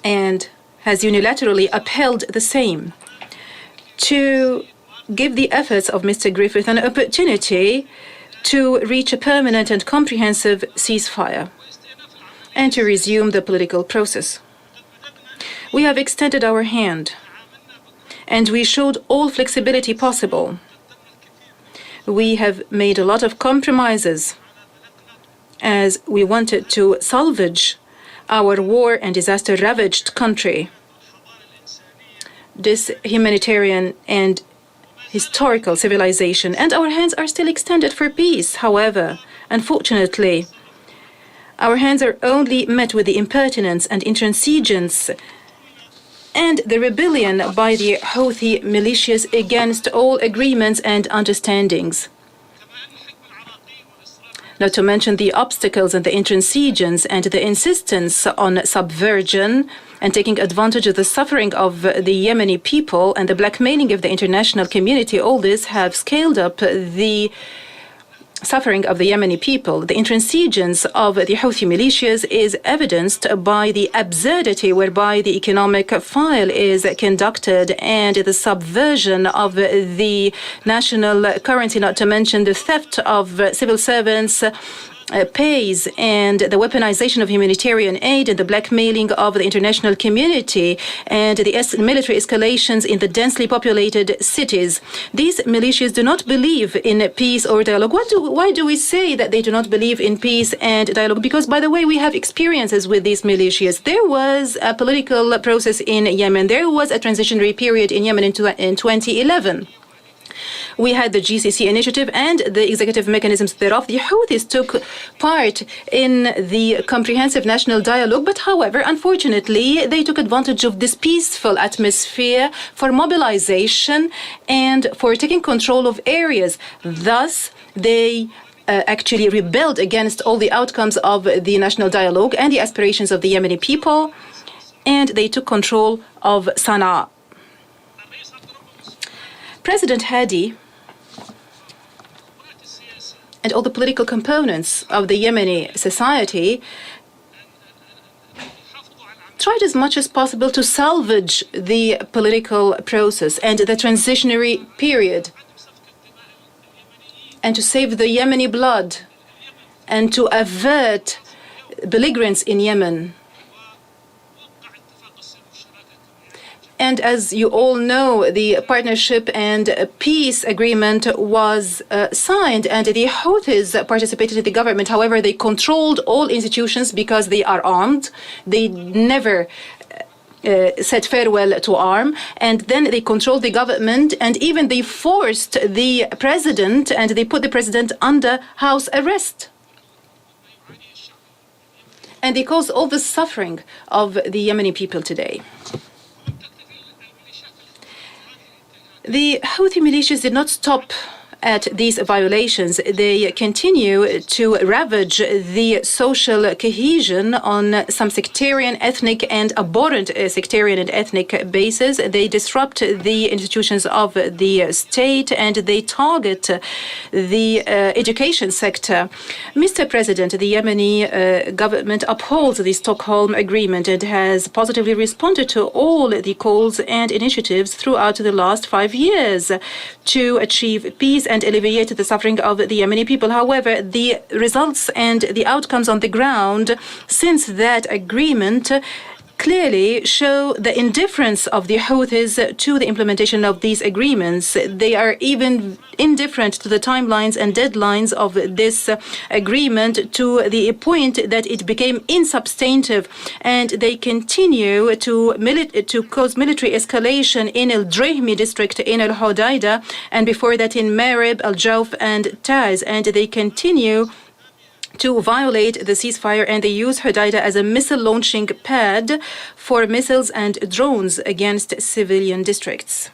and has unilaterally upheld the same to give the efforts of Mr. Griffith an opportunity to reach a permanent and comprehensive ceasefire and to resume the political process. We have extended our hand and we showed all flexibility possible. We have made a lot of compromises as we wanted to salvage our war and disaster-ravaged country. This humanitarian and historical civilization, and our hands are still extended for peace. However, unfortunately, our hands are only met with the impertinence and intransigence and the rebellion by the Houthi militias against all agreements and understandings. Not to mention the obstacles and the intransigence and the insistence on subversion and taking advantage of the suffering of the Yemeni people and the blackmailing of the international community. All this have scaled up the suffering of the Yemeni people. The intransigence of the Houthi militias is evidenced by the absurdity whereby the economic file is conducted and the subversion of the national currency, not to mention the theft of civil servants' pays and the weaponization of humanitarian aid and the blackmailing of the international community and the military escalations in the densely populated cities. These militias do not believe in peace or dialogue. Why do we say that they do not believe in peace and dialogue? Because, by the way, we have experiences with these militias. There was a political process in Yemen. There was a transitionary period in Yemen in 2011. We had the GCC initiative and the executive mechanisms thereof. The Houthis took part in the comprehensive national dialogue, but however, unfortunately, they took advantage of this peaceful atmosphere for mobilization and for taking control of areas. Thus, they actually rebelled against all the outcomes of the national dialogue and the aspirations of the Yemeni people, and they took control of Sana'a. President Hadi and all the political components of the Yemeni society tried as much as possible to salvage the political process and the transitionary period and to save the Yemeni blood and to avert belligerence in Yemen. And as you all know, the partnership and peace agreement was signed, and the Houthis participated in the government. However, they controlled all institutions because they are armed. They never said farewell to arm, and then they controlled the government, and even they forced the president, and they put the president under house arrest. And they caused all the suffering of the Yemeni people today. The Houthi militias did not stop at these violations. They continue to ravage the social cohesion on some sectarian, ethnic, and abhorrent sectarian and ethnic basis. They disrupt the institutions of the state and they target the education sector. Mr. President, the Yemeni government upholds the Stockholm Agreement and has positively responded to all the calls and initiatives throughout the last 5 years to achieve peace and alleviate the suffering of the Yemeni people. However, the results and the outcomes on the ground since that agreement clearly show the indifference of the Houthis to the implementation of these agreements. They are even indifferent to the timelines and deadlines of this agreement to the point that it became insubstantive, and they continue to cause military escalation in El Drehmi district in El Hodeidah, and before that in Marib, Al Jawf, and Taz, and they continue to violate the ceasefire, and they use Hodeidah as a missile launching pad for missiles and drones against civilian districts.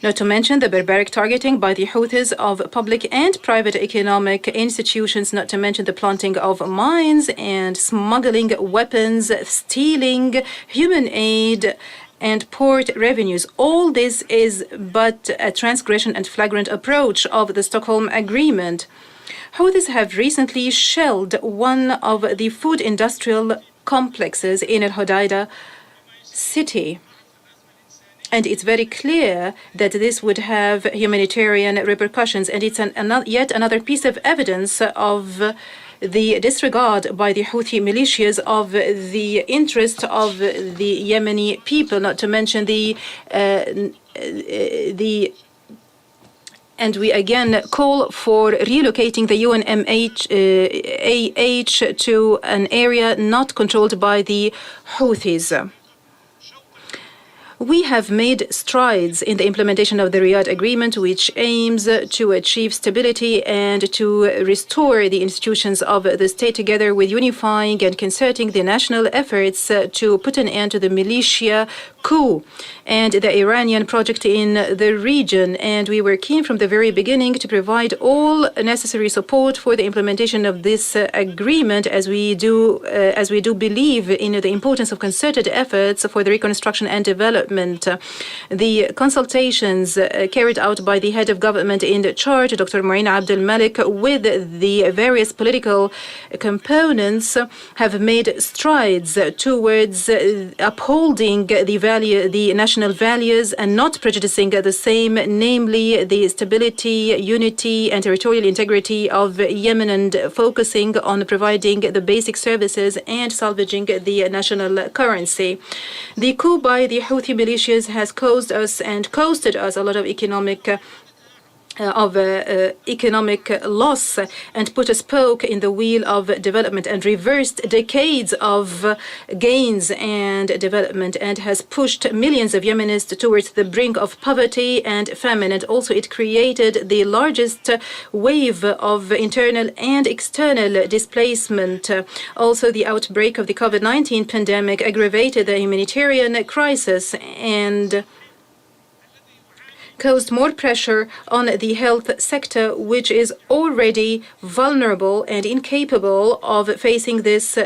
Not to mention the barbaric targeting by the Houthis of public and private economic institutions, not to mention the planting of mines and smuggling weapons, stealing human aid and port revenues. All this is but a transgression and flagrant approach of the Stockholm Agreement. Houthis have recently shelled one of the food industrial complexes in Al Hodeida city. And it's very clear that this would have humanitarian repercussions. And it's yet another piece of evidence of the disregard by the Houthi militias of the interest of the Yemeni people, not to mention and we again call for relocating the UNMH to an area not controlled by the Houthis. We have made strides in the implementation of the Riyadh Agreement, which aims to achieve stability and to restore the institutions of the state, together with unifying and concerting the national efforts to put an end to the militia coup and the Iranian project in the region. And we were keen from the very beginning to provide all necessary support for the implementation of this agreement, as we do believe in the importance of concerted efforts for the reconstruction and development. The consultations carried out by the head of government in charge, Dr. Mouin Abdel Malik, with the various political components have made strides towards upholding the national values and not prejudicing the same, namely the stability, unity, and territorial integrity of Yemen, and focusing on providing the basic services and salvaging the national currency. The coup by the Houthi militias has caused us and costed us a lot of economic loss, and put a spoke in the wheel of development, and reversed decades of gains and development, and has pushed millions of Yemenis towards the brink of poverty and famine. And also it created the largest wave of internal and external displacement. Also, the outbreak of the COVID-19 pandemic aggravated the humanitarian crisis and caused more pressure on the health sector, which is already vulnerable and incapable of facing this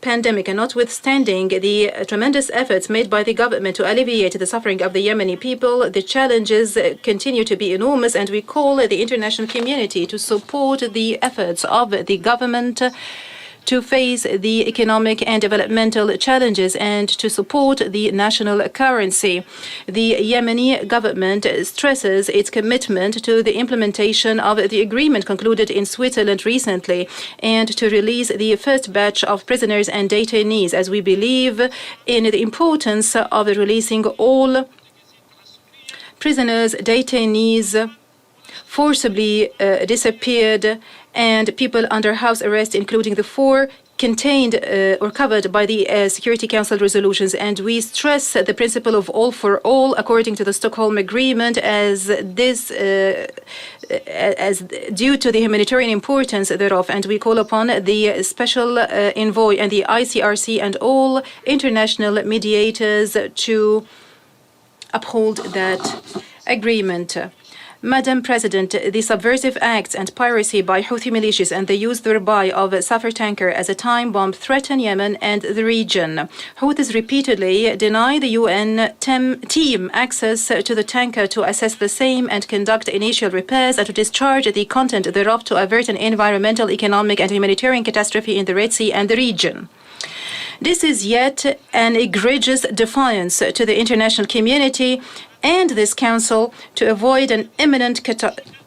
pandemic. And notwithstanding the tremendous efforts made by the government to alleviate the suffering of the Yemeni people, the challenges continue to be enormous, and we call the international community to support the efforts of the government to face the economic and developmental challenges and to support the national currency. The Yemeni government stresses its commitment to the implementation of the agreement concluded in Switzerland recently, and to release the first batch of prisoners and detainees, as we believe in the importance of releasing all prisoners, detainees forcibly disappeared, and people under house arrest, including the 4 contained or covered by the Security Council resolutions. And we stress the principle of all for all, according to the Stockholm Agreement, as due to the humanitarian importance thereof. And we call upon the special envoy and the ICRC and all international mediators to uphold that agreement. Madam President, the subversive acts and piracy by Houthi militias and the use thereby of a Safar tanker as a time bomb threaten Yemen and the region. Houthis repeatedly deny the UN team access to the tanker to assess the same and conduct initial repairs and to discharge the content thereof to avert an environmental, economic, and humanitarian catastrophe in the Red Sea and the region. This is yet an egregious defiance to the international community and this Council to avoid an imminent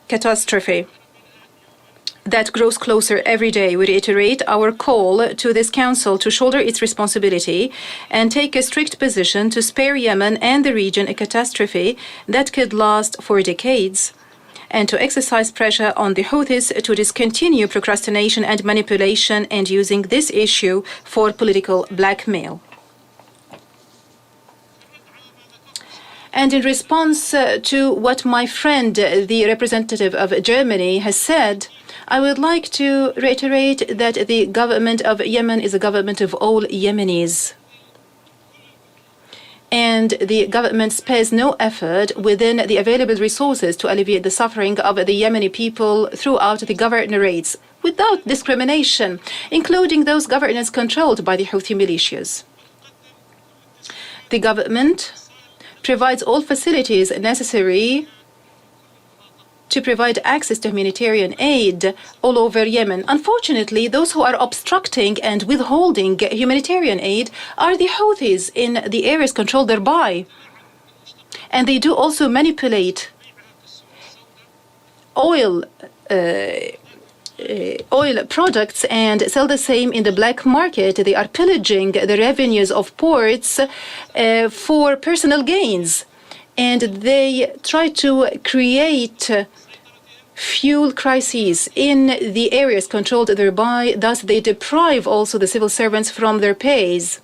catastrophe that grows closer every day. We reiterate our call to this Council to shoulder its responsibility and take a strict position to spare Yemen and the region a catastrophe that could last for decades, and to exercise pressure on the Houthis to discontinue procrastination and manipulation and using this issue for political blackmail. And in response to what my friend, the representative of Germany, has said, I would like to reiterate that the government of Yemen is a government of all Yemenis. and the government spares no effort within the available resources to alleviate the suffering of the Yemeni people throughout the governorates without discrimination, including those governors controlled by the Houthi militias. The government provides all facilities necessary to provide access to humanitarian aid all over Yemen. Unfortunately, those who are obstructing and withholding humanitarian aid are the Houthis in the areas controlled thereby. And they do also manipulate oil products and sell the same in the black market. They are pillaging the revenues of ports for personal gains. And they try to create fuel crises in the areas controlled thereby. Thus, they deprive also the civil servants from their pays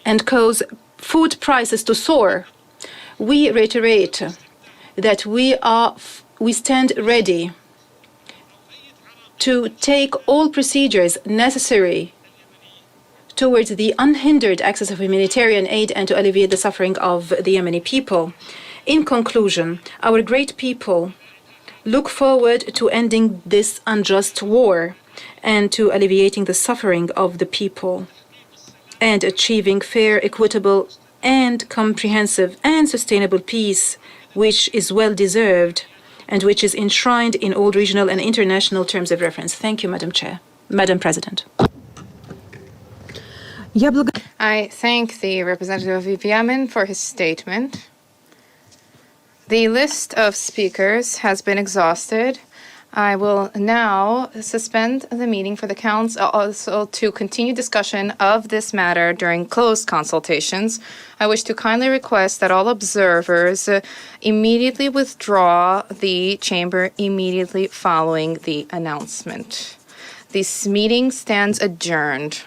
and cause food prices to soar. We reiterate that we stand ready to take all procedures necessary towards the unhindered access of humanitarian aid and to alleviate the suffering of the Yemeni people. In conclusion, our great people look forward to ending this unjust war and to alleviating the suffering of the people and achieving fair, equitable, and comprehensive and sustainable peace, which is well deserved and which is enshrined in all regional and international terms of reference. Thank you, Madam President. I thank the representative of Yemen for his statement. The list of speakers has been exhausted. I will now suspend the meeting for the council also to continue discussion of this matter during closed consultations. I wish to kindly request that all observers immediately withdraw the chamber immediately following the announcement. This meeting stands adjourned.